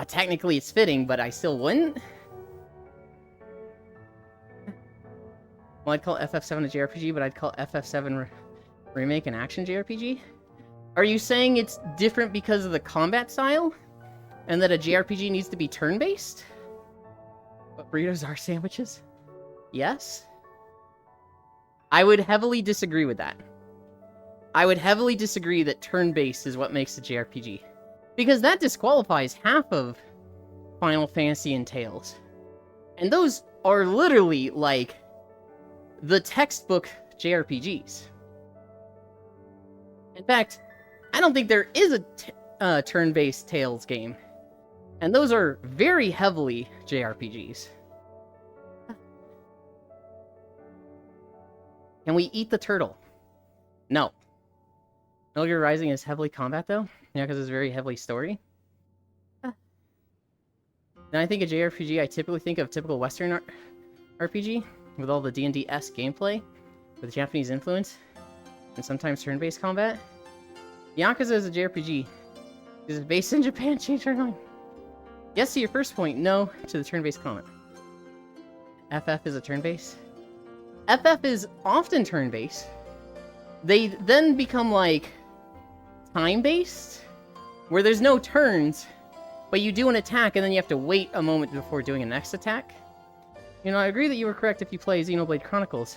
technically it's fitting, but I still wouldn't. Well, I'd call FF7 a JRPG, but I'd call FF7 Remake an action JRPG? Are you saying it's different because of the combat style? And that a JRPG needs to be turn-based? But burritos are sandwiches? Yes? I would heavily disagree with that. I would heavily disagree that turn-based is what makes a JRPG. Because that disqualifies half of Final Fantasy and Tales. And those are literally, like, the textbook JRPGs. In fact, I don't think there is a turn-based Tales game. And those are very heavily JRPGs. Can we eat the turtle? No. Metal Gear Rising is heavily combat, though? Yeah, because it's very heavily story. When I think of JRPG, I typically think of typical Western RPG, with all the D&D-esque gameplay, with Japanese influence, and sometimes turn-based combat. Yakuza is a JRPG. Is it based in Japan? Change our mind. Yes to your first point, no to the turn-based comment. FF is a turn-based? FF is often turn-based. They then become, like, time-based, where there's no turns, but you do an attack and then you have to wait a moment before doing a next attack. You know, I agree that you were correct if you play Xenoblade Chronicles.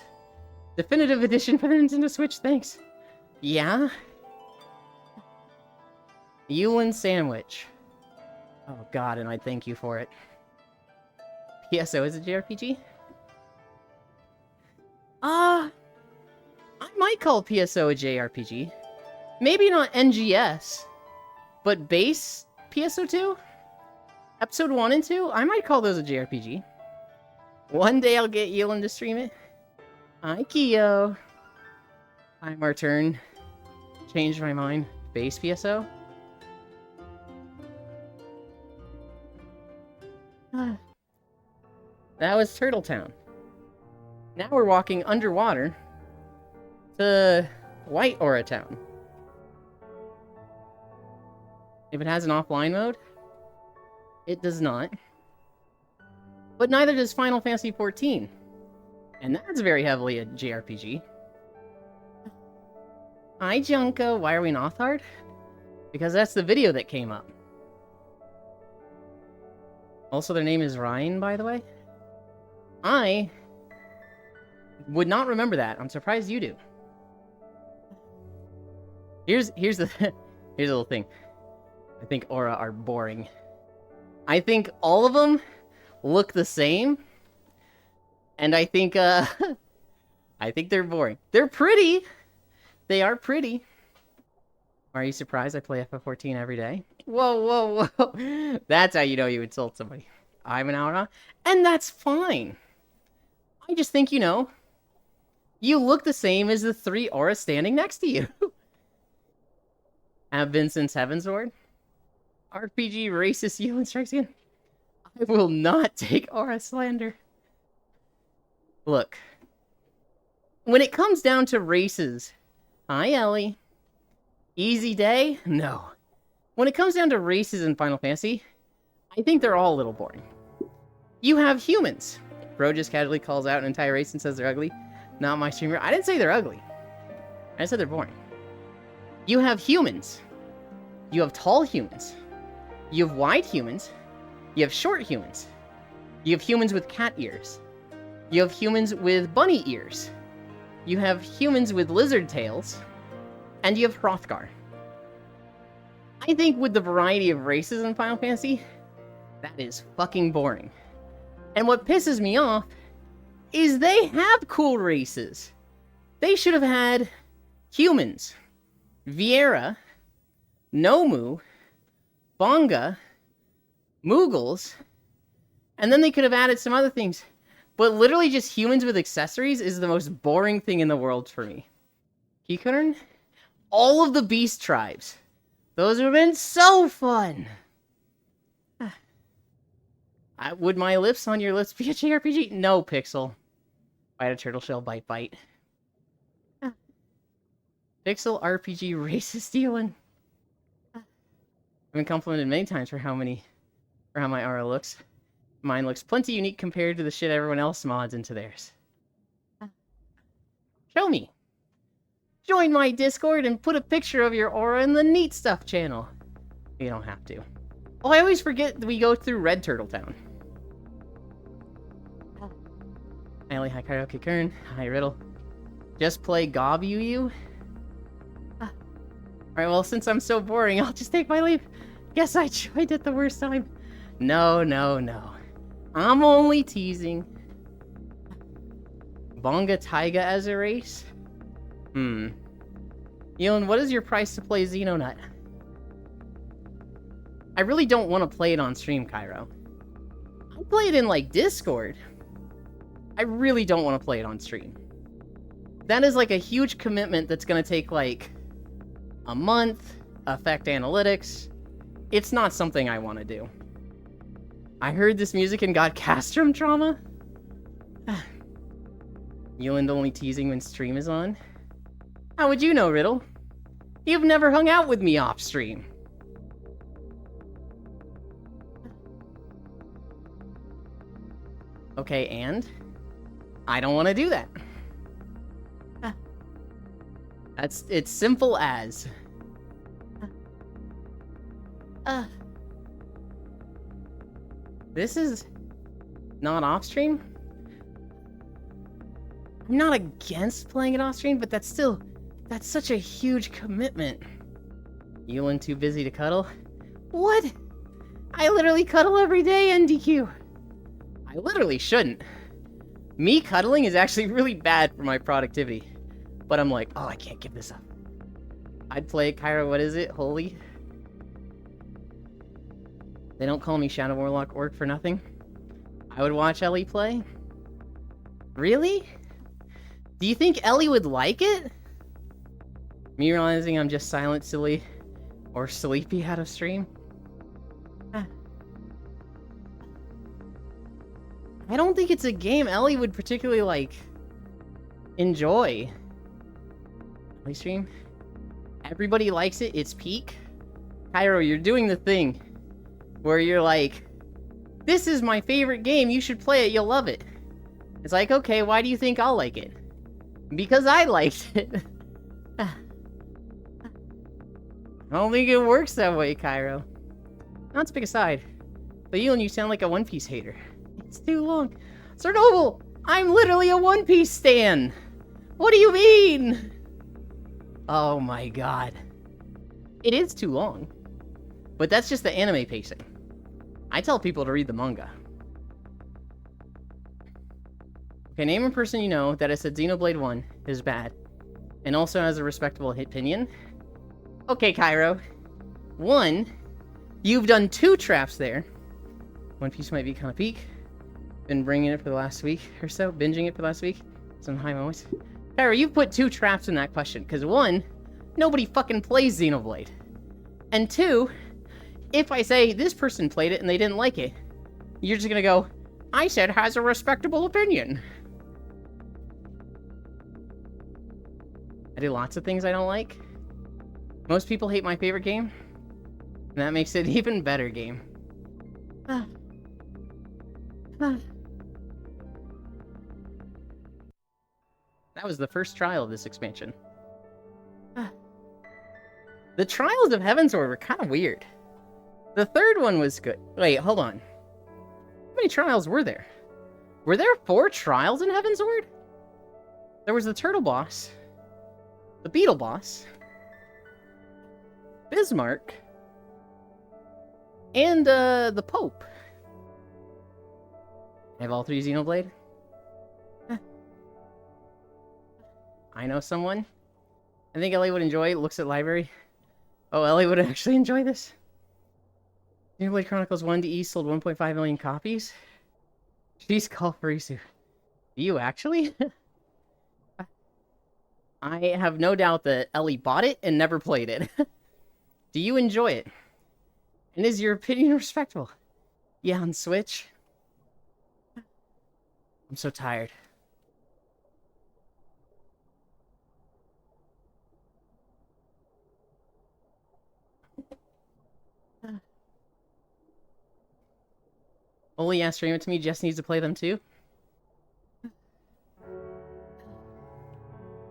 Definitive edition for the Nintendo Switch, thanks. Yeah? Yulin Sandwich. Oh god, and I thank you for it. PSO is a JRPG? I might call PSO a JRPG. Maybe not NGS, but base PSO2? Episode 1 and 2? I might call those a JRPG. One day I'll get Yulin to stream it. Hi, Kyo. I'm our turn. Changed my mind. Base PSO? That was Turtle Town. Now we're walking underwater to White Aura Town. If it has an offline mode, it does not. But neither does Final Fantasy XIV. And that's very heavily a JRPG. Hi, Junko. Why are we in Othard? Because that's the video that came up. Also, their name is Ryan, by the way. I would not remember that. I'm surprised you do. Here's the little thing. I think Aura are boring. I think all of them look the same. And I think I think they're boring. They're pretty. They are pretty. Are you surprised I play FF14 every day? Whoa, whoa, whoa. That's how you know you insult somebody. I'm an Aura, and that's fine. I just think, you know, you look the same as the 3 Auras standing next to you. Have been since Heavensward. RPG racist Yulin strikes again. I will not take Aura slander. Look. When it comes down to races, hi Ellie. Easy day? No. When it comes down to races in Final Fantasy, I think they're all a little boring. You have humans. Bro just casually calls out an entire race and says they're ugly. Not my streamer. I didn't say they're ugly. I said they're boring. You have humans. You have tall humans. You have wide humans. You have short humans. You have humans with cat ears. You have humans with bunny ears. You have humans with lizard tails. And you have Hrothgar. I think with the variety of races in Final Fantasy, That is fucking boring. And what pisses me off is they have cool races. They should have had humans, Viera, Nomu, Bonga, Moogles, and then they could have added some other things. But literally just humans with accessories is the most boring thing in the world for me. Kikun? All of the beast tribes. Those would have been so fun. Would my lips on your lips be a JRPG? No, Pixel. Bite a turtle shell, bite, bite. Pixel RPG racist dealing. I've been complimented many times for how my aura looks. Mine looks plenty unique compared to the shit everyone else mods into theirs. Show me. Join my Discord and put a picture of your aura in the Neat Stuff channel. You don't have to. Oh, I always forget that we go through Red Turtle Town. Hi, hi, Karaoke Kern. Hi, Riddle. Just play Gob Yu. Alright, well, since I'm so boring, I'll just take my leave. Guess I joined at the worst time. No. I'm only teasing. Bonga Taiga as a race? Elon, what is your price to play Xenonut? I really don't want to play it on stream, Cairo. I'll play it in, like, Discord. I really don't want to play it on stream. That is, like, a huge commitment that's going to take, like, a month, affect analytics. It's not something I want to do. I heard this music and got castrum trauma? Euland only teasing when stream is on? How would you know, Riddle? You've never hung out with me off stream. Okay, and? I don't want to do that. It's simple as. This is not off stream? I'm not against playing it off stream, but that's such a huge commitment. Euland too busy to cuddle? What? I literally cuddle every day, NDQ. I literally shouldn't. Me cuddling is actually really bad for my productivity. But I'm like, oh, I can't give this up. I'd play Kyra, what is it? Holy? They don't call me Shadow Warlock Orc for nothing. I would watch Ellie play. Really? Do you think Ellie would like it? Me realizing I'm just silent, silly, or sleepy out of stream? I don't think it's a game Ellie would particularly, like, enjoy. Ellie stream? Everybody likes it, it's peak. Cairo, you're doing the thing where you're like, this is my favorite game, you should play it, you'll love it. It's like, okay, why do you think I'll like it? Because I liked it. I don't think it works that way, Cairo. Not to pick a side, but you and you sound like a One Piece hater. It's too long. Sir Noble, I'm literally a One Piece stan. What do you mean? Oh my god. It is too long. But that's just the anime pacing. I tell people to read the manga. Okay, name a person you know that has said Xenoblade 1 is bad, and also has a respectable opinion. Okay, Cairo. 1, you've done 2 traps there. One Piece might be kind of peak. Been bringing it for the last week or so, binging it for the last week. Some high moments. Cairo, you've put 2 traps in that question, because 1, nobody fucking plays Xenoblade. And 2, if I say this person played it and they didn't like it, you're just gonna go, I said has a respectable opinion. I do lots of things I don't like. Most people hate my favorite game, and that makes it an even better game. That was the first trial of this expansion. The Trials of Heavensward were kind of weird. The third one was good. Wait, hold on. How many trials were there? Were there 4 trials in Heavensward? There was the turtle boss, the beetle boss, Bismarck, and the Pope. I have all 3 Xenoblade. I know someone. I think Ellie would enjoy it. Looks at library. Oh, Ellie would actually enjoy this. Xenoblade Chronicles 1 to E sold 1.5 million copies. She's called Farisu. Do you actually? I have no doubt that Ellie bought it and never played it. Do you enjoy it? And is your opinion respectable? Yeah, on Switch? I'm so tired. Only yeah, stream it to me. Jess needs to play them too.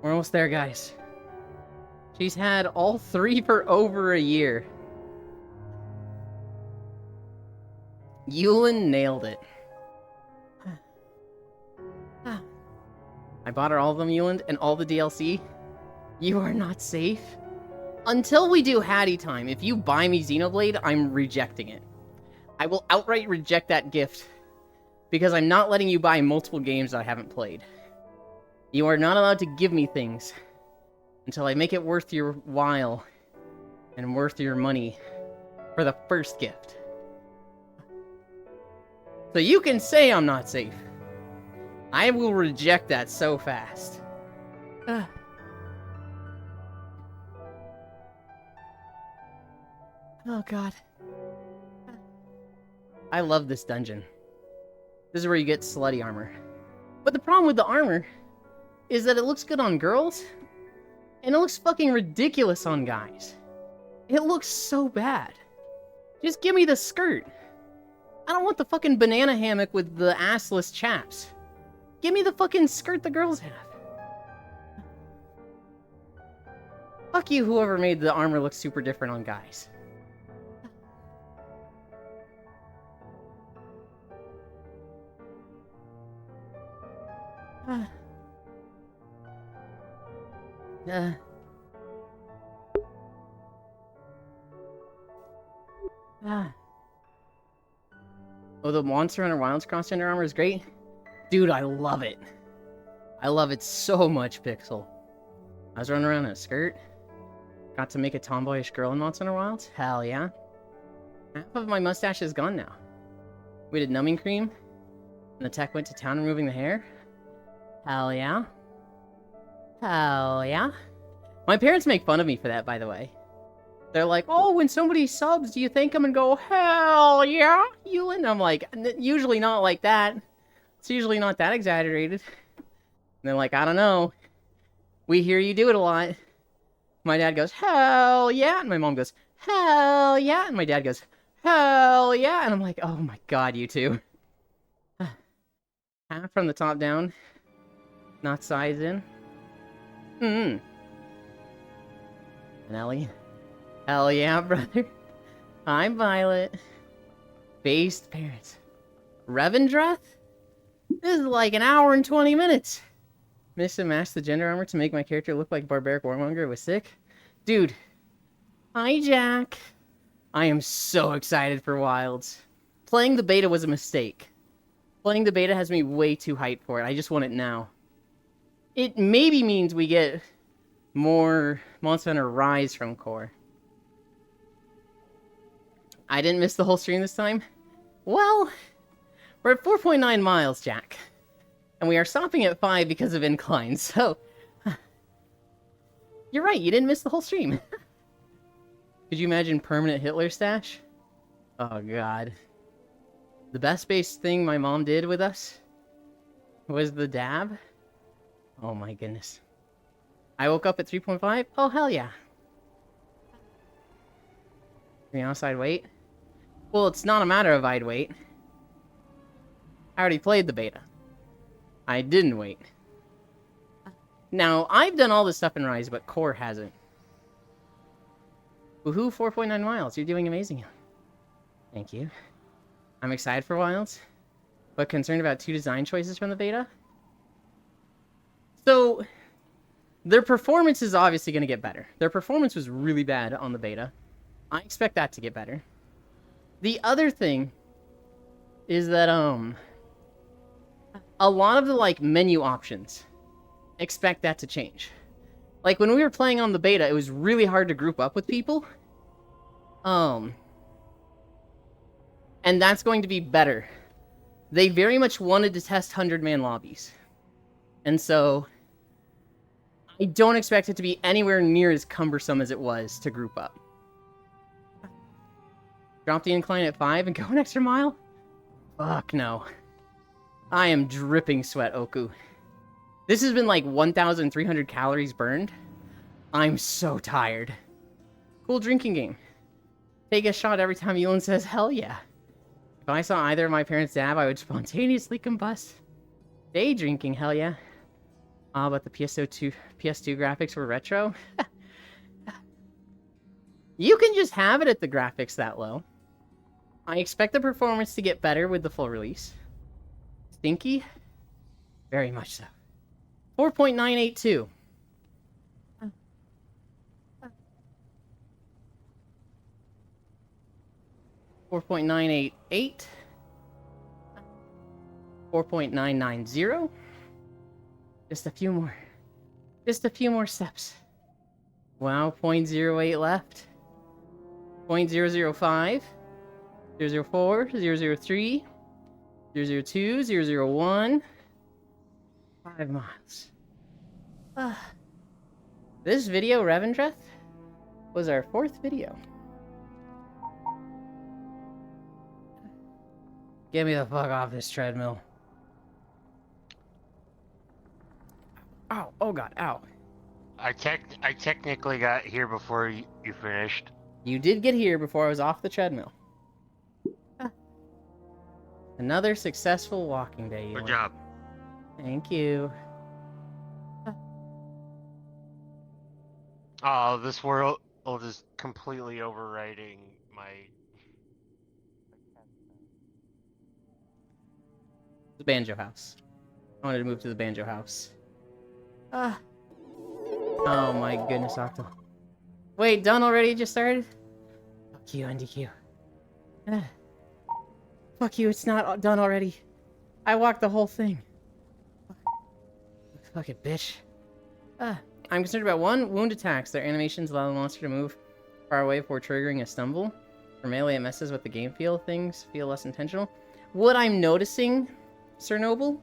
We're almost there, guys. She's had all 3 for over a year. Yulin nailed it. I bought her all of them, Yulin, and all the DLC. You are not safe. Until we do Hattie time, if you buy me Xenoblade, I'm rejecting it. I will outright reject that gift. Because I'm not letting you buy multiple games that I haven't played. You are not allowed to give me things until I make it worth your while and worth your money for the first gift. So you can say I'm not safe. I will reject that so fast. Oh god. I love this dungeon. This is where you get slutty armor. But the problem with the armor is that it looks good on girls, and it looks fucking ridiculous on guys. It looks so bad. Just give me the skirt. I don't want the fucking banana hammock with the assless chaps. Give me the fucking skirt the girls have. Fuck you, whoever made the armor look super different on guys. Oh, the Monster Hunter Wilds cross-gender armor is great? Dude, I love it. I love it so much, Pixel. I was running around in a skirt. Got to make a tomboyish girl in Monster Hunter Wilds? Hell yeah. Half of my mustache is gone now. We did numbing cream, and the tech went to town removing the hair. Hell yeah. Hell yeah. My parents make fun of me for that, by the way. They're like, oh, when somebody subs, do you thank them and go, hell yeah, you? And I'm like, usually not like that. It's usually not that exaggerated. And they're like, I don't know. We hear you do it a lot. My dad goes, hell yeah. And my mom goes, hell yeah. And my dad goes, hell yeah. And I'm like, oh my god, you two. Half from the top down. Not size in. And Ellie. Hell yeah, brother. I'm Violet. Based parents. Revendreth? This is like an hour and 20 minutes. Missed and matched the gender armor to make my character look like barbaric warmonger. It was sick. Dude. Hi, Jack. I am so excited for Wilds. Playing the beta was a mistake. Playing the beta has me way too hyped for it. I just want it now. It maybe means we get more Monster Hunter Rise from Core. I didn't miss the whole stream this time? Well, we're at 4.9 miles, Jack. And we are stopping at 5 because of incline, so... You're right, you didn't miss the whole stream. Could you imagine permanent Hitler stash? Oh god. The best base thing my mom did with us was the dab. Oh my goodness. I woke up at 3.5? Oh hell yeah. Be honest, I'd wait. Well, it's not a matter of I'd wait. I already played the beta. I didn't wait. Now, I've done all this stuff in Rise, but Core hasn't. Woohoo, 4.9 miles. You're doing amazing. Thank you. I'm excited for Wilds, but concerned about 2 design choices from the beta. So, their performance is obviously going to get better. Their performance was really bad on the beta. I expect that to get better. The other thing is that, a lot of the, like, menu options, expect that to change. Like, when we were playing on the beta, it was really hard to group up with people. And that's going to be better. They very much wanted to test 100-man lobbies. And so, I don't expect it to be anywhere near as cumbersome as it was to group up. Drop the incline at 5 and go an extra mile? Fuck no. I am dripping sweat, Oku. This has been like 1,300 calories burned. I'm so tired. Cool drinking game. Take a shot every time Elon says, hell yeah. If I saw either of my parents dab, I would spontaneously combust. Day drinking, hell yeah. Ah, but the PS2 graphics were retro? You can just have it at the graphics that low. I expect the performance to get better with the full release. Stinky? Very much so. 4.982. 4.988. 4.990. Just a few more. Just a few more steps. Wow, 0.08 left. 0.005. 004, 003, 002, 001. 5 miles. This video, Revendreth, was our 4th video. Get me the fuck off this treadmill. Ow, oh god, ow.
I technically got here before you finished.
You did get here before I was off the treadmill. Another successful walking day.
Good job.
Thank you.
Oh, this world is completely overriding my...
The banjo house. I wanted to move to the banjo house. Oh my goodness, Octo. Wait, done already? Just started? Fuck you, NDQ. Fuck you, it's not done already. I walked the whole thing. Fuck it, bitch. I'm concerned about 1, wound attacks. Their animations allow the monster to move far away before triggering a stumble. For melee, it messes with the game feel. Things feel less intentional. What I'm noticing, Sir Noble,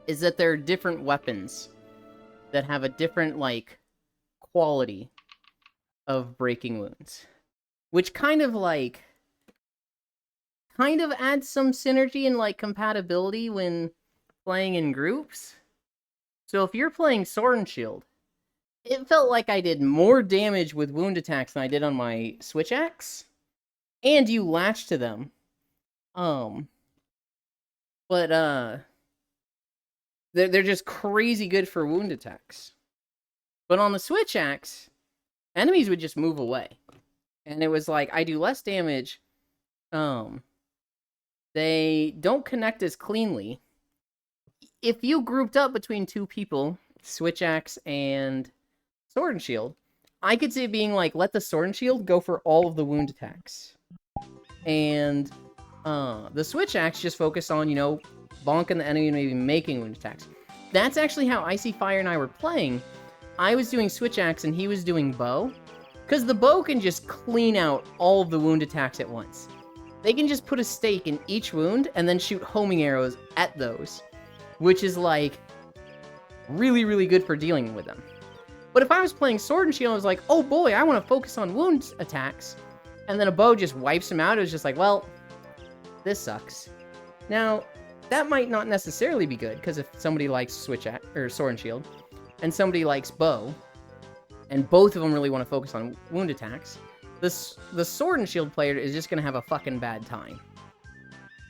is that there are different weapons that have a different, like, quality of breaking wounds. Which kind of adds some synergy and, like, compatibility when playing in groups. So if you're playing Sword and Shield, it felt like I did more damage with wound attacks than I did on my Switch Axe. And you latch to them. They're just crazy good for wound attacks. But on the Switch Axe, enemies would just move away. And it was like, I do less damage. They don't connect as cleanly. If you grouped up between 2 people, Switch Axe and Sword and Shield, I could see it being like, let the Sword and Shield go for all of the wound attacks. And the Switch Axe just focused on, bonking the enemy and maybe making wound attacks. That's actually how Icy Fire and I were playing. I was doing Switch Axe and he was doing bow. Because the bow can just clean out all of the wound attacks at once. They can just put a stake in each wound and then shoot homing arrows at those. Which is, like, really, really good for dealing with them. But if I was playing Sword and Shield, I was like, oh boy, I want to focus on wound attacks. And then a bow just wipes him out. It was just like, well, this sucks. Now, that might not necessarily be good, because if somebody likes Sword and Shield, and somebody likes bow, and both of them really want to focus on wound attacks, the Sword and Shield player is just going to have a fucking bad time.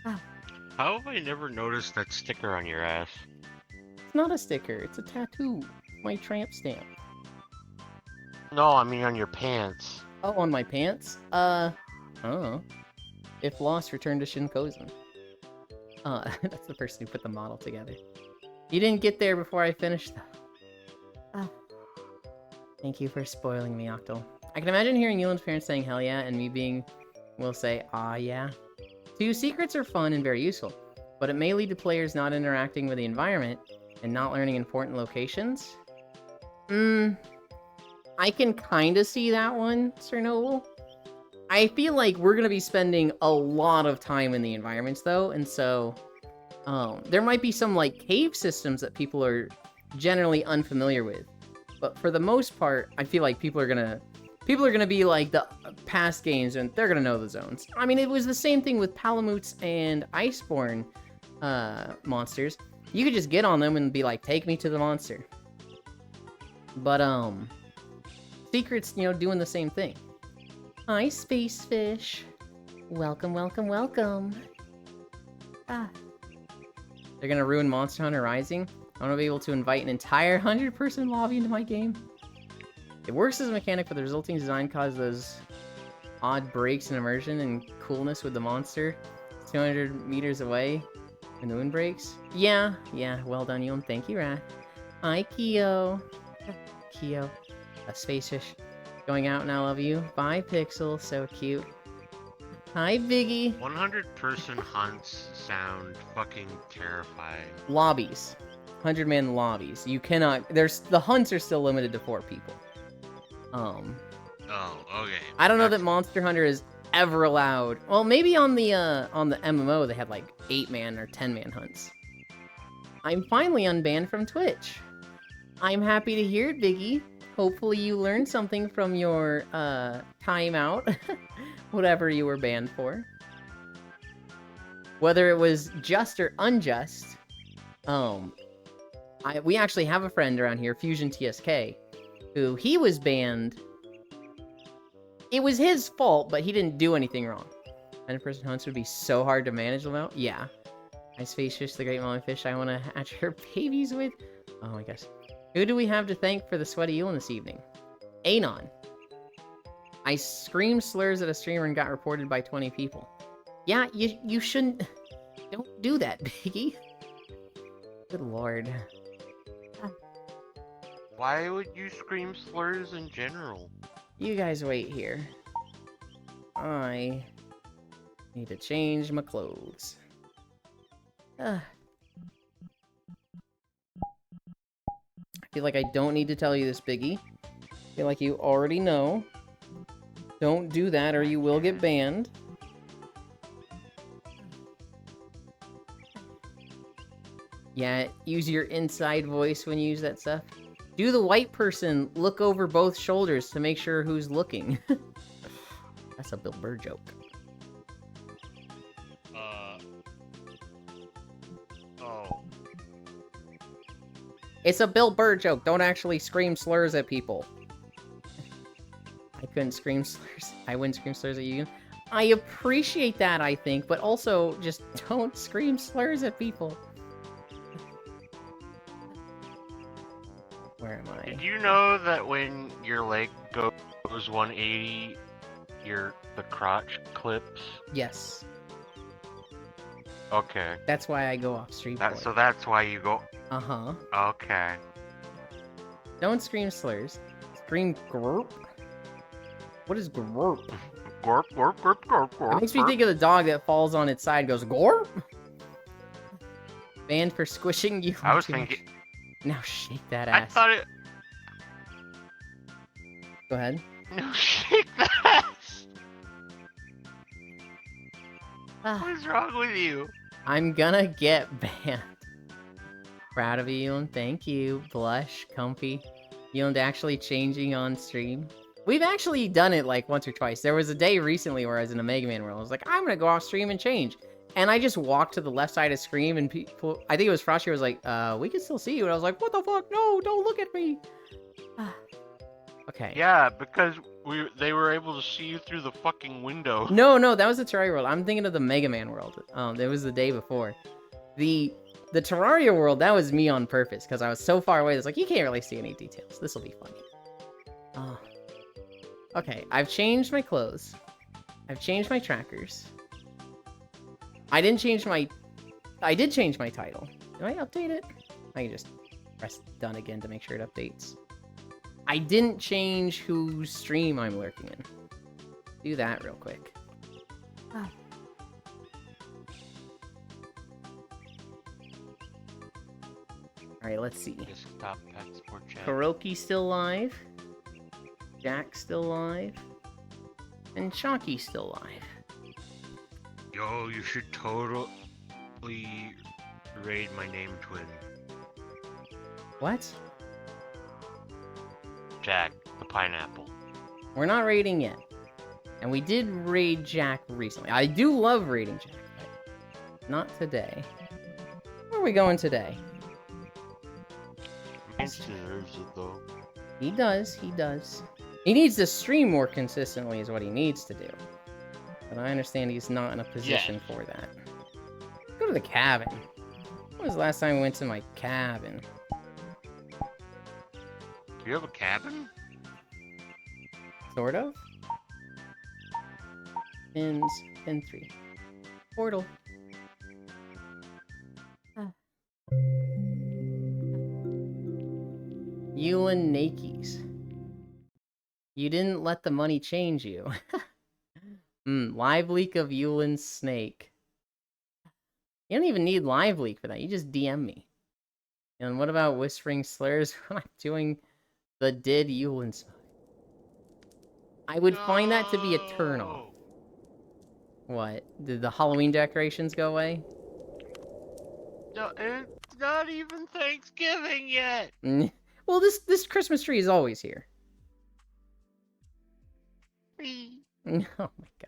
How have I never noticed that sticker on your ass?
It's not a sticker, it's a tattoo. My tramp stamp.
No, I mean on your pants.
Oh, on my pants? I don't know. If lost, return to Shinkozan. That's the person who put the model together. You didn't get there before I finished, though. Thank you for spoiling me, Octo. I can imagine hearing Yulin's parents saying hell yeah, and me will say, ah yeah. 2 secrets are fun and very useful. but it may lead to players not interacting with the environment and not learning important locations. I can kind of see that one, Sir Noble. I feel like we're going to be spending a lot of time in the environments, though, and so there might be some, like, cave systems that people are generally unfamiliar with. But for the most part, I feel like people are gonna be like the past games, and they're gonna know the zones. I mean, it was the same thing with Palamutes and Iceborne monsters. You could just get on them and be like, take me to the monster. But, Secret's, doing the same thing. Hi, Space Fish. Welcome, welcome, welcome. Ah. They're gonna ruin Monster Hunter Rising? I want to be able to invite an entire 100-person lobby into my game. It works as a mechanic, but the resulting design causes those odd breaks in immersion and coolness with the monster 200 meters away when the wind breaks. Yeah, well done, Ewan. Thank you, Wrath. Hi, Kyo. Kyo. A space fish. Going out now, love you. Bye, Pixel. So cute. Hi, Biggie.
100-person hunts sound fucking terrifying.
Lobbies. 100-man lobbies. You cannot... the hunts are still limited to 4 people.
Oh, okay.
I don't know that Monster Hunter is ever allowed... Well, maybe on the MMO they had, like, 8-man or 10-man hunts. I'm finally unbanned from Twitch. I'm happy to hear it, Biggie. Hopefully you learned something from your, timeout. Whatever you were banned for. Whether it was just or unjust, we actually have a friend around here, Fusion TSK, who he was banned. It was his fault, but he didn't do anything wrong. 100-person hunts would be so hard to manage them out. Yeah. Nice space fish, the great mama fish I want to hatch her babies with. Oh my gosh. Who do we have to thank for the sweaty eel this evening? Anon. I screamed slurs at a streamer and got reported by 20 people. Yeah, you shouldn't... Don't do that, Biggie. Good lord.
Why would you scream slurs in general?
You guys wait here. I need to change my clothes. I feel like I don't need to tell you this, Biggie. I feel like you already know. Don't do that or you will get banned. Yeah, use your inside voice when you use that stuff. Do the white person look over both shoulders to make sure who's looking. That's a Bill Burr joke.
Oh.
It's a Bill Burr joke. Don't actually scream slurs at people. I couldn't scream slurs. I wouldn't scream slurs at you. I appreciate that, I think, but also just don't scream slurs at people. Where am I?
Did you know that when your leg goes 180, the crotch clips?
Yes.
Okay.
That's why I go off stream.
So that's why you go...
Uh-huh.
Okay.
Don't scream slurs. Scream grrp. What is grrp?
Gorp, gorp, gorp, gorp, gorp.
It makes me think of the dog that falls on its side and goes gorp. Banned for squishing you.
I was thinking...
Now shake that
I
ass.
thought it...
Go ahead.
No, shake that ass! What is wrong with you?
I'm gonna get banned. Proud of you, and thank you. Blush, comfy. You actually changing on stream. We've actually done it like once or twice. There was a day recently where I was in a Mega Man world. I was like, I'm gonna go off stream and change. And I just walked to the left side of screen and people, I think it was Frosty, was like, we can still see you. And I was like, what the fuck? No, don't look at me. Okay.
Yeah, because they were able to see you through the fucking window.
No, that was the Terraria world. I'm thinking of the Mega Man world. It was the day before. The Terraria world, that was me on purpose because I was so far away. It's like, you can't really see any details. This will be funny. Oh. Okay, I've changed my clothes. I've changed my trackers. I did change my title. Did I update it? I can just press done again to make sure it updates. I didn't change whose stream I'm lurking in. Do that real quick. Alright, let's see.
Desktop passport check.
Kuroki still alive. Jack still alive. And Chalky still alive.
Yo, you should totally raid my name twin.
What?
Jack, the pineapple.
We're not raiding yet. And we did raid Jack recently. I do love raiding Jack, but not today. Where are we going today?
He deserves it though.
He does, he does. He needs to stream more consistently is what he needs to do. But I understand he's not in a position for that. Go to the cabin. When was the last time we went to my cabin?
Do you have a cabin?
Sort of. Pins, pin 3. Portal. Yulin Nakes. You didn't let the money change you. Live leak of Yulin's snake. You don't even need live leak for that. You just DM me. And what about whispering slurs when I'm doing the did Yulin smoke? I would find that to be a turnoff. What? Did the Halloween decorations go away?
No, it's not even Thanksgiving yet.
Well, this Christmas tree is always here. Oh my god.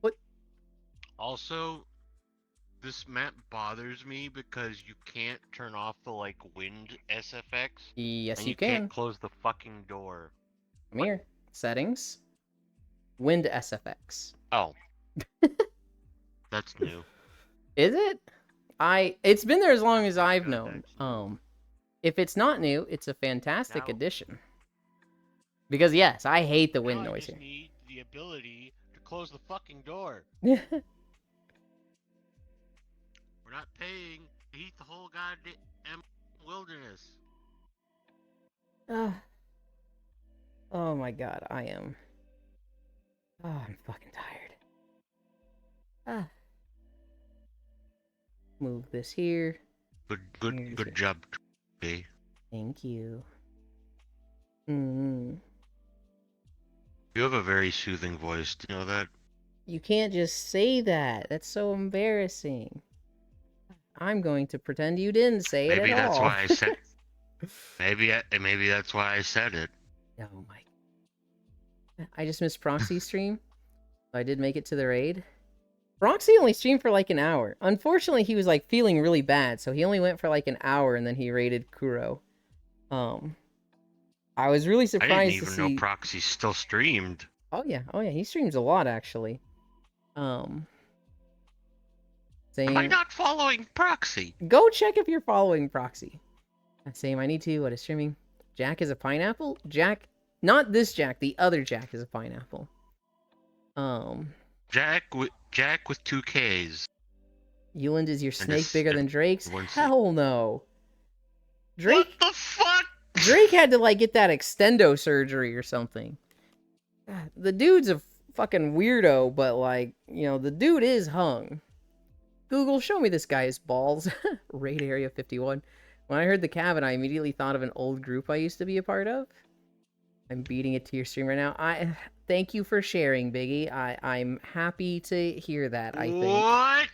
What?
Also, this map bothers me because you can't turn off the wind SFX.
Yes,
and
you
can't
can.
close the fucking door.
Come here. Settings. Wind SFX.
Oh. That's new.
Is it? It's been there as long as I've
Yeah,
known.
that's-
If it's not new, it's a fantastic
Now-
addition. Because yes, I hate the wind
Now I
noise
just need the ability to close the fucking door.
here.
We're not paying to heat the whole goddamn wilderness.
Oh my god, I am. Oh, I'm fucking tired. Move this here.
Good job, Trey.
Thank you. You
You have a very soothing voice. Do you know that?
can't just say that. That's so embarrassing. I'm going to pretend you didn't say it
Maybe
at
that's
all.
why I said. Maybe that's why I said it.
Oh my. I just missed Proxy's stream. I did make it to the raid. Proxy only streamed for like an hour. Unfortunately, he was like feeling really bad, so he only went for like an hour and then he raided Kuro. I was really
I
surprised
didn't
to
even
see.
know Proxy still streamed.
Oh yeah, he streams a lot actually. Saying
Am I not following Proxy?
go check if you're following Proxy. Same, I need to. What is streaming? Jack is a pineapple? Jack, not this Jack, the other Jack is a pineapple.
Jack with 2 Ks.
Yuland, is your
And
snake
this-
bigger
and
than Drake's?
one C.
Hell no. Drake
What the fuck?
Drake had to like get that extendo surgery or something. God, the dude's a fucking weirdo, but like, you know, the dude is hung. Google, show me this guy's balls. Raid Area 51. When I heard the cabin, I immediately thought of an old group I used to be a part of. I'm beating it to your stream right now. I thank you for sharing, Biggie. I'm happy to hear that, I think.
What?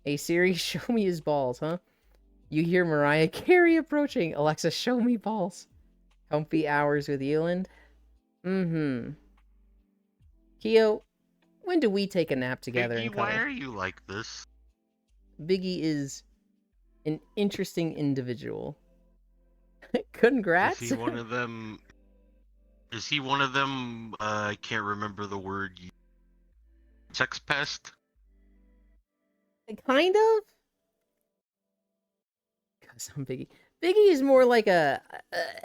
Hey Siri, show me his balls, huh? You hear Mariah Carey approaching. Alexa, show me balls. Comfy hours with Euland. Keo, when do we take a nap together
Vicky,
and
why
cuddle?
are you like this?
Biggie is an interesting individual. Congrats.
Is he one of them? Is he one of them? I can't remember the word. Sex pest?
Kind of. Cause I'm Biggie. Biggie is more like a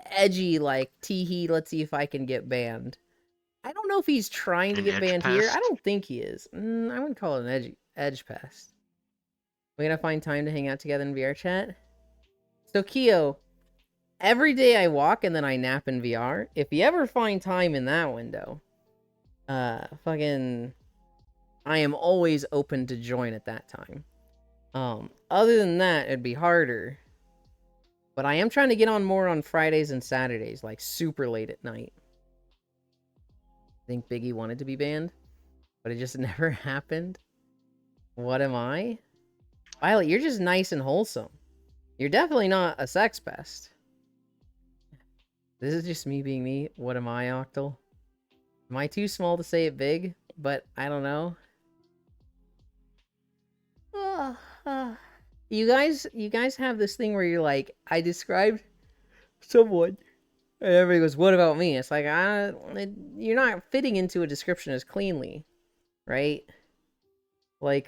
edgy, like teehee. Let's see if I can get banned. I don't know if he's trying to
An
get
edge
banned here. I
pest?
don't think he is. I wouldn't call it an edge pest. We gonna find time to hang out together in VR chat. So Keo, every day I walk and then I nap in VR. If you ever find time in that window, fucking, I am always open to join at that time. Other than that, it'd be harder. But I am trying to get on more on Fridays and Saturdays, like super late at night. I think Biggie wanted to be banned, but it just never happened. What am I? Violet, you're just nice and wholesome. You're definitely not a sex pest. This is just me being me. What am I, Octal? Am I too small to say it big? But I don't know. You guys have this thing where you're like, I described someone, and everybody goes, "What about me?" It's like, you're not fitting into a description as cleanly, right? Like,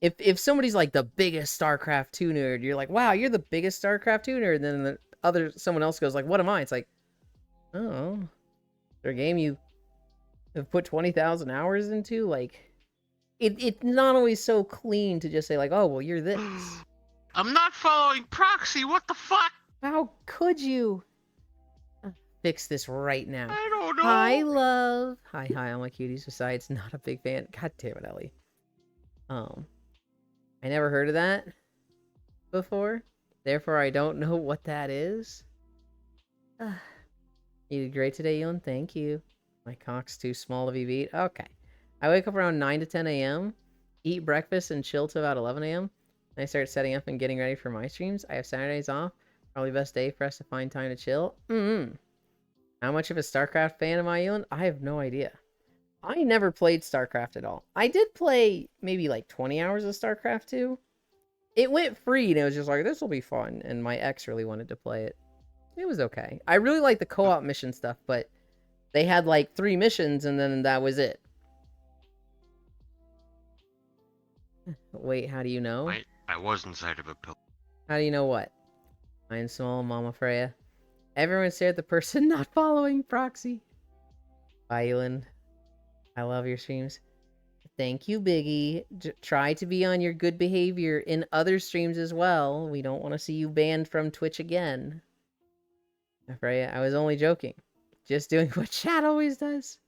if somebody's like the biggest StarCraft 2 nerd, you're like, "Wow, you're the biggest StarCraft 2 nerd." And then someone else goes like, "What am I?" It's like, oh, is there a game you have put 20,000 hours into? Like, it's not always so clean to just say like, "Oh, well, you're this."
I'm not following Proxy. What the fuck?
How could you? Fix this right now.
I don't know.
Hi, love. Hi, I'm like cuties. Besides, not a big fan. God damn it, Ellie. I never heard of that before. Therefore, I don't know what that is. You did great today, Elon. Thank you. My cock's too small to be beat. Okay. I wake up around 9 to 10 a.m., eat breakfast, and chill till about 11 a.m. Then I start setting up and getting ready for my streams. I have Saturdays off. Probably best day for us to find time to chill. How much of a StarCraft fan am I, Elon? I have no idea. I never played StarCraft at all. I did play maybe like 20 hours of StarCraft 2. It went free, and it was just like, this will be fun. And my ex really wanted to play it. It was okay. I really like the co-op mission stuff, but they had like 3 missions, and then that was it. Wait, how do you know?
I was inside of a pill.
How do you know what? I am small, Mama Freya. Everyone stare at the person not following Proxy. Bye, Eland. I love your streams. Thank you, Biggie. Try to be on your good behavior in other streams as well. We don't want to see you banned from Twitch again. Freya, I was only joking. Just doing what chat always does.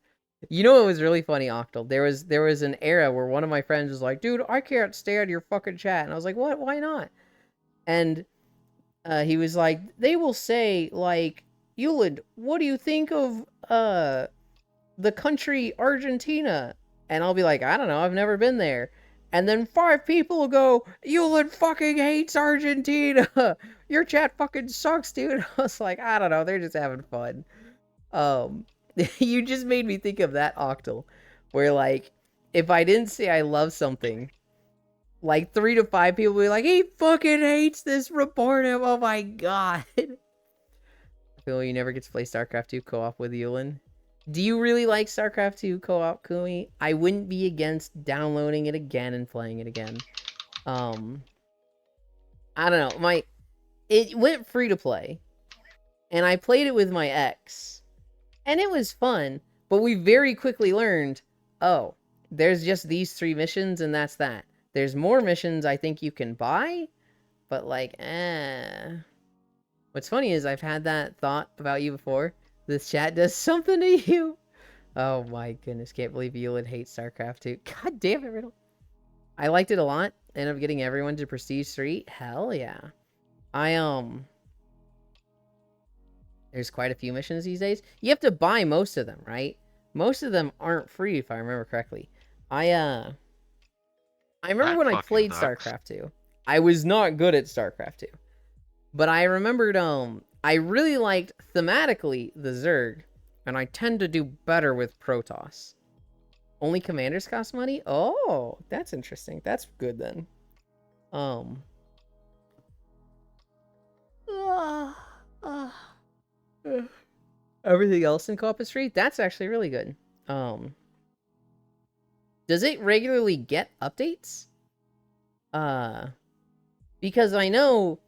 You know what was really funny, Octal? There was an era where one of my friends was like, "Dude, I can't stand your fucking chat." And I was like, "What? Why not?" And he was like, "They will say, like, Euland, what do you think of the country Argentina?" And I'll be like, "I don't know, I've never been there." And then 5 people will go, "Euland fucking hates Argentina. Your chat fucking sucks, dude." I was like, I don't know, they're just having fun. You just made me think of that, Octal, where like, if I didn't say I love something, like 3 to 5 people will be like, "He fucking hates this, report him." Oh my god. I feel you never get to play StarCraft 2 co-op with Yulin. Do you really like StarCraft 2 co-op, Kumi? I wouldn't be against downloading it again and playing it again. I don't know. It went free to play, and I played it with my ex. And it was fun, but we very quickly learned, oh, there's just these 3 missions and that's that. There's more missions I think you can buy, but like, What's funny is I've had that thought about you before. This chat does something to you. Oh my goodness, can't believe you would hate StarCraft 2. God damn it, Riddle. I liked it a lot. Ended up getting everyone to Prestige 3. Hell yeah. There's quite a few missions these days. You have to buy most of them, right? Most of them aren't free, if I remember correctly. I remember when I played StarCraft 2. I was not good at StarCraft 2. But I remembered, I really liked, thematically, the Zerg. And I tend to do better with Protoss. Only commanders cost money? Oh, that's interesting. That's good, then. Everything else in co-op is free? That's actually really good. Does it regularly get updates? Because I know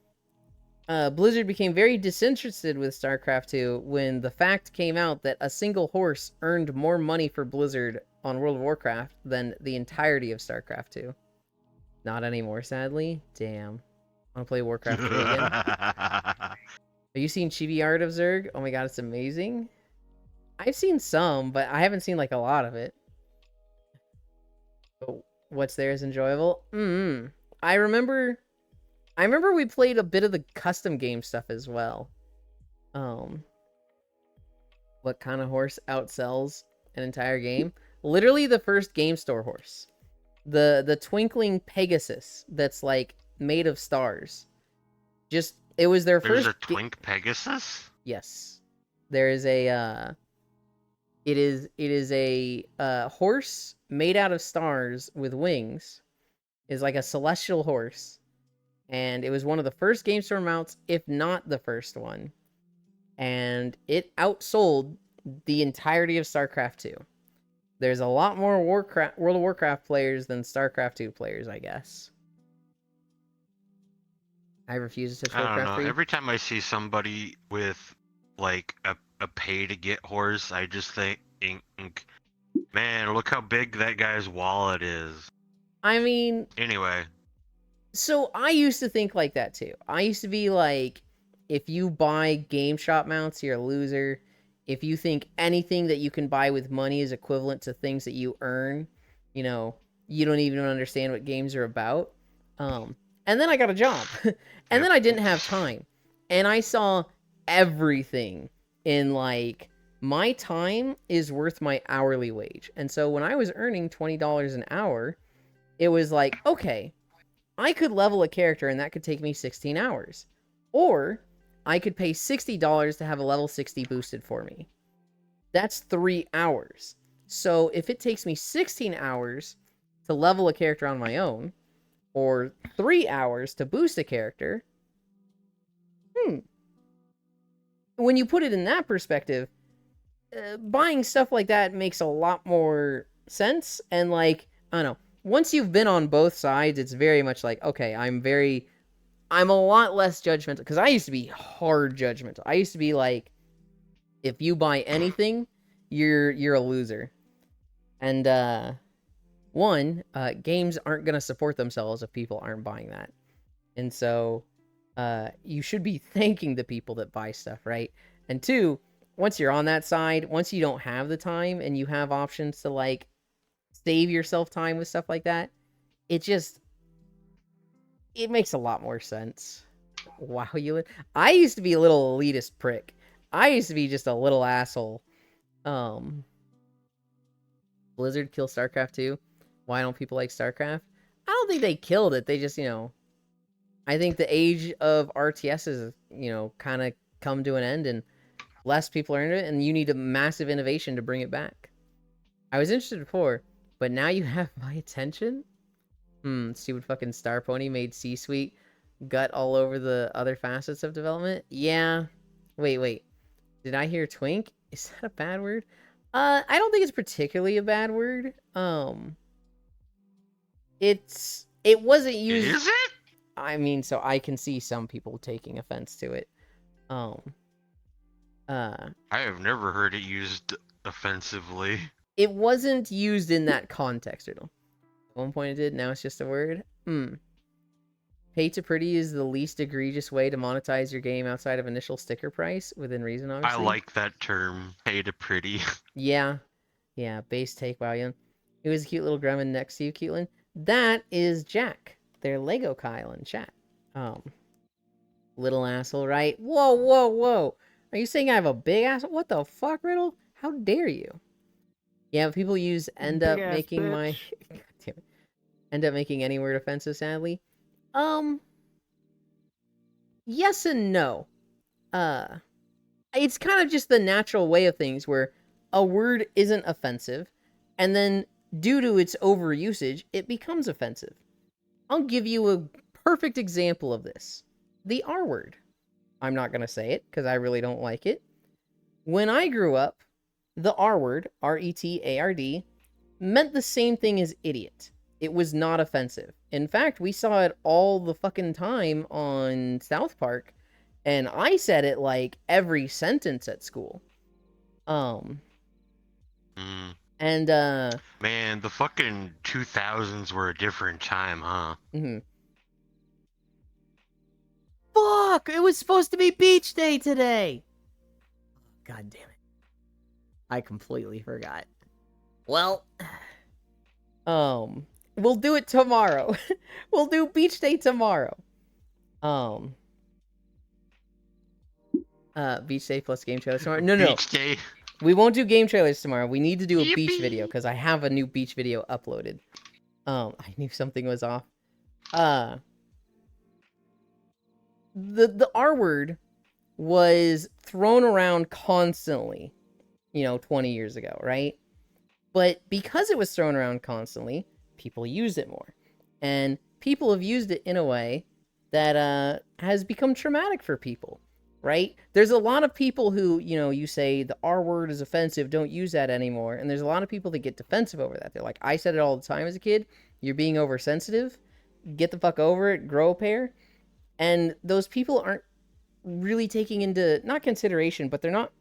Blizzard became very disinterested with StarCraft 2 when the fact came out that a single horse earned more money for Blizzard on World of Warcraft than the entirety of StarCraft 2. Not anymore, sadly. Damn. I want to play Warcraft 3 again. Have you seen chibi art of Zerg? Oh my god, it's amazing. I've seen some, but I haven't seen like a lot of it. What's there is enjoyable? I remember we played a bit of the custom game stuff as well. What kind of horse outsells an entire game? Literally the first game store horse. The twinkling Pegasus that's like made of stars. Just it was their
There's
first
a Twink Pegasus?
Yes. There is a it is a horse made out of stars with wings. Is like a celestial horse. And it was one of the first game store mounts, if not the first one. And it outsold the entirety of StarCraft 2. There's a lot more World of Warcraft players than StarCraft 2 players, I guess. I refuse to touch
I don't
Warcraft
know.
3.
Every time I see somebody with like a pay to get horse, I just think, man, look how big that guy's wallet is.
I mean,
Anyway,
so I used to think like that too. I used to be like, if you buy Game Shop mounts, you're a loser. If you think anything that you can buy with money is equivalent to things that you earn, you know, you don't even understand what games are about. And then I got a job. And then I didn't have time. And I saw everything in like, my time is worth my hourly wage. And so when I was earning $20 an hour, it was like, okay, I could level a character and that could take me 16 hours. Or I could pay $60 to have a level 60 boosted for me. That's 3 hours. So if it takes me 16 hours to level a character on my own, or 3 hours to boost a character, when you put it in that perspective, buying stuff like that makes a lot more sense. And like, I don't know, once you've been on both sides, it's very much like, okay, I'm a lot less judgmental, because I used to be hard judgmental. I used to be like, if you buy anything, you're a loser. And games aren't gonna support themselves if people aren't buying that. And so you should be thanking the people that buy stuff, right? And 2, once you're on that side, once you don't have the time and you have options to like save yourself time with stuff like that, it makes a lot more sense. Wow, I used to be a little elitist prick. I used to be just a little asshole. Blizzard kill StarCraft 2. Why don't people like StarCraft? I don't think they killed it. They just, I think the age of RTS is, kind of come to an end and less people are into it, and you need a massive innovation to bring it back. I was interested before, but now you have my attention? Stupid fucking Star Pony made C-Suite gut all over the other facets of development? Yeah. Wait. Did I hear twink? Is that a bad word? I don't think it's particularly a bad word. It wasn't used.
is it?
I mean, so I can see some people taking offense to it.
I have never heard it used offensively.
It wasn't used in that context, at one point it did, now it's just a word. Pay to pretty is the least egregious way to monetize your game outside of initial sticker price, within reason, obviously.
I like that term, pay to pretty.
Yeah, base take, wow, Young. Who is a cute little gremlin next to you, Caitlin? That is Jack, their Lego Kyle in chat. Little asshole, right? Whoa. Are you saying I have a big asshole? What the fuck, Riddle? How dare you? Yeah, people end up making my... God damn it. End up making any word offensive, sadly. Yes and no. It's kind of just the natural way of things where a word isn't offensive, and then due to its overusage, it becomes offensive. I'll give you a perfect example of this. The R word. I'm not going to say it because I really don't like it. When I grew up, the R word, R-E-T-A-R-D, meant the same thing as idiot. It was not offensive. In fact, we saw it all the fucking time on South Park, and I said it like every sentence at school. And
man, the fucking 2000s were a different time, huh?
Fuck! It was supposed to be beach day today! God damn it. I completely forgot. Well, We'll do it tomorrow. We'll do beach day tomorrow. Beach day plus game trailers tomorrow. No.
Beach day.
We won't do game trailers tomorrow. We need to do a beach
Yippee.
video because I have a new beach video uploaded. I knew something was off. The R word was thrown around constantly, 20 years ago, right? But because it was thrown around constantly, people used it more. And people have used it in a way that has become traumatic for people, right? There's a lot of people who, you say the R word is offensive, don't use that anymore. And there's a lot of people that get defensive over that. They're like, I said it all the time as a kid. You're being oversensitive. Get the fuck over it. Grow a pair. And those people aren't really taking into, not consideration, but they're not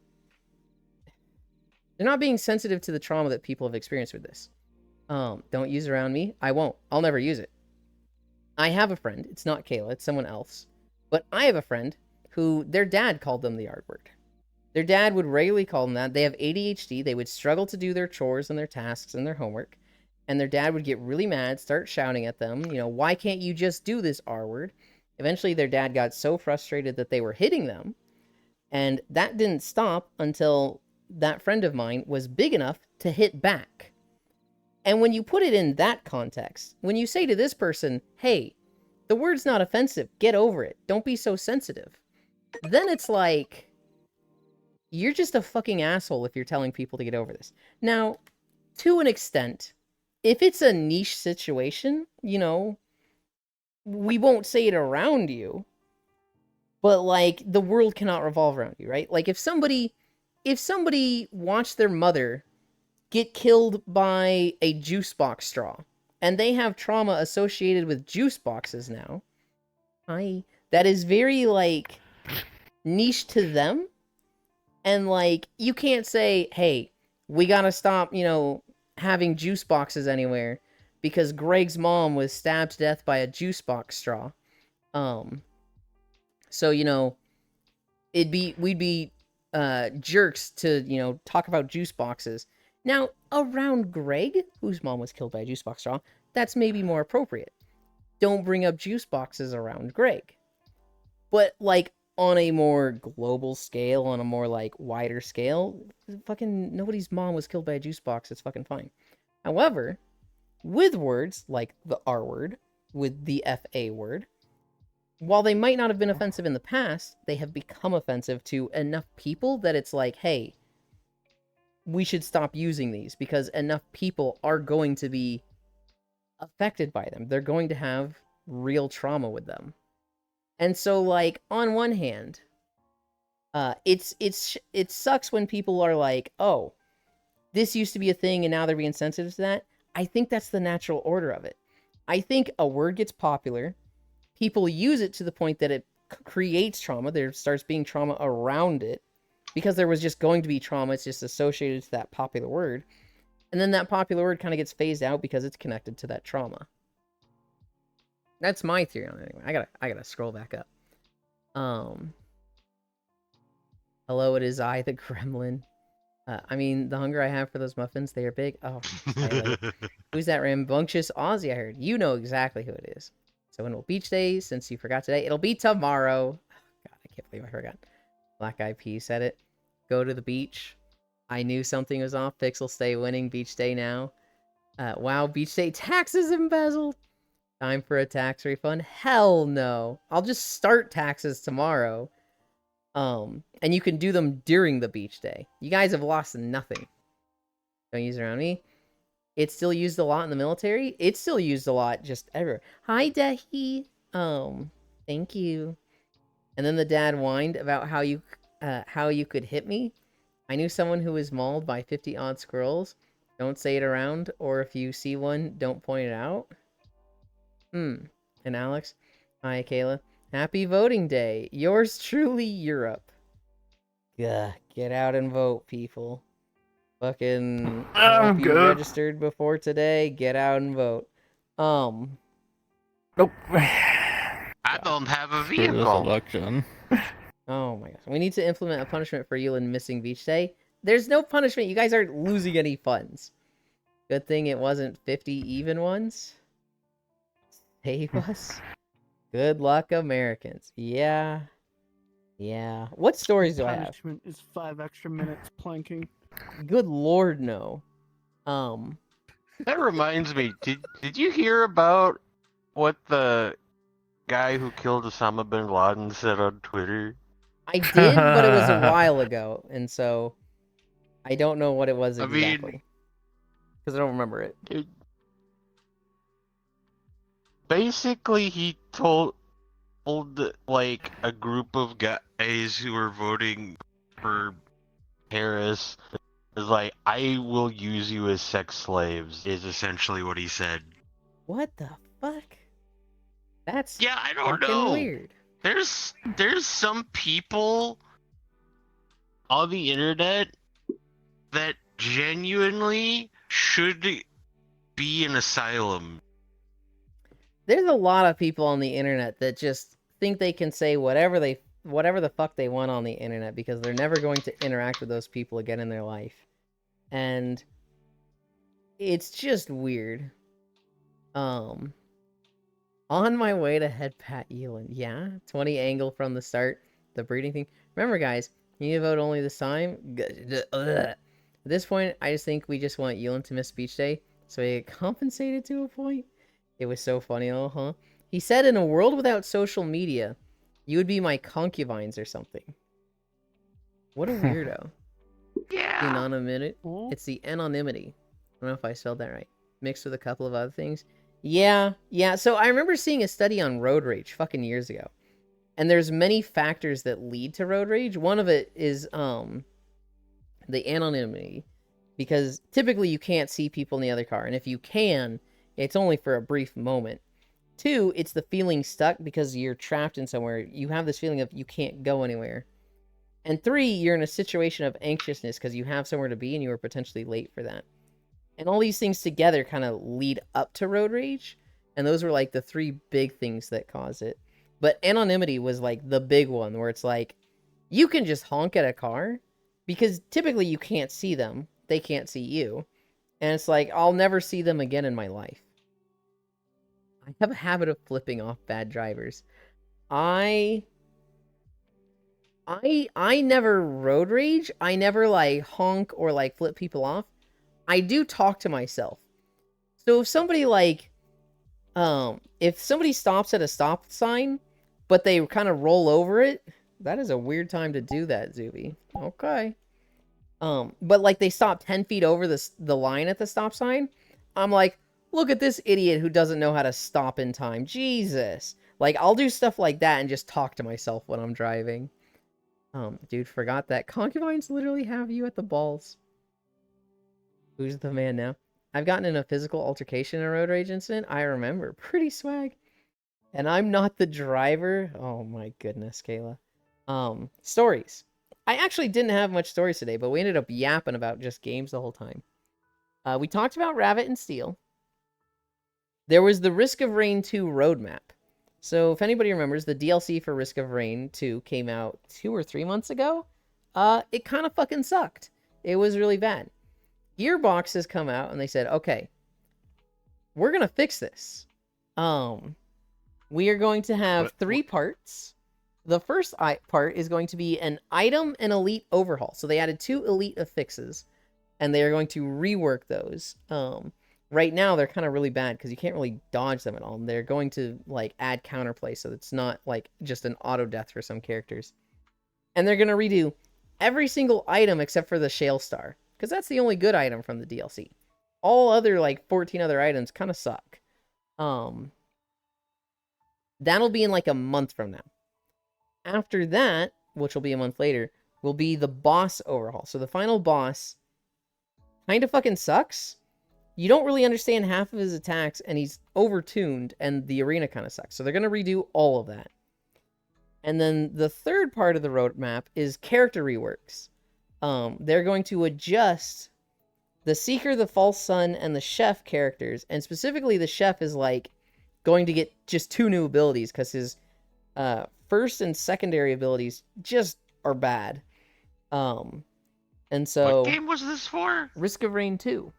being sensitive to the trauma that people have experienced with this. Don't use it around me. I won't. I'll never use it. I have a friend. It's not Kayla. It's someone else. But I have a friend who their dad called them the R word. Their dad would regularly call them that. They have ADHD. They would struggle to do their chores and their tasks and their homework. And their dad would get really mad, start shouting at them. Why can't you just do this R word? Eventually, their dad got so frustrated that they were hitting them. And that didn't stop until that friend of mine was big enough to hit back. And when you put it in that context, when you say to this person, hey, the word's not offensive, get over it, don't be so sensitive, then it's like, you're just a fucking asshole if you're telling people to get over this. Now, to an extent, if it's a niche situation, we won't say it around you, but like, the world cannot revolve around you, right? Like, if somebody watched their mother get killed by a juice box straw, and they have trauma associated with juice boxes now, that is very, like, niche to them, and, like, you can't say, hey, we gotta stop, having juice boxes anywhere, because Greg's mom was stabbed to death by a juice box straw. So, we'd be jerks to, talk about juice boxes. Now, around Greg, whose mom was killed by a juice box straw, that's maybe more appropriate. Don't bring up juice boxes around Greg. But, like, on a more global scale, on a more, like, wider scale, fucking nobody's mom was killed by a juice box. It's fucking fine. However, with words like the R word, with the FA word, while they might not have been offensive in the past, they have become offensive to enough people that it's like, hey, we should stop using these because enough people are going to be affected by them. They're going to have real trauma with them. And so, like, on one hand, it sucks when people are like, oh, this used to be a thing and now they're being sensitive to that. I think that's the natural order of it. I think a word gets popular, people use it to the point that it creates trauma. There starts being trauma around it because there was just going to be trauma. It's just associated to that popular word. And then that popular word kind of gets phased out because it's connected to that trauma. That's my theory on it. Anyway, I gotta scroll back up. Hello, it is I, the Gremlin. The hunger I have for those muffins, they are big. Oh, who's that rambunctious Aussie I heard? You know exactly who it is. So when will beach day, since you forgot today, it'll be tomorrow. Oh, God, I can't believe I forgot. Black Eyed Peas said it. Go to the beach. I knew something was off. Pixel stay winning. Beach day now. Wow, beach day taxes embezzled. Time for a tax refund? Hell no. I'll just start taxes tomorrow. And you can do them during the beach day. You guys have lost nothing. Don't use it around me. It's still used a lot in the military. It's still used a lot just everywhere. Hi, Dehi. Thank you. And then the dad whined about how you could hit me. I knew someone who was mauled by 50-odd squirrels. Don't say it around, or if you see one, don't point it out. And Alex. Hi, Kayla. Happy voting day. Yours truly, Europe. Yeah, get out and vote, people. Fucking
I'm
if you
good.
registered before today, get out and vote.
Nope.
I don't have a
For this
vehicle.
election.
Oh my gosh. We need to implement a punishment for Yulin missing beach day. There's no punishment. You guys aren't losing any funds. Good thing it wasn't 50 even ones. Save us. Good luck, Americans. Yeah. Yeah. What stories do I have?
Punishment is 5 extra minutes planking.
Good lord, no. Um,
That reminds me. Did you hear about what the guy who killed Osama bin Laden said on Twitter?
I did, but it was a while ago, and so I don't know what it was
I mean-
exactly. Because I don't remember it.
Basically, he told like a group of guys who were voting for Harris is like, I will use you as sex slaves, is essentially what he said.
What the fuck? That's
Yeah, I don't
fucking
know.
weird.
There's some people on the internet that genuinely should be in asylum.
There's a lot of people on the internet that just think they can say whatever the fuck they want on the internet because they're never going to interact with those people again in their life. And it's just weird. On my way to head Pat Elin. Yeah, 20 angle from the start. The breeding thing. Remember, guys, you need to vote only this time. At this point, I just think we just want Elin to miss speech day so he get compensated to a point. It was so funny, huh? He said, in a world without social media, you would be my concubines or something. What a weirdo.
Yeah.
Anonymity. It's the anonymity. I don't know if I spelled that right. Mixed with a couple of other things. Yeah. So I remember seeing a study on road rage fucking years ago. And there's many factors that lead to road rage. One of it is the anonymity. Because typically you can't see people in the other car. And if you can, it's only for a brief moment. 2, it's the feeling stuck because you're trapped in somewhere. You have this feeling of you can't go anywhere. And 3, you're in a situation of anxiousness because you have somewhere to be and you are potentially late for that. And all these things together kind of lead up to road rage. And those were like the 3 big things that cause it. But anonymity was like the big one where it's like, you can just honk at a car because typically you can't see them. They can't see you. And it's like, I'll never see them again in my life. I have a habit of flipping off bad drivers. I never road rage. I never like honk or like flip people off. I do talk to myself. So if somebody like, if somebody stops at a stop sign, but they kind of roll over it, that is a weird time to do that, Zuby. Okay. But like they stop 10 feet over the line at the stop sign, I'm like, look at this idiot who doesn't know how to stop in time. Jesus. Like, I'll do stuff like that and just talk to myself when I'm driving. Dude, forgot that. Concubines literally have you at the balls. Who's the man now? I've gotten in a physical altercation in a road rage incident. I remember. Pretty swag. And I'm not the driver. Oh my goodness, Kayla. Stories. I actually didn't have much stories today, but we ended up yapping about just games the whole time. We talked about Rabbit and Steel. There was the Risk of Rain 2 roadmap. So if anybody remembers, the DLC for Risk of Rain 2 came out 2 or 3 months ago. It kind of fucking sucked. It was really bad. Gearbox has come out and they said, okay, we're going to fix this. We are going to have 3 parts. The first part is going to be an item and elite overhaul. So they added 2 elite affixes, and they are going to rework those. Right now, they're kind of really bad because you can't really dodge them at all. And they're going to like add counterplay, so it's not like just an auto death for some characters. And they're going to redo every single item except for the Shale Star, because that's the only good item from the DLC. All other like 14 other items kind of suck. That'll be in like a month from now. After that, which will be a month later, will be the boss overhaul. So the final boss kind of fucking sucks. You don't really understand half of his attacks, and he's overtuned, and the arena kind of sucks. So they're going to redo all of that. And then the third part of the roadmap is character reworks. They're going to adjust the Seeker, the False Sun, and the Chef characters. And specifically, the Chef is like going to get just 2 new abilities because his first and secondary abilities just are bad. And so...
What game was this for?
Risk of Rain 2.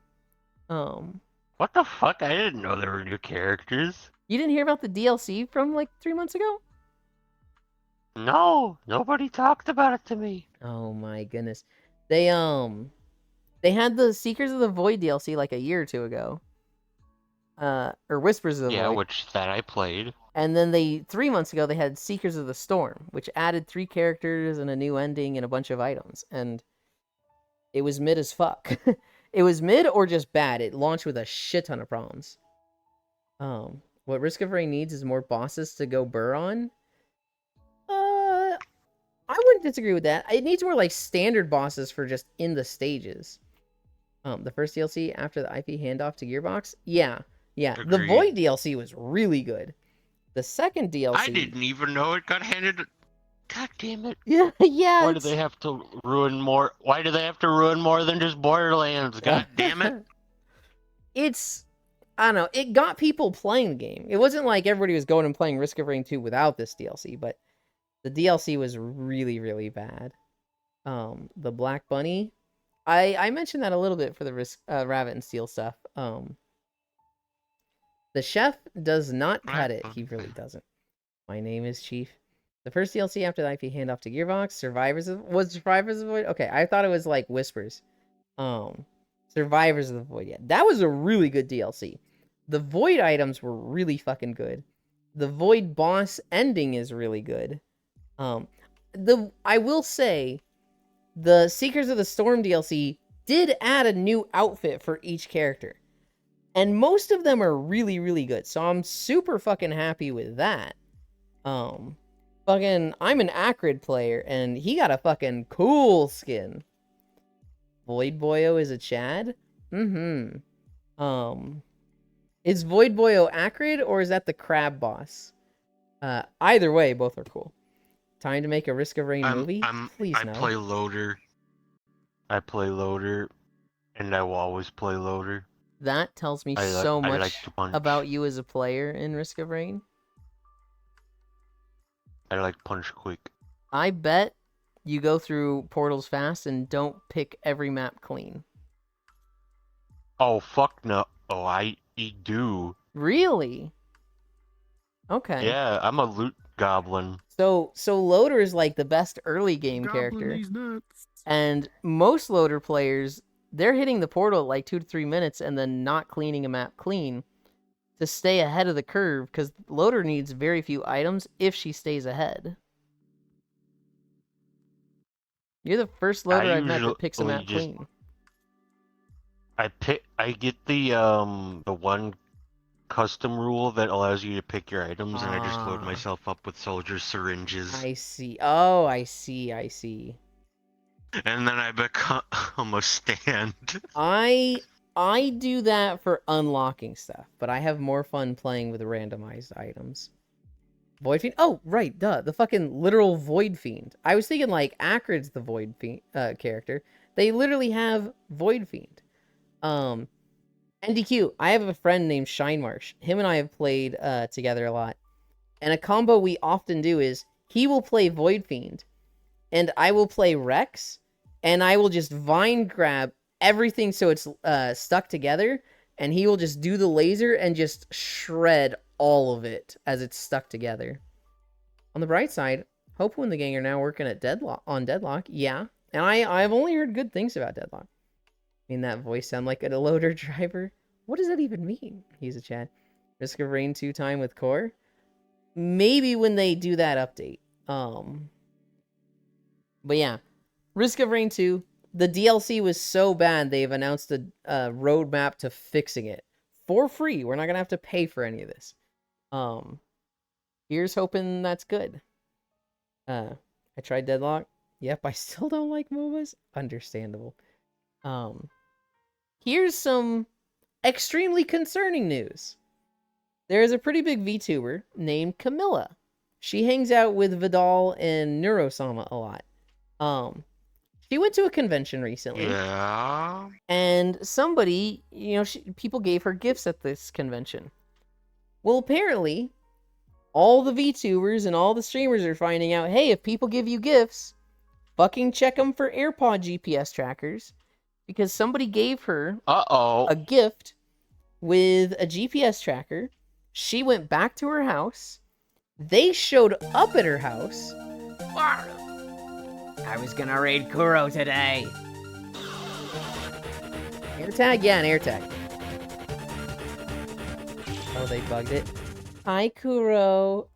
What the fuck? I didn't know there were new characters.
You didn't hear about the DLC from like 3 months ago?
No, nobody talked about it to me.
Oh my goodness. They had the Seekers of the Void DLC like a year or two ago. Or Whispers of the
Yeah,
Void.
which that I played.
And then 3 months ago they had Seekers of the Storm, which added 3 characters and a new ending and a bunch of items. And it was mid as fuck. It was mid or just bad. It launched with a shit ton of problems. What Risk of Rain needs is more bosses to go burr on. I wouldn't disagree with that. It needs more like standard bosses for just in the stages. The first DLC after the IP handoff to Gearbox, yeah. The
Agreed.
Void DLC was really good. The second DLC,
I didn't even know it got handed. God damn it!
yeah.
Why do they have to ruin more? Why do they have to ruin more than just Borderlands? God damn it!
I don't know. It got people playing the game. It wasn't like everybody was going and playing Risk of Rain 2 without this DLC, but the DLC was really, really bad. The Black Bunny, I mentioned that a little bit for the Rabbit and Steel stuff. The chef does not cut it. He really doesn't. My name is Chief. The first DLC after the IP handoff to Gearbox, Survivors of the Void? Okay, I thought it was like Whispers. Survivors of the Void. Yeah, that was a really good DLC. The Void items were really fucking good. The Void boss ending is really good. I will say, the Seekers of the Storm DLC did add a new outfit for each character. And most of them are really, really good. So I'm super fucking happy with that. I'm an Acrid player, and he got a fucking cool skin. Void Boyo is a Chad? Is Void Boyo Acrid, or is that the crab boss? Either way, both are cool. Time to make a Risk of Rain movie? Please
I
no.
play Loader. I play Loader, and I will always play Loader.
That tells me
I
much
like to punch.
about you as a player in Risk of Rain.
I like punch quick.
I bet you go through portals fast and don't pick every map clean.
Oh fuck no! Oh, I do.
Really? Okay.
Yeah, I'm a loot goblin.
So Loader is like the best early game
Goblin
character.
these nuts.
And most Loader players, they're hitting the portal at like 2 to 3 minutes and then not cleaning a map clean to stay ahead of the curve, because Loader needs very few items if she stays ahead. You're the first Loader I've met that picks a map clean.
I get the one custom rule that allows you to pick your items, and I just load myself up with soldier syringes.
I see. Oh, I see.
And then I become a stand.
I do that for unlocking stuff, but I have more fun playing with randomized items. Void Fiend? Oh, right, duh. The fucking literal Void Fiend. I was thinking like Acrid's the Void Fiend character. They literally have Void Fiend. NDQ, I have a friend named Shinemarsh. Him and I have played together a lot. And a combo we often do is he will play Void Fiend, and I will play Rex, and I will just vine grab everything so it's stuck together, and he will just do the laser and just shred all of it as it's stuck together. On the bright side, Hope and the gang are now working at Deadlock. Yeah, and I've only heard good things about Deadlock. I mean, that voice sound like a Loader driver? What does that even mean? He's a Chad. Risk of Rain 2 time with Core? Maybe when they do that update. But yeah, Risk of Rain 2. The DLC was so bad they've announced a roadmap to fixing it for free. We're not gonna have to pay for any of this. Here's hoping that's good. I tried Deadlock. Yep, I still don't like MOBAs. Understandable. Here's some extremely concerning news. There is a pretty big VTuber named Camilla. She hangs out with Vidal and Neurosama a lot. She went to a convention recently.
Yeah.
And somebody, people gave her gifts at this convention. Well, apparently, all the VTubers and all the streamers are finding out, hey, if people give you gifts, fucking check them for AirPod GPS trackers. Because somebody gave her a gift with a GPS tracker She went back to her house. They showed up at her house. I was gonna raid Kuro today. Air tag? Yeah, an air tag. Oh, they bugged it. Hi, Kuro.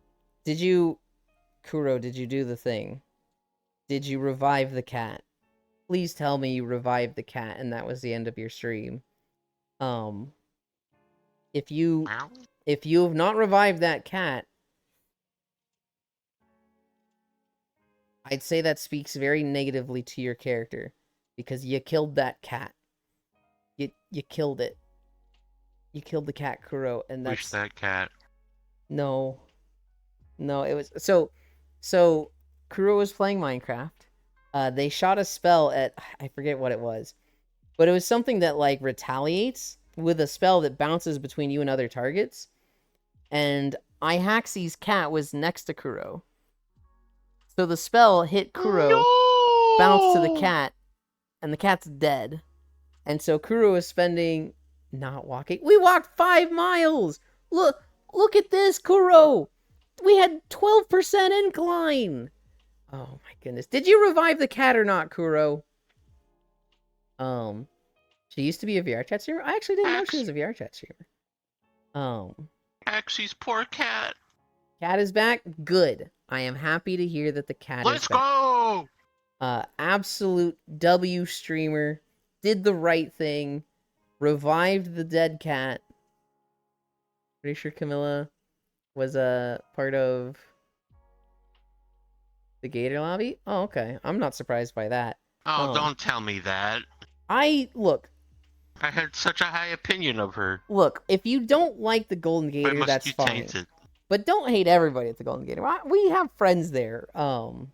Kuro, did you do the thing? Did you revive the cat? Please tell me you revived the cat and that was the end of your stream. If you have not revived that cat, I'd say that speaks very negatively to your character because you killed that cat. You killed it. You killed the cat, Kuro, and that's
Wish that cat.
No, it was so Kuro was playing Minecraft. They shot a spell at I forget what it was, but it was something that like retaliates with a spell that bounces between you and other targets. And Ihaxi's cat was next to Kuro, so the spell hit Kuro, bounced to the cat, and the cat's dead. And so Kuro is spending not walking. We walked 5 miles. Look at this, Kuro. We had 12% incline. Oh my goodness. Did you revive the cat or not, Kuro? She used to be a VR chat streamer. I actually didn't know she was a VR chat streamer.
Axie's poor cat.
Cat is back. Good. I am happy to hear that the cat
Let's
is back.
go.
Absolute W streamer. Did the right thing. Revived the dead cat. Pretty sure Camilla was a part of the Gator lobby. Oh, okay. I'm not surprised by that.
Oh, don't tell me that.
Look.
I had such a high opinion of her.
Look, if you don't like the Golden
Why
Gator,
must
that's
you
fine.
taint it?
But don't hate everybody at the Golden Gator. We have friends there. The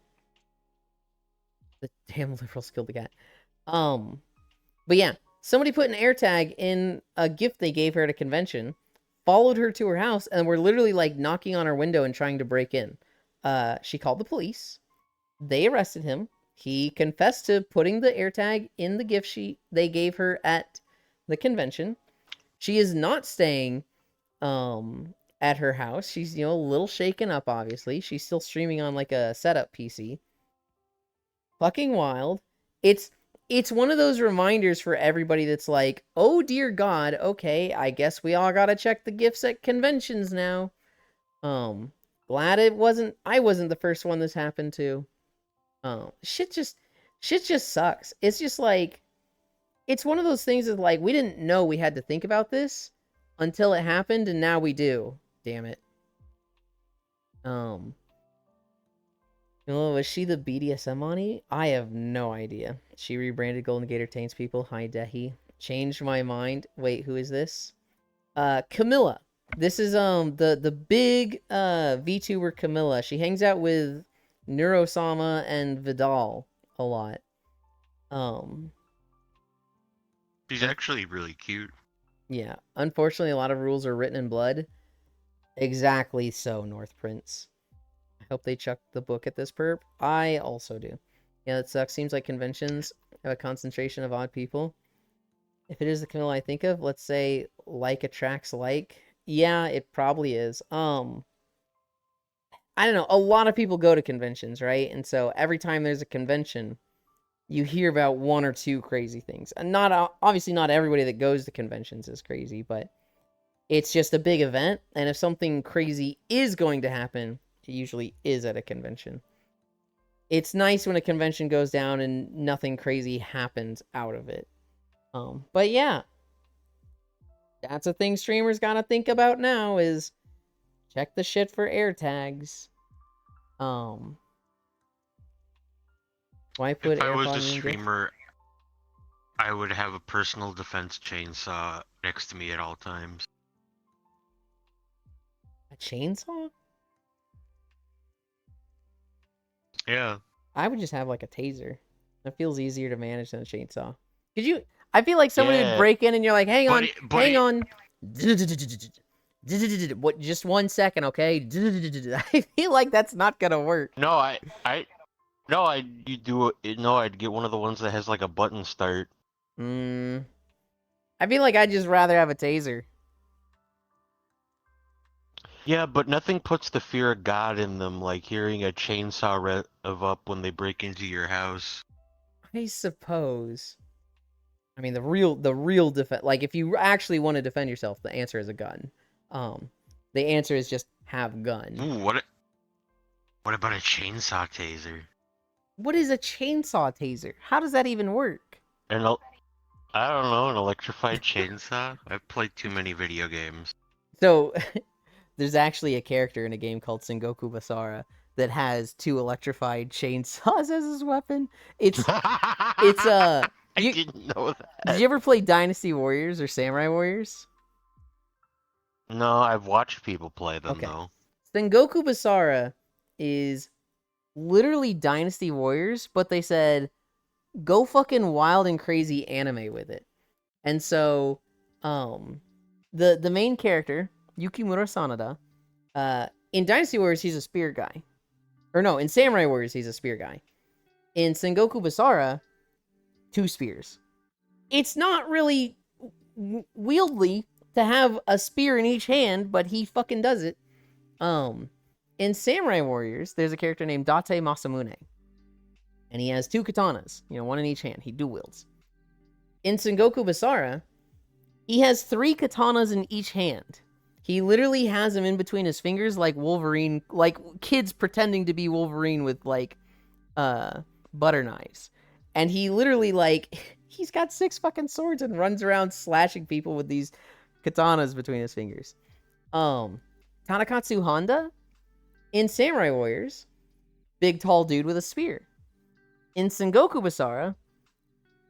damn liberals killed the cat. But yeah, somebody put an air tag in a gift they gave her at a convention, followed her to her house, and were literally like knocking on her window and trying to break in. She called the police. They arrested him. He confessed to putting the air tag in the gift sheet they gave her at the convention. She is not staying at her house. She's, a little shaken up, obviously. She's still streaming on like a setup PC. Fucking wild. It's one of those reminders for everybody that's like, oh dear God, okay, I guess we all gotta check the gifts at conventions now. Glad I wasn't the first one this happened to. Shit just sucks. It's just like, it's one of those things that like, we didn't know we had to think about this until it happened, and now we do. Damn it. Was she the BDSM Ani? I have no idea. She rebranded Golden Gator taints people. Hi, Dehi. Changed my mind. Wait, who is this? Camilla. This is the big VTuber Camilla. She hangs out with Neurosama and Vidal a lot.
She's actually really cute.
Yeah. Unfortunately, a lot of rules are written in blood. Exactly so, North Prince. I hope they chuck the book at this perp. I also do. Yeah, that sucks. Seems like conventions have a concentration of odd people. If it is the Camilla I think of, let's say like attracts like. Yeah, it probably is. I don't know. A lot of people go to conventions, right? And so every time there's a convention, you hear about one or two crazy things. And obviously not everybody that goes to conventions is crazy, but it's just a big event. And if something crazy is going to happen, it usually is at a convention. It's nice when a convention goes down and nothing crazy happens out of it. But yeah, that's a thing streamers gotta think about now is check the shit for air tags. Why put
If I was
AirPod
a
in gift?
streamer, I would have a personal defense chainsaw next to me at all times.
A chainsaw?
Yeah.
I would just have like a taser. That feels easier to manage than a chainsaw. I feel like somebody would
Yeah.
break in and you're like, hang on, hang
on.
What? Just 1 second, okay? I feel like that's not gonna work.
No, I'd get one of the ones that has like a button start.
I feel like I'd just rather have a taser.
Yeah, but nothing puts the fear of God in them like hearing a chainsaw rev up when they break into your house.
I suppose. I mean, the real defense. Like, if you actually want to defend yourself, the answer is a gun. Um, the answer is just have gun.
Ooh, what about a chainsaw taser?
What is a chainsaw taser? How does that even work?
And I don't know, an electrified chainsaw? I've played too many video games.
So, there's actually a character in a game called Sengoku Basara that has 2 electrified chainsaws as his weapon. It's
I
you,
didn't know that.
did you ever play Dynasty Warriors or Samurai Warriors?
No, I've watched people play them
Okay.
though.
Sengoku Basara is literally Dynasty Warriors, but they said go fucking wild and crazy anime with it. And so, the main character, Yukimura Sanada, in Dynasty Warriors he's a spear guy. Or no, in Samurai Warriors he's a spear guy. In Sengoku Basara, 2 spears. It's not really wieldly to have a spear in each hand, but he fucking does it. In Samurai Warriors, there's a character named Date Masamune. And he has 2 katanas, 1 in each hand. He dual wields. In Sengoku Basara, he has 3 katanas in each hand. He literally has them in between his fingers like Wolverine, like kids pretending to be Wolverine with like butter knives. And he literally he's got 6 fucking swords and runs around slashing people with these katanas between his fingers. Tanakatsu Honda in Samurai Warriors, big tall dude with a spear. In Sengoku Basara,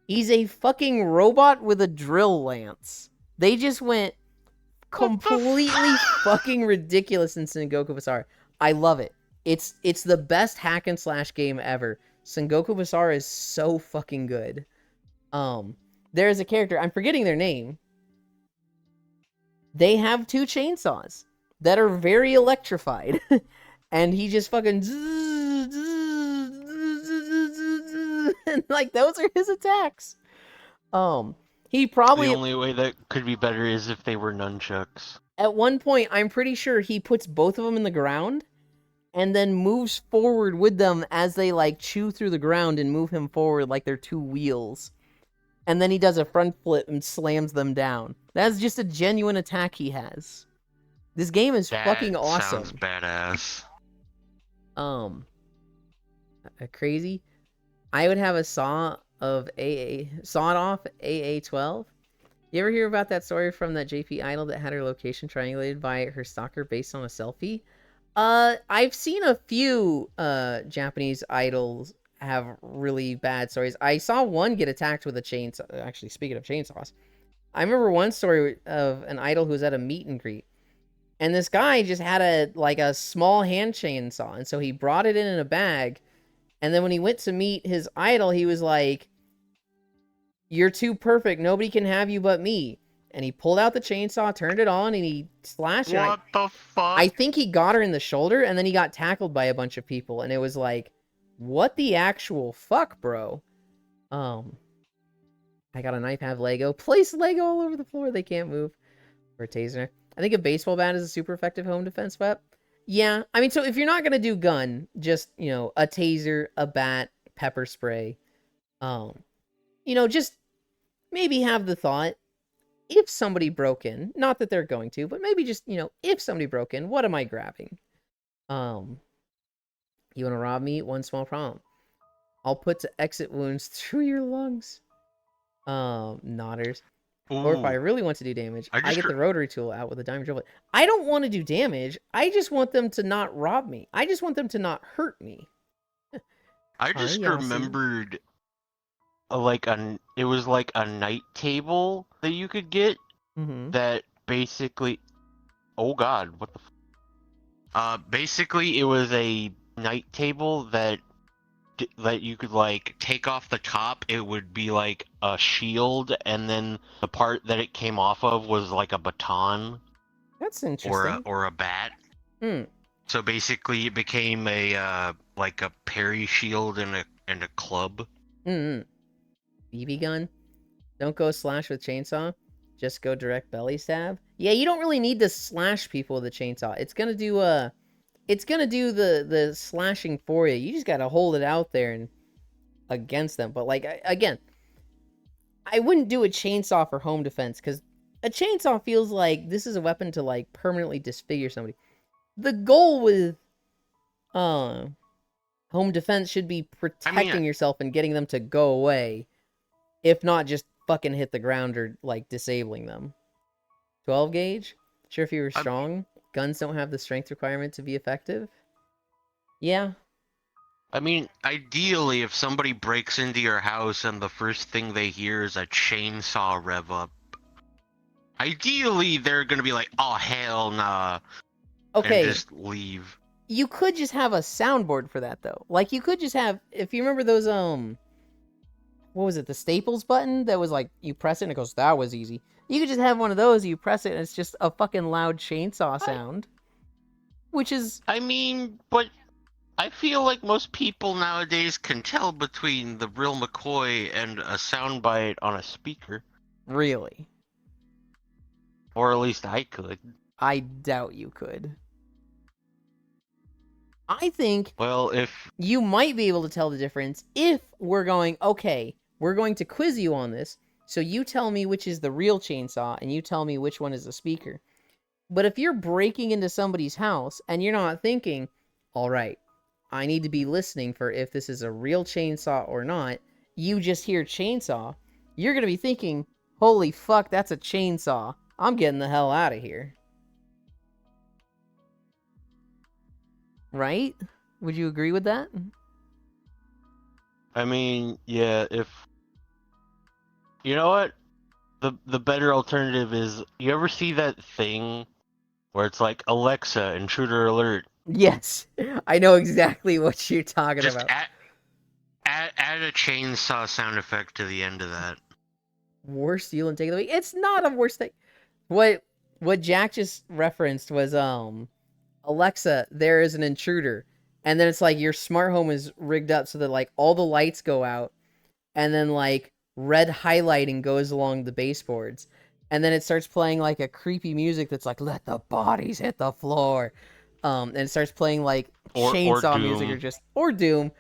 he's a fucking robot with a drill lance. They just went completely fucking ridiculous in Sengoku Basara. I love it. It's the best hack and slash game ever. Sengoku Basara is so fucking good. There is a character, I'm forgetting their name. They have 2 chainsaws that are very electrified. And he just fucking and like those are his attacks. He probably
The only way that could be better is if they were nunchucks.
at one point, I'm pretty sure he puts both of them in the ground and then moves forward with them as they like chew through the ground and move him forward like they're 2 wheels. And then he does a front flip and slams them down. That's just a genuine attack he has. This game is
That
fucking awesome.
sounds badass.
Crazy. I would have a saw of sawed off AA-12. You ever hear about that story from that JP idol that had her location triangulated by her stalker based on a selfie? I've seen a few Japanese idols have really bad stories. I saw one get attacked with a chainsaw. Actually, speaking of chainsaws, I remember one story of an idol who was at a meet and greet. And this guy just had a small hand chainsaw, and so he brought it in a bag. And then when he went to meet his idol, he was like, "You're too perfect. Nobody can have you but me." And he pulled out the chainsaw, turned it on, and he slashed her.
What the fuck?
I think he got her in the shoulder, and then he got tackled by a bunch of people, and it was like, what the actual fuck, bro? I got a knife, have Lego. Place Lego all over the floor. They can't move. Or a taser. I think a baseball bat is a super effective home defense weapon. Yeah, I mean, so if you're not gonna do gun, just, a taser, a bat, pepper spray. Just maybe have the thought, if somebody broke in, not that they're going to, but maybe just, if somebody broke in, what am I grabbing? You want to rob me? One small problem. I'll put to exit wounds through your lungs. Nodders. Or if I
Ooh.
really want to do damage,
I
I
just
get the
heard-
rotary tool out with a diamond drill bit. I don't want to do damage. I just want them to not rob me. I just want them to not hurt me.
I just
yeah, I'll see.
remembered it was like a night table that you could get
Mm-hmm.
that basically, oh god, what the basically it was a night table that you could like take off the top. It would be like a shield, and then the part that it came off of was like a baton
That's interesting.
or a bat.
Hmm.
So basically it became a like a parry shield and a club.
Mm-hmm. BB gun. Don't go slash with chainsaw. Just go direct belly stab. Yeah, you don't really need to slash people with a chainsaw. It's gonna do the slashing for you. You just gotta hold it out there and against them. But like again, I wouldn't do a chainsaw for home defense because a chainsaw feels like this is a weapon to like permanently disfigure somebody. The goal with home defense should be protecting yourself and getting them to go away, if not just fucking hit the ground or like disabling them. 12 gauge? Sure, if you were strong, guns don't have the strength requirement to be effective. Yeah.
I mean, ideally, if somebody breaks into your house and the first thing they hear is a chainsaw rev up, ideally they're gonna be like, "Oh hell nah,"
Okay.
and just leave.
You could just have a soundboard for that though. Like you could just have, if you remember those what was it, the Staples button that was like you press it and it goes, that was easy. You could just have one of those, you press it and it's just a fucking loud chainsaw sound. Which is,
I mean, but I feel like most people nowadays can tell between the real McCoy and a soundbite on a speaker.
really,
Or at least I could.
I doubt you could. I think
Well, if
you might be able to tell the difference if we're going, okay, we're going to quiz you on this, so you tell me which is the real chainsaw, and you tell me which one is the speaker. But if you're breaking into somebody's house, and you're not thinking, all right, I need to be listening for if this is a real chainsaw or not, you just hear chainsaw, you're going to be thinking, holy fuck, that's a chainsaw. I'm getting the hell out of here. Right? Would you agree with that?
I mean, yeah, if you know what, the better alternative is, you ever see that thing where it's like, Alexa, intruder alert?
Yes, I know exactly what you're talking
Just
about.
add a chainsaw sound effect to the end of that.
Worst deal and take it away. It's not a worst thing. What Jack just referenced was Alexa, there is an intruder. And then it's like your smart home is rigged up so that like all the lights go out and then like red highlighting goes along the baseboards. And then it starts playing like a creepy music that's like, let the bodies hit the floor. And it starts playing like chainsaw music or Doom.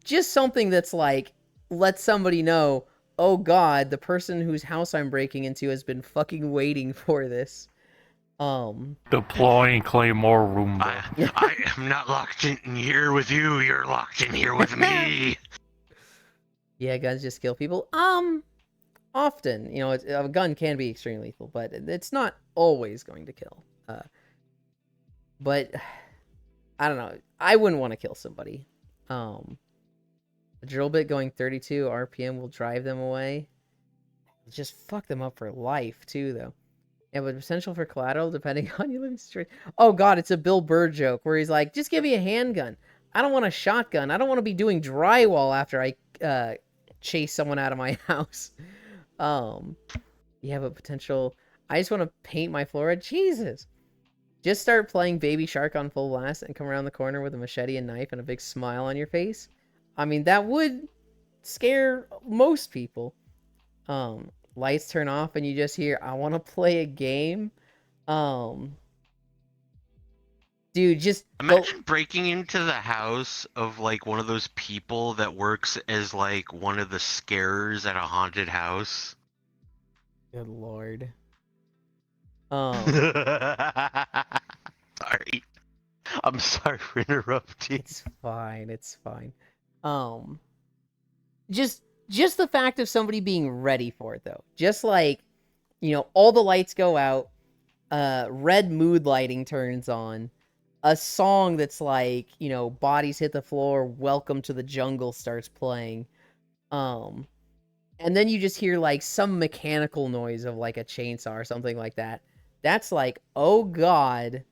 Just something that's like, let somebody know, oh god, the person whose house I'm breaking into has been fucking waiting for this.
Deploying Claymore Roomba.
I am not locked in here with you, you're locked in here with me.
Yeah, guns just kill people. Often, you know, a gun can be extremely lethal, but it's not always going to kill. But I don't know. I wouldn't want to kill somebody. A drill bit going 32 RPM will drive them away. Just fuck them up for life too, though. Yeah, but potential for collateral depending on you living straight. Oh god, it's a Bill Burr joke where he's like, just give me a handgun. I don't want a shotgun. I don't want to be doing drywall after I chase someone out of my house. You have a potential. I just want to paint my floor red. Jesus. Just start playing Baby Shark on full blast and come around the corner with a machete and knife and a big smile on your face. I mean, that would scare most people. Lights turn off and you just hear, I want to play a game. Dude, just
imagine breaking into the house of like one of those people that works as like one of the scarers at a haunted house.
Good lord.
Sorry. I'm sorry for interrupting.
It's fine. It's fine. Just the fact of somebody being ready for it, though. Just like, you know, all the lights go out, red mood lighting turns on, a song that's like, you know, bodies hit the floor, welcome to the jungle starts playing, and then you just hear like some mechanical noise of like a chainsaw or something like that. That's like, oh god,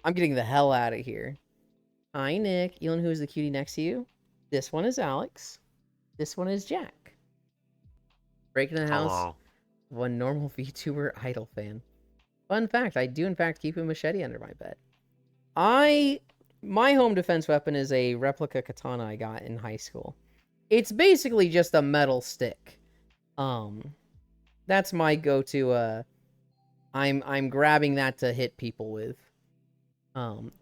I'm getting the hell out of here. Hi, Nick. Elon, who's the cutie next to you? This one is Alex. This one is Jack. Breaking the house.
Hello.
One normal VTuber idol fan. Fun fact, I do in fact keep a machete under my bed. My home defense weapon is a replica katana I got in high school. It's basically just a metal stick. That's my go-to. I'm grabbing that to hit people with.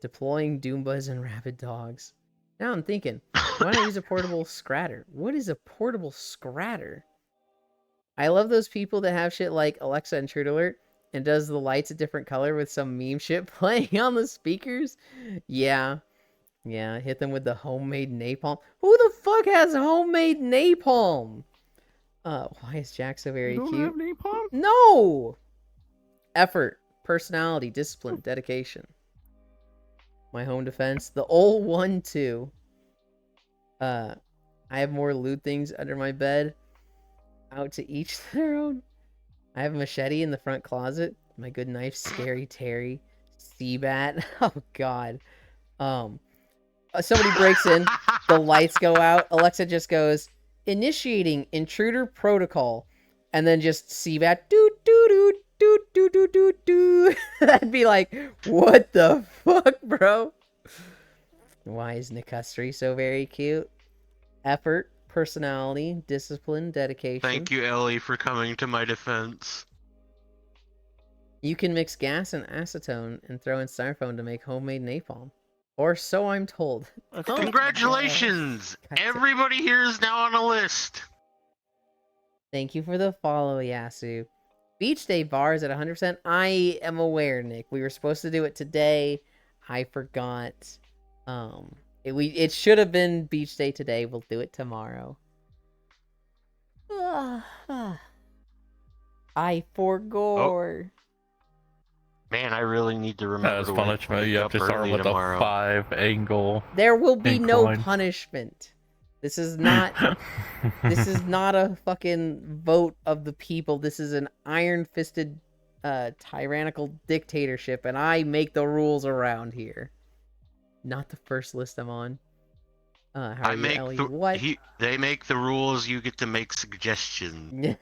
Deploying Doombas and Rabid Dogs. Now I'm thinking, why not use a portable scratter? What is a portable scratter? I love those people that have shit like Alexa Intrude Alert and does the lights a different color with some meme shit playing on the speakers. Yeah. Yeah, hit them with the homemade napalm. Who the fuck has homemade napalm? Why is Jack so very
You don't
cute?
have napalm?
No! Effort, personality, discipline, dedication. My home defense. The old one, too. I have more loot things under my bed. Out to each their own. I have a machete in the front closet. My good knife, Scary Terry. Seabat. Oh, God. Somebody breaks in. The lights go out. Alexa just goes, initiating intruder protocol. And then just Seabat. Doo doo doo doo doo doo doo doo. That'd be like, what the fuck, bro? Why is Nicustry so very cute? Effort, personality, discipline, dedication.
Thank you, Ellie, for coming to my defense.
You can mix gas and acetone and throw in styrofoam to make homemade napalm. Or so I'm told.
Congratulations! Everybody here is now on a list.
Thank you for the follow, Yasu. Beach Day bar is at 100%. I am aware, Nick. We were supposed to do it today. I forgot. It should have been Beach Day today. We'll do it tomorrow. I forgot.
Man, I really need to remember.
As
to
punishment, you have
wake
to
up
start
early
with
tomorrow.
a 5 angle.
There will be no
incline.
punishment. This is not. This is not a fucking vote of the people. This is an iron-fisted, tyrannical dictatorship, and I make the rules around here. Not the first list I'm on. How are
I
you,
make
Ellie?
the,
What?
they make the rules. You get to make suggestions.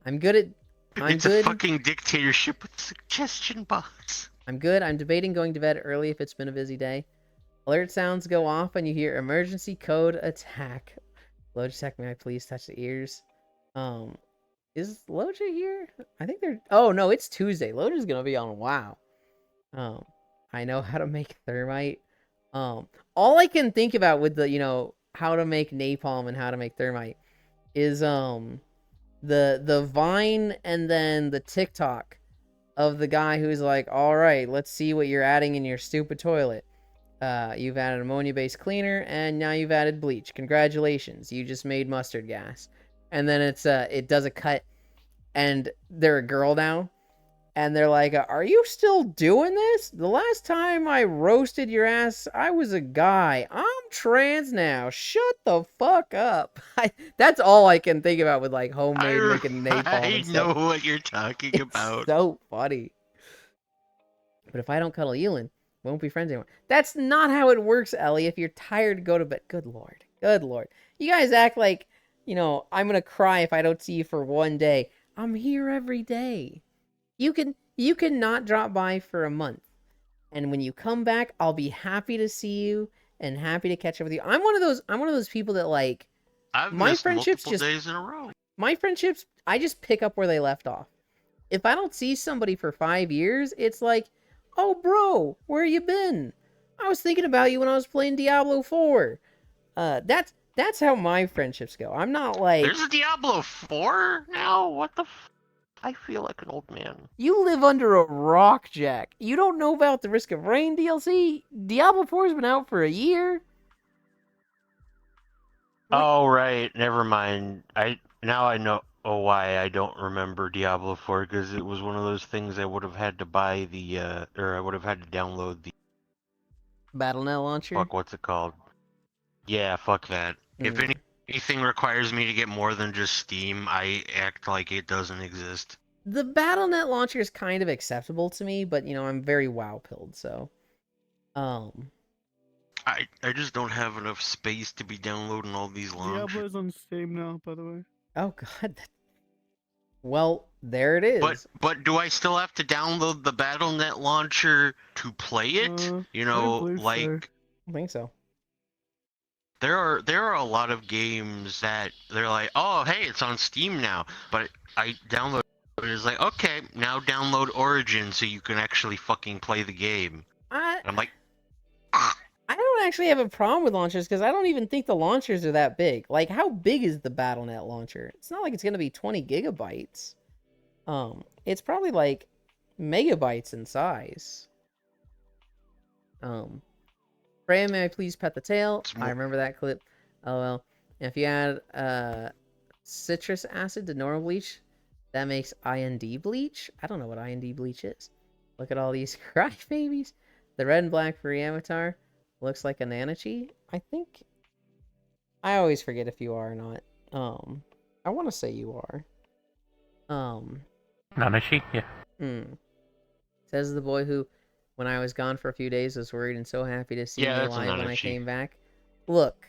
I'm good at. I'm
It's
good.
a fucking dictatorship with suggestion box.
I'm good. I'm debating going to bed early if it's been a busy day. Alert sounds go off and you hear emergency code attack. Loja, check me, please touch the ears. Is Loja here? I think they're. Oh no, it's Tuesday. Loja's gonna be on WoW. I know how to make thermite. All I can think about with the how to make napalm and how to make thermite is the Vine and then the TikTok of the guy who's like, all right, let's see what you're adding in your stupid toilet. You've added ammonia-based cleaner, and now you've added bleach. Congratulations, you just made mustard gas. And then it does a cut, and they're a girl now, and they're like, are you still doing this? The last time I roasted your ass, I was a guy. I'm trans now. Shut the fuck up. That's all I can think about with like homemade making napalm
I
and
know
stuff.
what you're talking
It's
about.
so funny. But if I don't cuddle Elin, we won't be friends anymore. That's not how it works, Ellie. If you're tired, go to bed. Good lord. Good lord. You guys act like, I'm gonna cry if I don't see you for one day. I'm here every day. You can not drop by for a month. And when you come back, I'll be happy to see you and happy to catch up with you. I'm one of those people that like
I've
my
missed
friendships
multiple days in a row.
my friendships, I just pick up where they left off. If I don't see somebody for 5 years, it's like, oh, bro, where you been? I was thinking about you when I was playing Diablo 4. That's how my friendships go. I'm not like...
There's a Diablo 4 now? What the I feel like an old man.
You live under a rock, Jack. You don't know about the Risk of Rain DLC? Diablo 4's been out for a year.
Oh, right. Never mind. Now I know why I don't remember Diablo 4, because it was one of those things I would have had to buy or I would have had to download the...
Battle.net launcher?
Fuck, what's it called? Yeah, fuck that. If anything requires me to get more than just Steam, I act like it doesn't exist.
The Battle.net launcher is kind of acceptable to me, but, I'm very WoW-pilled, so...
I just don't have enough space to be downloading all these launchers.
Diablo's on Steam now, by the way.
Oh, God. Well, there it is.
But do I still have to download the Battle.net launcher to play it?
I believe so.
I think so.
there are a lot of games that they're like, oh hey, it's on Steam now, but I download it. It's like, okay, now download Origin so you can actually fucking play the game.
I
And I'm like,
I don't actually have a problem with launchers because I don't even think the launchers are that big. Like, how big is the BattleNet launcher? It's not like it's gonna be 20 gigabytes. It's probably like megabytes in size. Freya, may I please pet the tail?
It's
I
more-
remember that clip. Oh well. If you add citrus acid to normal bleach, that makes IND bleach? I don't know what IND bleach is. Look at all these crybabies. The red and black free avatar looks like a Nanachi. I think I always forget if you are or not. I want to say you are.
Nanashi? Yeah.
Says the boy who, when I was gone for a few days, was worried and so happy to see
Yeah,
me
that's
alive when I
Nanachi.
came back. Look,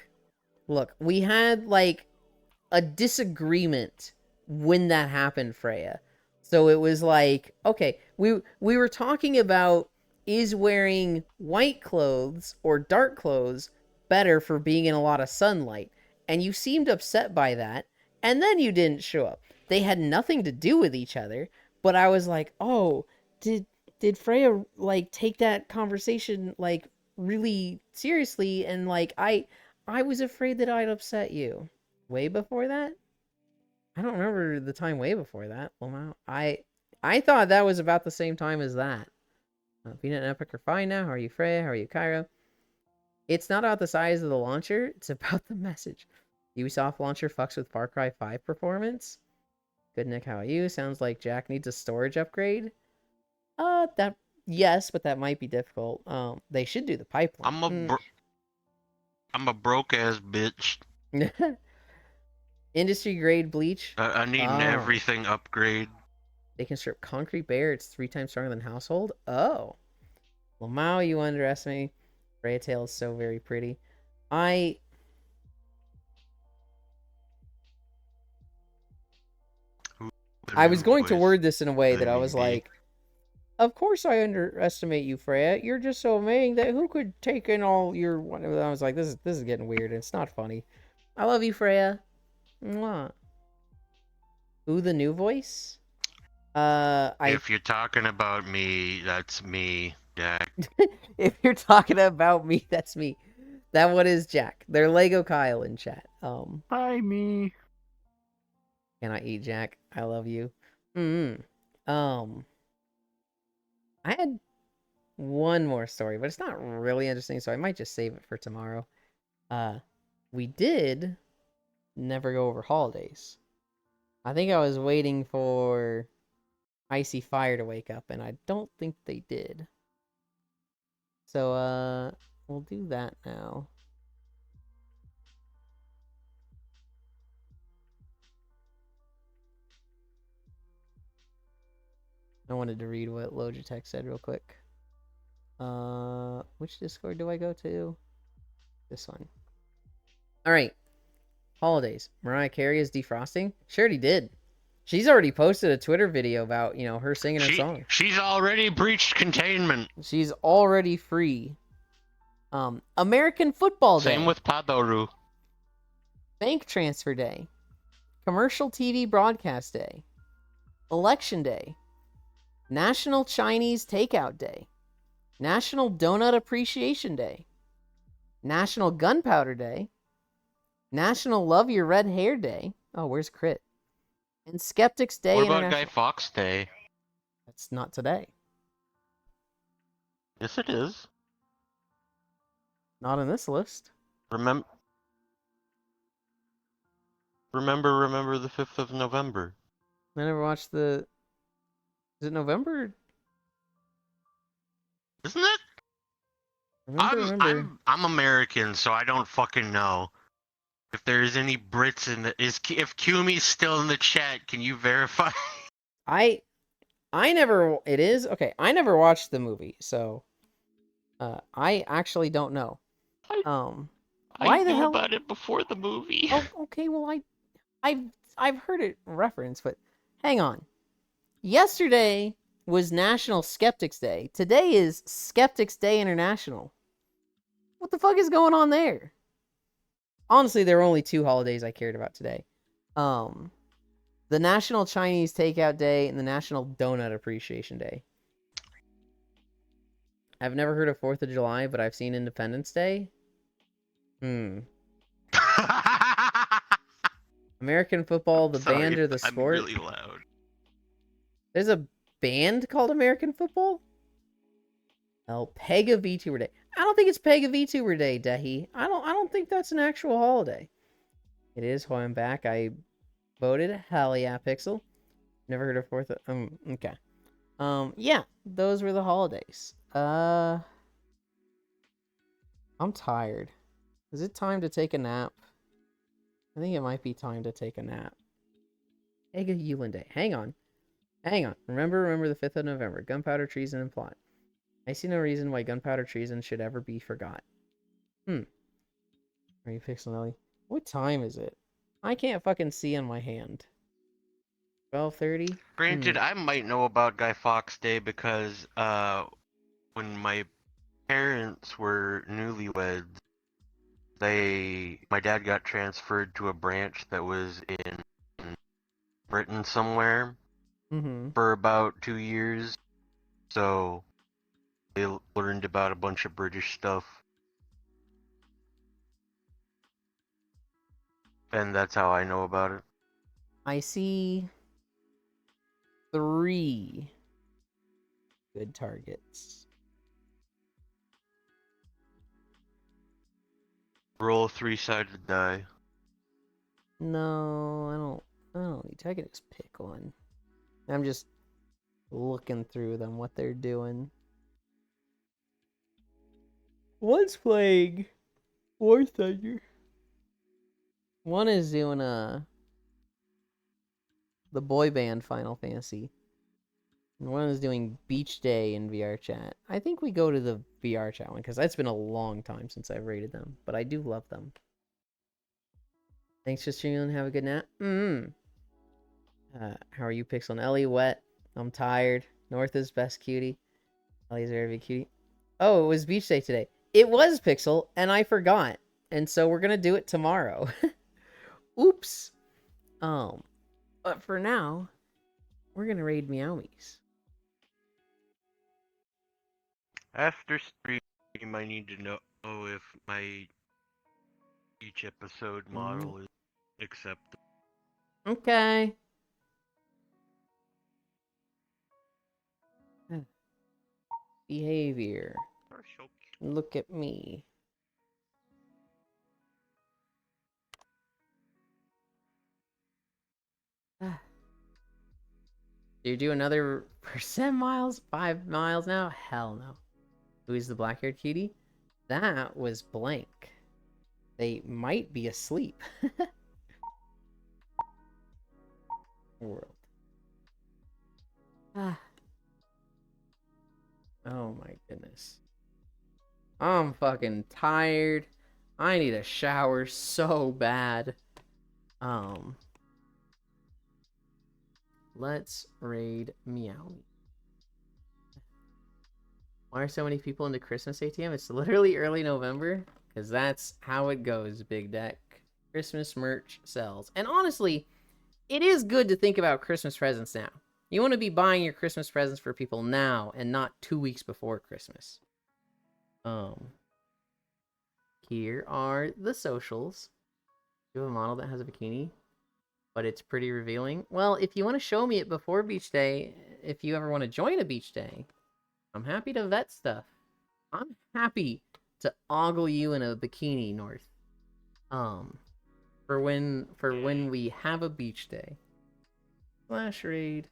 we had like a disagreement when that happened, Freya. So it was like, okay, we were talking about, is wearing white clothes or dark clothes better for being in a lot of sunlight? And you seemed upset by that, and then you didn't show up. They had nothing to do with each other, but I was like, oh, did Freya like take that conversation like really seriously? And like I was afraid that I'd upset you. Way before that? I don't remember the time way before that. Well, I thought that was about the same time as that. Peanut and Epic are fine now. How are you, Freya? How are you, Cairo? It's not about the size of the launcher. It's about the message. Ubisoft launcher fucks with Far Cry 5 performance. Good, Nick. How are you? Sounds like Jack needs a storage upgrade. Yes, but that might be difficult. They should do the pipeline.
I'm a broke ass bitch.
Industry grade bleach.
I need an everything upgrade.
They can strip concrete bare. It's 3 times stronger than household. Oh. Well, Mao, you underestimate me. Freya Tail is so very pretty. I was going to word this in a way that I was like, of course I underestimate you, Freya. You're just so amazing that who could take in all your... I was like, this is getting weird. It's not funny. I love you, Freya. Mwah. Who, the new voice?
If you're talking about me, that's me, Jack.
If you're talking about me, that's me. That one is Jack. They're Lego Kyle in chat.
Hi, me.
Can I eat, Jack? I love you. I had one more story, but it's not really interesting, so I might just save it for tomorrow. We did never go over holidays. I think I was waiting for Icy Fire to wake up, and I don't think they did. So, we'll do that now. I wanted to read what Logitech said real quick. Which Discord do I go to? This one. Alright. Holidays. Mariah Carey is defrosting? She already did. She's already posted a Twitter video about, her singing her song.
She's already breached containment.
She's already free. American Football Day.
Same with Padoru.
Bank Transfer Day. Commercial TV Broadcast Day. Election Day. National Chinese Takeout Day. National Donut Appreciation Day. National Gunpowder Day. National Love Your Red Hair Day. Oh, where's Crit? And Skeptics Day.
What about Guy Fawkes Day?
That's not today.
Yes, it is.
Not on this list.
Remember the 5th of November.
I never watched the... Is it November?
Isn't it?
Remember.
I'm American, so I don't fucking know. If there's any Brits in the... If Kumi's still in the chat, can you verify?
I never... It is? Okay, I never watched the movie, so... I actually don't know. Why the hell
about it before the movie?
Oh, okay, well, I've heard it referenced, but hang on. Yesterday was National Skeptics Day. Today is Skeptics Day International. What the fuck is going on there? honestly, there were only 2 holidays I cared about today. The National Chinese Takeout Day and the National Donut Appreciation Day. I've never heard of 4th of July, but I've seen Independence Day. American football, the
Sorry,
band or the
I'm
sport?
really loud.
There's a band called American Football? Oh, Pega VTuber Day. I don't think it's Pega VTuber Day, Dehi. I don't think that's an actual holiday. It is. Why I'm back. I voted. Hell yeah, Pixel. Never heard of 4th of... okay. Yeah, those were the holidays. I'm tired. Is it time to take a nap? I think it might be time to take a nap. Ega Yulin Day. Hang on. Remember the 5th of November. Gunpowder, treason, and plot. I see no reason why gunpowder treason should ever be forgot. Are you Pixel? What time is it? I can't fucking see on my hand. 12:30?
Granted, I might know about Guy Fawkes Day because when my parents were newlyweds, my dad got transferred to a branch that was in Britain somewhere for about 2 years. So they learned about a bunch of British stuff. And that's how I know about it.
I see 3 good targets.
Roll a 3-sided die.
No, I don't need to. I can just pick one. I'm just looking through them, what they're doing. One's playing War Thunder. One is doing the boy band Final Fantasy. And one is doing Beach Day in VR chat. I think we go to the VR chat one, because that's been a long time since I've rated them. But I do love them. Thanks for streaming and have a good nap. How are you, Pixel and Ellie? Wet. I'm tired. North is best cutie. Ellie's very cutie. Oh, it was Beach Day today. It was, Pixel, and I forgot. And so we're gonna do it tomorrow. Oops. But for now, we're gonna raid Meowmies.
After stream, I need to know if my each episode model is acceptable.
Okay. Behavior. Look at me. Do you do another percent miles? 5 miles now? Hell no. Who's the black-haired cutie? That was blank. They might be asleep. World. Oh my goodness. I'm fucking tired. I need a shower so bad. Let's raid Meowmy. Why are so many people into Christmas ATM? It's literally early November, because that's how it goes, Big Deck. Christmas merch sells. And honestly, it is good to think about Christmas presents now. You want to be buying your Christmas presents for people now and not 2 weeks before Christmas. Here are the socials. You have a model that has a bikini, but it's pretty revealing. Well, if you want to show me it before Beach Day, if you ever want to join a Beach Day, I'm happy to vet stuff. I'm happy to ogle you in a bikini, North. For when we have a Beach Day. Flash raid.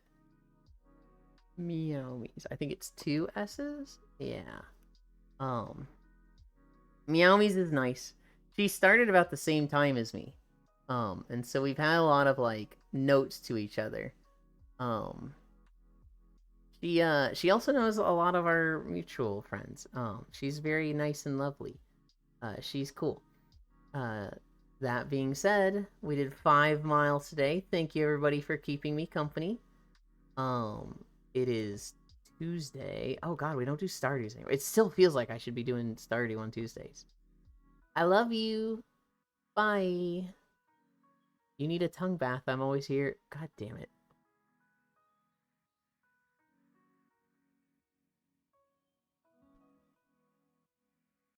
Meowmies. I think it's 2 S's? Yeah. Meowmies is nice. She started about the same time as me. And so we've had a lot of, like, notes to each other. She also knows a lot of our mutual friends. She's very nice and lovely. She's cool. That being said, we did 5 miles today. Thank you, everybody, for keeping me company. It is Tuesday. Oh, God, we don't do Stardews anymore. It still feels like I should be doing Stardew on Tuesdays. I love you. Bye. You need a tongue bath. I'm always here. God damn it.